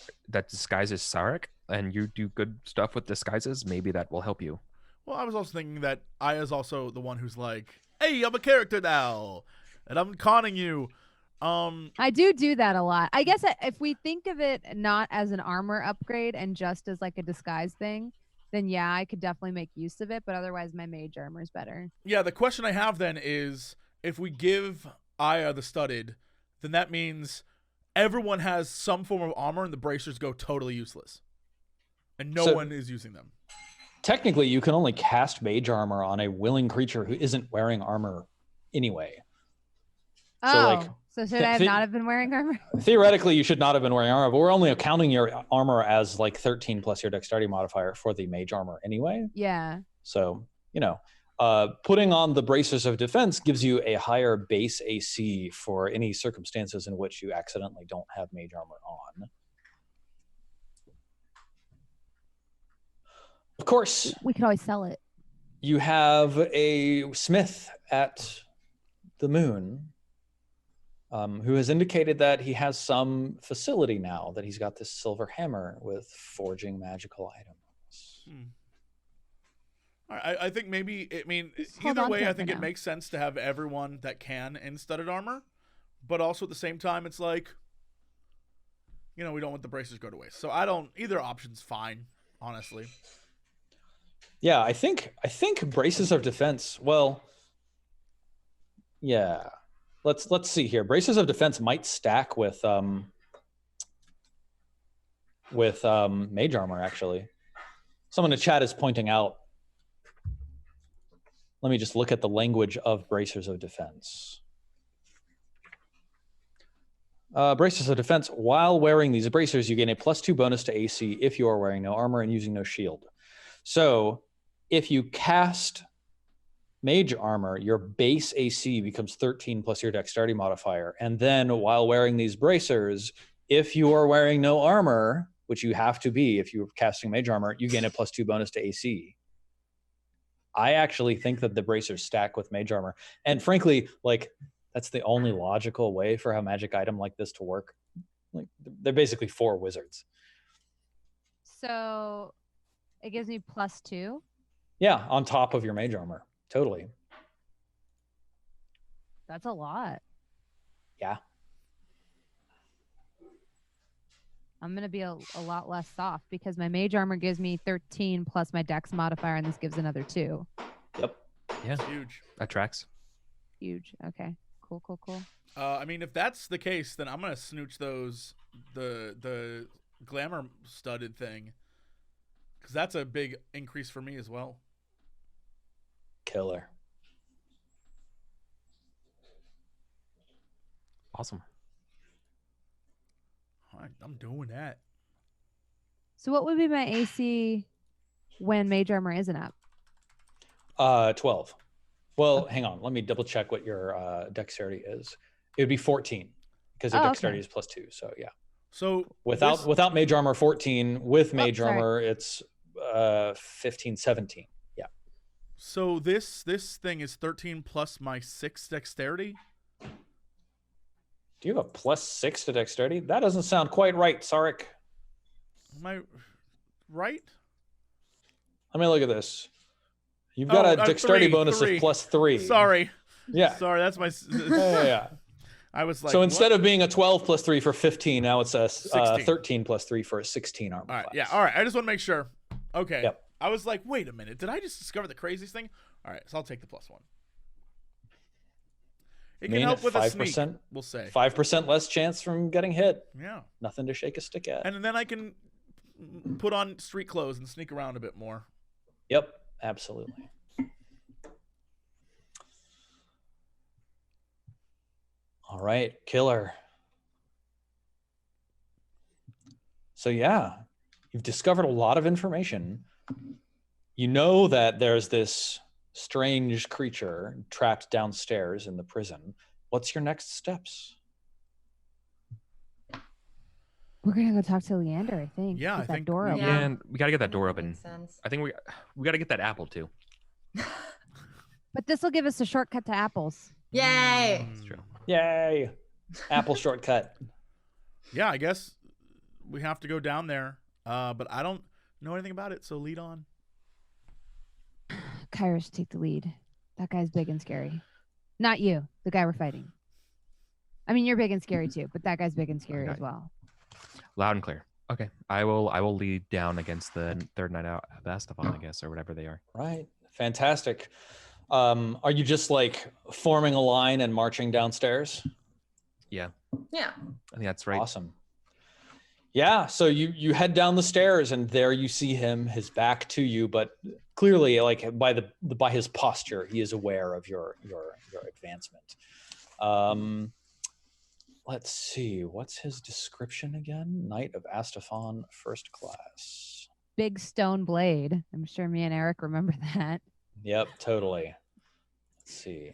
disguises Sarek and you do good stuff with disguises, maybe that will help you. Well, I was also thinking that Aya's also the one who's like, "Hey, I'm a character now, and I'm conning you." I do that a lot. I guess if we think of it not as an armor upgrade and just as like a disguise thing, then yeah, I could definitely make use of it. But otherwise, my mage armor is better. Yeah, the question I have then is, if we give Aya the studded, then that means everyone has some form of armor and the bracers go totally useless. And no So- one is using them. Technically, you can only cast mage armor on a willing creature who isn't wearing armor anyway. Oh, so should I th- not have been wearing armor? Theoretically, you should not have been wearing armor, but we're only counting your armor as like 13 plus your dexterity modifier for the mage armor anyway. Yeah. So, putting on the bracers of defense gives you a higher base AC for any circumstances in which you accidentally don't have mage armor on. Of course, We could always sell it. you have a smith at the moon who has indicated that he has some facility now, that he's got this silver hammer with forging magical items. All right, I think maybe, Just hold either on way, to it I for think it now. makes sense to have everyone that can in studded armor, but also at the same time, it's like, we don't want the bracers go to waste. So either option's fine, honestly. Yeah, I think braces of defense. Well, yeah. Let's see here. Braces of defense might stack with mage armor actually. Someone in the chat is pointing out. Let me just look at the language of bracers of defense. Bracers of defense. While wearing these bracers, you gain a +2 bonus to AC if you are wearing no armor and using no shield. So if you cast mage armor, your base AC becomes 13 plus your dexterity modifier. And then while wearing these bracers, if you are wearing no armor, which you have to be if you're casting mage armor, you gain a +2 bonus to AC. I actually think that the bracers stack with mage armor. And frankly, like that's the only logical way for a magic item like this to work. Like they're basically 4 wizards. So it gives me +2. Yeah, on top of your mage armor. Totally. That's a lot. Yeah. I'm going to be a lot less soft because my mage armor gives me 13 plus my dex modifier, and this gives another 2. Yep. Yeah, Huge. that tracks. Huge. Okay. Cool. I mean, if that's the case, then I'm gonna snooch the glamour studded thing, because that's a big increase for me as well. Killer. Awesome. All right, I'm doing that. So what would be my AC when mage armor isn't up? 12. Well, hang on. Let me double check what your dexterity is. It would be 14 because your dexterity is +2. So yeah. So without mage armor 14, with mage sorry. armor it's 15, 17. Yeah. So this thing is 13 plus my 6 dexterity. Do you have a +6 to dexterity? That doesn't sound quite right, Sarek. Am I right? Let me look at this. You've got a dexterity bonus of +3. Sorry. Yeah. Sorry, that's my. Yeah. I was like. So instead of being a 12 +3 for 15, now it's a 16. 13 +3 for a 16 armor All right. class. Yeah. All right. I just want to make sure. Okay. Yep. I was like, wait a minute. Did I just discover the craziest thing? All right. So I'll take the +1. It can help with a sneak. 5%, We'll say 5% less chance from getting hit. Yeah. Nothing to shake a stick at. And then I can put on street clothes and sneak around a bit more. Yep. Absolutely. All right, killer. So yeah, you've discovered a lot of information. You know that there's this strange creature trapped downstairs in the prison. What's your next steps? We're gonna go talk to Leander, I think. Yeah, Get I that think door we- open. Yeah, and we gotta get that door That open. makes sense. I think we gotta get that apple too. But this will give us a shortcut to apples. Yay! That's true. Yay! Apple shortcut. Yeah, I guess we have to go down there. But I don't know anything about it, so lead on. Kyra should take the lead. That guy's big and scary. Not you, the guy we're fighting. I mean, you're big and scary too, but that guy's big and scary Okay. as well. Loud and clear. Okay, I will lead down against the third night out of Amsterdam, I guess, or whatever they are. Right. Fantastic. Are you just like forming a line and marching downstairs? Yeah, Yeah. I think that's right. Awesome. Yeah, so you head down the stairs and there you see him, his back to you, but clearly, like by his posture, he is aware of your advancement. Let's see, what's his description again? Knight of Astafon, first class. Big stone blade. I'm sure me and Eric remember that Yep, totally. Let's see.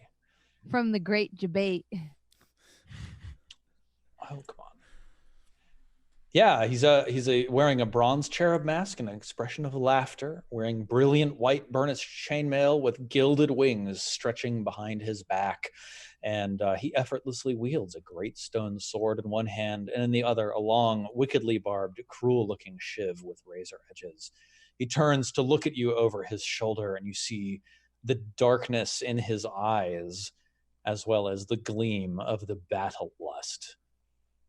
from the Great Debate. Oh, come on. Yeah, he's wearing a bronze cherub mask and an expression of laughter, wearing brilliant white burnished chainmail with gilded wings stretching behind his back. And he effortlessly wields a great stone sword in one hand, and in the other, a long, wickedly barbed, cruel-looking shiv with razor edges. He turns to look at you over his shoulder, and you see the darkness in his eyes, as well as the gleam of the battle lust.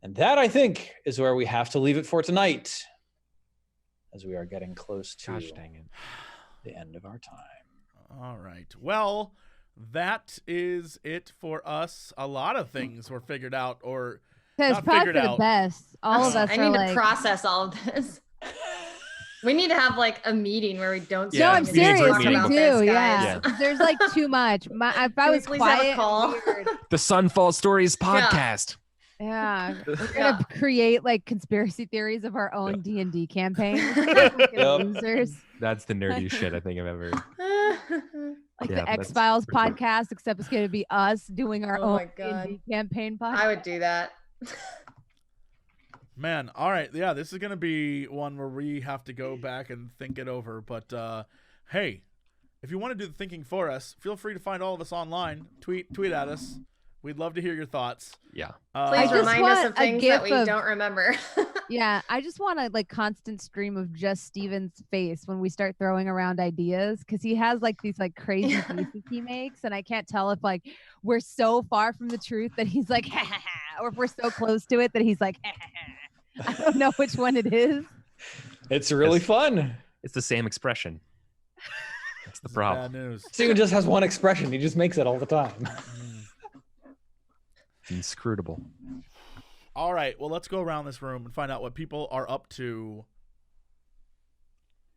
And that, I think, is where we have to leave it for tonight, as we are getting close to Gosh dang it. the end of our time. All right. Well, that is it for us. A lot of things were figured out, or So it's Not probably figured for the out. best. All of us I are need like, to process all of this. We need to have like a meeting where we don't. Yeah, no, I'm we need a serious. group We meeting. about do, this, yeah. guys. 'Cause there's like too much. If I Can we was please have a quiet, call? weird. The Sunfall Stories podcast. Yeah, we're Yeah. gonna create like conspiracy theories of our own D&D campaign. Yep. Losers, That's the nerdiest shit I think I've ever. like Yeah, the that's X Files pretty cool. podcast, except it's gonna be us doing our Oh own my God. D&D campaign podcast. I would do that. man, all right. Yeah, this is gonna be one where we have to go back and think it over. But hey, if you want to do the thinking for us, feel free to find all of us online. Tweet at us. We'd love to hear your thoughts. Yeah. Please remind us of things that we don't remember. Yeah, I just want a like constant stream of just Steven's face when we start throwing around ideas, because he has like these like crazy faces he makes, and I can't tell if like we're so far from the truth that he's like ha, ha, ha, or if we're so close to it that he's like ha, ha, ha. I don't know which one it is. It's really fun. It's the same expression. That's the Bad problem. news. Steven just has one expression. He just makes it all the time. Inscrutable. All right, well, let's go around this room and find out what people are up to.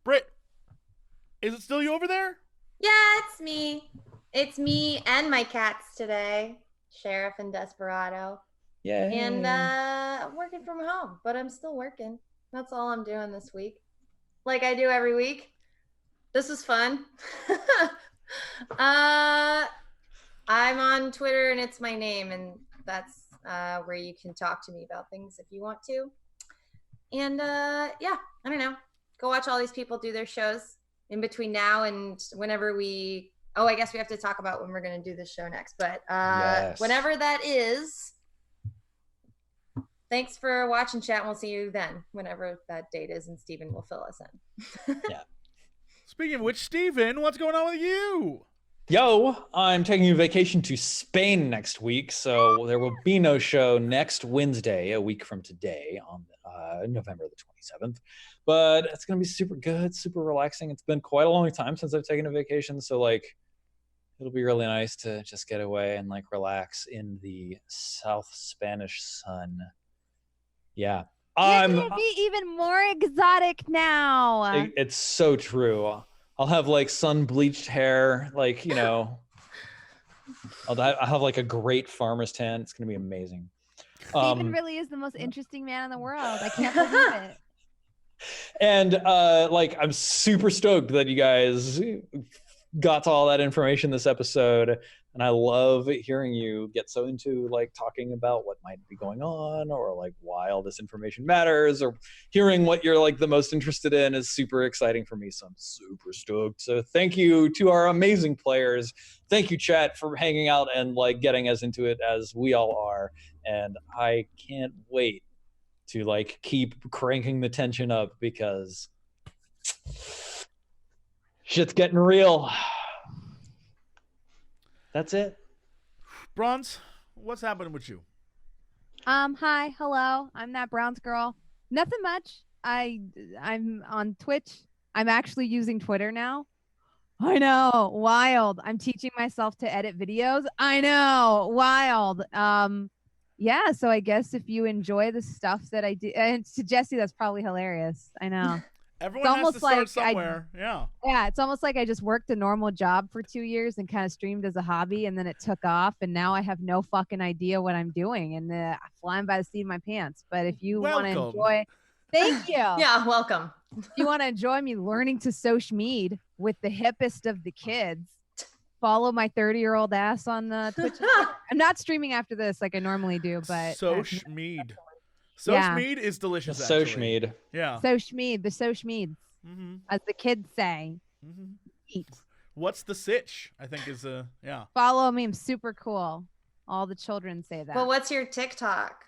Britt, is it still you over there? Yeah, it's me. It's me and my cats today, Sheriff and Desperado. Yeah. And I'm working from home, but I'm still working. That's all I'm doing this week. Like I do every week. This is fun. I'm on Twitter and it's my name, and that's where you can talk to me about things if you want to. And yeah, I don't know. Go watch all these people do their shows in between now and whenever we. Oh, I guess we have to talk about when we're going to do this show next. But Yes. whenever that is, thanks for watching, chat. And we'll see you then, whenever that date is, and Steven will fill us in. Yeah. Speaking of which, Steven, what's going on with you? Yo, I'm taking a vacation to Spain next week, so there will be no show next Wednesday, a week from today, on November the 27th. But it's going to be super good, super relaxing. It's been quite a long time since I've taken a vacation, so like it'll be really nice to just get away and like relax in the South Spanish sun. Yeah. You're gonna be even more exotic now. It's so true. I'll have like sun bleached hair, like, you know, I'll have like a great farmer's tan. It's going to be amazing. Steven really is the most interesting man in the world. I can't believe it. And like, I'm super stoked that you guys got to all that information this episode. And I love hearing you get so into like talking about what might be going on, or like why all this information matters, or hearing what you're like the most interested in is super exciting for me. So I'm super stoked. So thank you to our amazing players. Thank you, chat, for hanging out and like getting as into it as we all are. And I can't wait to like keep cranking the tension up, because shit's getting real. That's it. Bronze, what's happening with you? Hi, hello. I'm that Browns girl. Nothing much. I'm on Twitch. I'm actually using Twitter now. I know, wild. I'm teaching myself to edit videos. I know, wild. Yeah, so I guess if you enjoy the stuff that I do, and to Jesse, that's probably hilarious. I know. Everyone has to start somewhere. Yeah, it's almost like I just worked a normal job for 2 years and kind of streamed as a hobby, and then it took off, and now I have no fucking idea what I'm doing, and I'm flying by the seat of my pants. But if you want to enjoy, thank you. Yeah, welcome. If you want to enjoy me learning to Sochmead with the hippest of the kids, follow my 30-year-old ass on Twitch. I'm not streaming after this like I normally do, but Sochmead. Sochmead is delicious. Sochmead. Yeah. Sochmead, the Sochmeads, as the kids say. Eat. What's the sitch? I think is yeah. Follow me. I'm super cool. All the children say that. Well, what's your TikTok?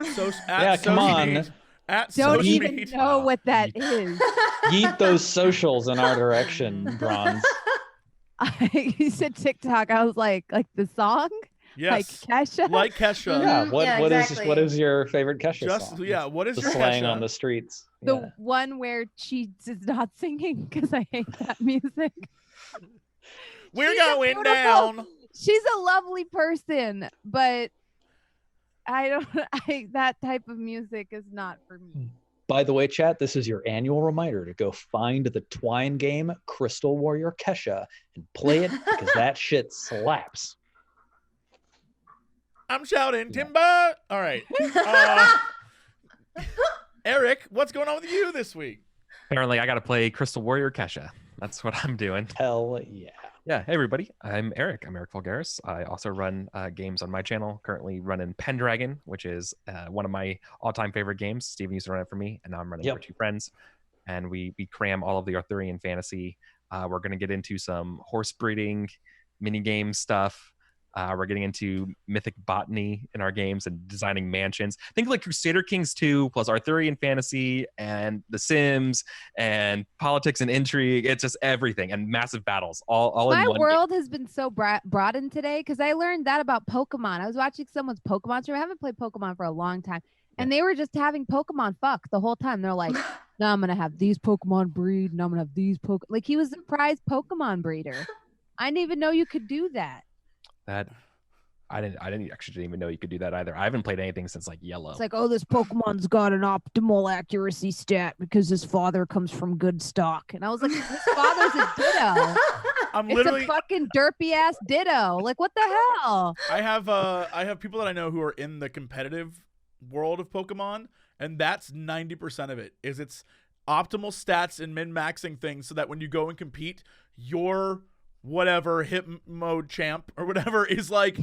Yeah, come on. Don't even know what that is. Yeet those socials in our direction, Bronze. You said TikTok. I was like the song? Yes. Like Kesha? Like Kesha. Yeah. What is your favorite Kesha song? Yeah. What is the your slang Kesha? on the streets? The one where she is not singing, because I hate that music. We're going down. She's a lovely person, but that type of music is not for me. By the way, chat, this is your annual reminder to go find the Twine game Crystal Warrior Kesha and play it, because that shit slaps. I'm shouting timber. All right. Eric, what's going on with you this week? Apparently, I got to play Crystal Warrior Kesha. That's what I'm doing. Hell yeah. Yeah. Hey, everybody. I'm Eric. I'm Eric Vulgaris. I also run games on my channel. Currently running Pendragon, which is one of my all-time favorite games. Steven used to run it for me, and now I'm running it for two friends. And we cram all of the Arthurian fantasy We're going to get into some horse breeding, mini game stuff. We're getting into mythic botany in our games and designing mansions. Think like Crusader Kings 2 plus Arthurian fantasy and The Sims and politics and intrigue. It's just everything and massive battles all in My one world has been so broadened today because I learned that about Pokemon. I was watching someone's Pokemon stream. I haven't played Pokemon for a long time. And they were just having Pokemon fuck the whole time. They're like, no, I'm going to have these Pokemon breed. And I'm going to have these Pokemon. Like he was a prize Pokemon breeder. I didn't even know you could do that. That I didn't even know you could do that either. I haven't played anything since like Yellow. It's like, oh, this Pokemon's got an optimal accuracy stat because his father comes from good stock. And I was like, his father's a Ditto. It's a fucking derpy ass Ditto. Like, what the hell? I have people that I know who are in the competitive world of Pokemon, and that's 90% of it. Is it's optimal stats and min-maxing things so that when you go and compete, your whatever hit mode champ or whatever is like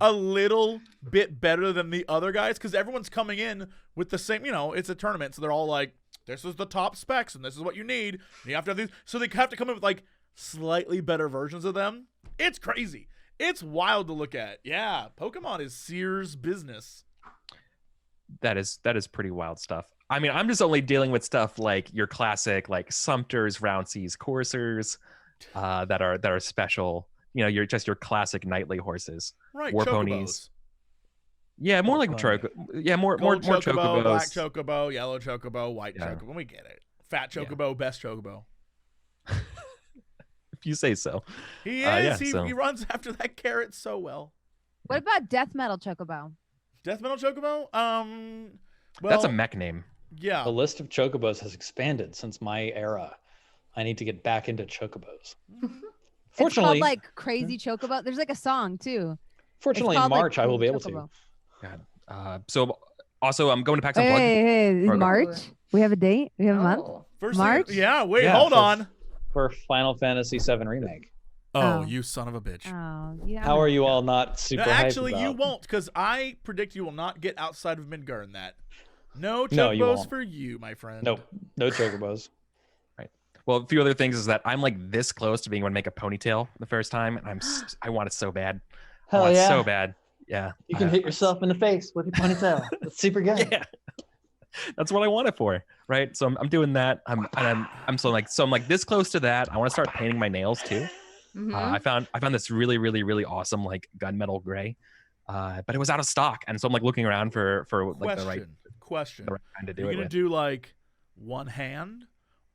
a little bit better than the other guys because everyone's coming in with the same, it's a tournament, so they're all like, this is the top specs and this is what you need, and you have to have these, so they have to come in with like slightly better versions of them. It's crazy. It's wild to look at. Yeah, Pokemon is Sears business. That is pretty wild stuff. I mean, I'm just only dealing with stuff like your classic like Sumpters, Rounceys, Coursers, that are special. You're just your classic knightly horses, right? War Chocobos. Ponies. Yeah, more like more Gold more Chocobo, Chocobos. Black Chocobo, Yellow Chocobo, White Chocobo. We get it. Fat Chocobo, best Chocobo. If you say so. He is. He runs after that carrot so well. What about Death Metal Chocobo? Death Metal Chocobo? Well, that's a mech name. Yeah. The list of chocobos has expanded since my era. I need to get back into chocobos. Fortunately, it's called like Crazy Chocobo. There's like a song too. Fortunately, in March I will be able to. God. So also I'm going to PAX Unplugged. Hey, March. We have a date. We have a month. First March. Hold on. For Final Fantasy VII Remake. Oh, you son of a bitch. Oh, yeah. How are you all not super hyped Actually, about? you won't, because I predict you will not get outside of Midgar in that. No chocobos for you, my friend. Nope. No chocobos. Right. Well, a few other things is that I'm like this close to being able to make a ponytail the first time, and I want it so bad. Hell I want yeah. it so bad. Yeah. You can hit yourself in the face with your ponytail. That's super good. Yeah. That's what I want it for, right? So I'm doing that. I'm like this close to that. I want to start painting my nails too. Mm-hmm. I found this really, really, really awesome like gunmetal gray, but it was out of stock, and so I'm like looking around for like the right kind to do it. You're gonna do like one hand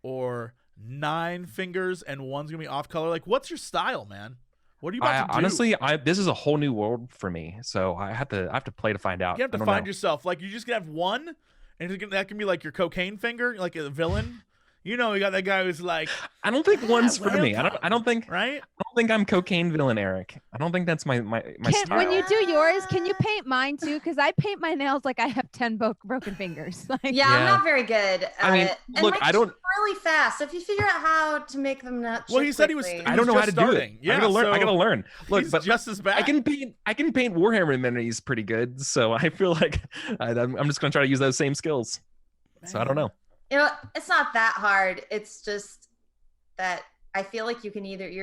or 9 fingers, and one's gonna be off color. Like, what's your style, man? What are you about to do? Honestly, this is a whole new world for me, so I have to play to find out. You have to find yourself. Like, you're just gonna have one, and that can be like your cocaine finger, like a villain. You got that guy who's like, I don't think one's for me. I don't think right. I don't think I'm cocaine villain Eric. I don't think that's my style. When you do yours, can you paint mine too? Because I paint my nails like I have 10 broken fingers. Like, yeah, I'm not very good at it. Look, I don't really fast. If you figure out how to make them not. Well, he said he was. I don't know how to do it. Yeah, I gotta learn. Look, but just as bad. I can paint Warhammer minis pretty good. So I feel like I'm just gonna try to use those same skills. Man. So I don't know. It's not that hard. It's just that I feel like you're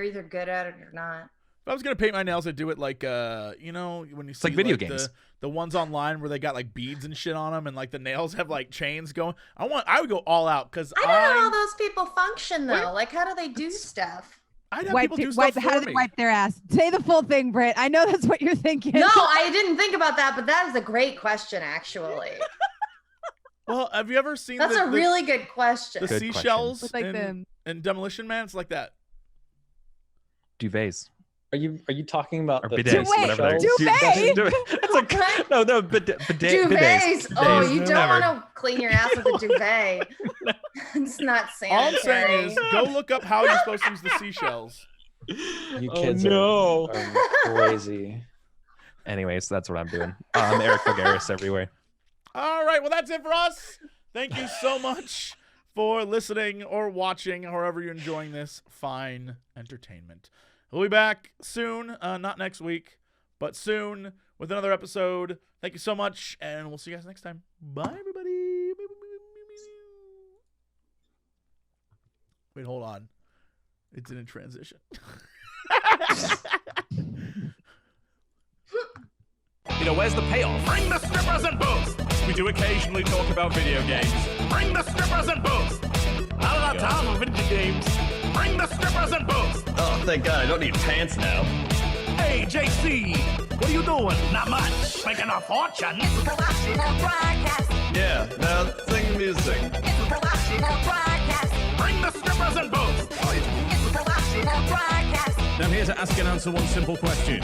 either good at it or not. If I was gonna paint my nails, I'd do it like when you see like video games, the ones online where they got like beads and shit on them, and like the nails have like chains going. I would go all out because I don't know how those people function though. Like, how do they do stuff? I'd have people do stuff how do they wipe their ass? Say the full thing, Britt. I know that's what you're thinking. No, I didn't think about that, but that is a great question, actually. Well, have you ever seen? That's a really good question. The seashells like and Demolition Man. It's like that. Duvets. Are you talking about the bidets? Whatever. Duvet. It's like no duvets. Oh, you don't want to clean your ass with a duvet. It's not sanitary. All I'm saying is, go look up how you're supposed to use the seashells. You kids are crazy. Anyways, that's what I'm doing. I'm Eric Fulgaris everywhere. All right, well, that's it for us. Thank you so much for listening or watching, however you're enjoying this fine entertainment. We'll be back soon, not next week, but soon with another episode. Thank you so much, and we'll see you guys next time. Bye, everybody. Wait, hold on. It didn't transition. You know, where's the payoff? Bring the strippers and booze! We do occasionally talk about video games. Bring the strippers and booze! Not enough time for video games. Bring the strippers and booze! Oh, thank God, I don't need pants now. Hey, JC! What are you doing? Not much. Making a fortune. Yeah, now sing music. Bring the strippers and booze! I'm here to ask and answer one simple question.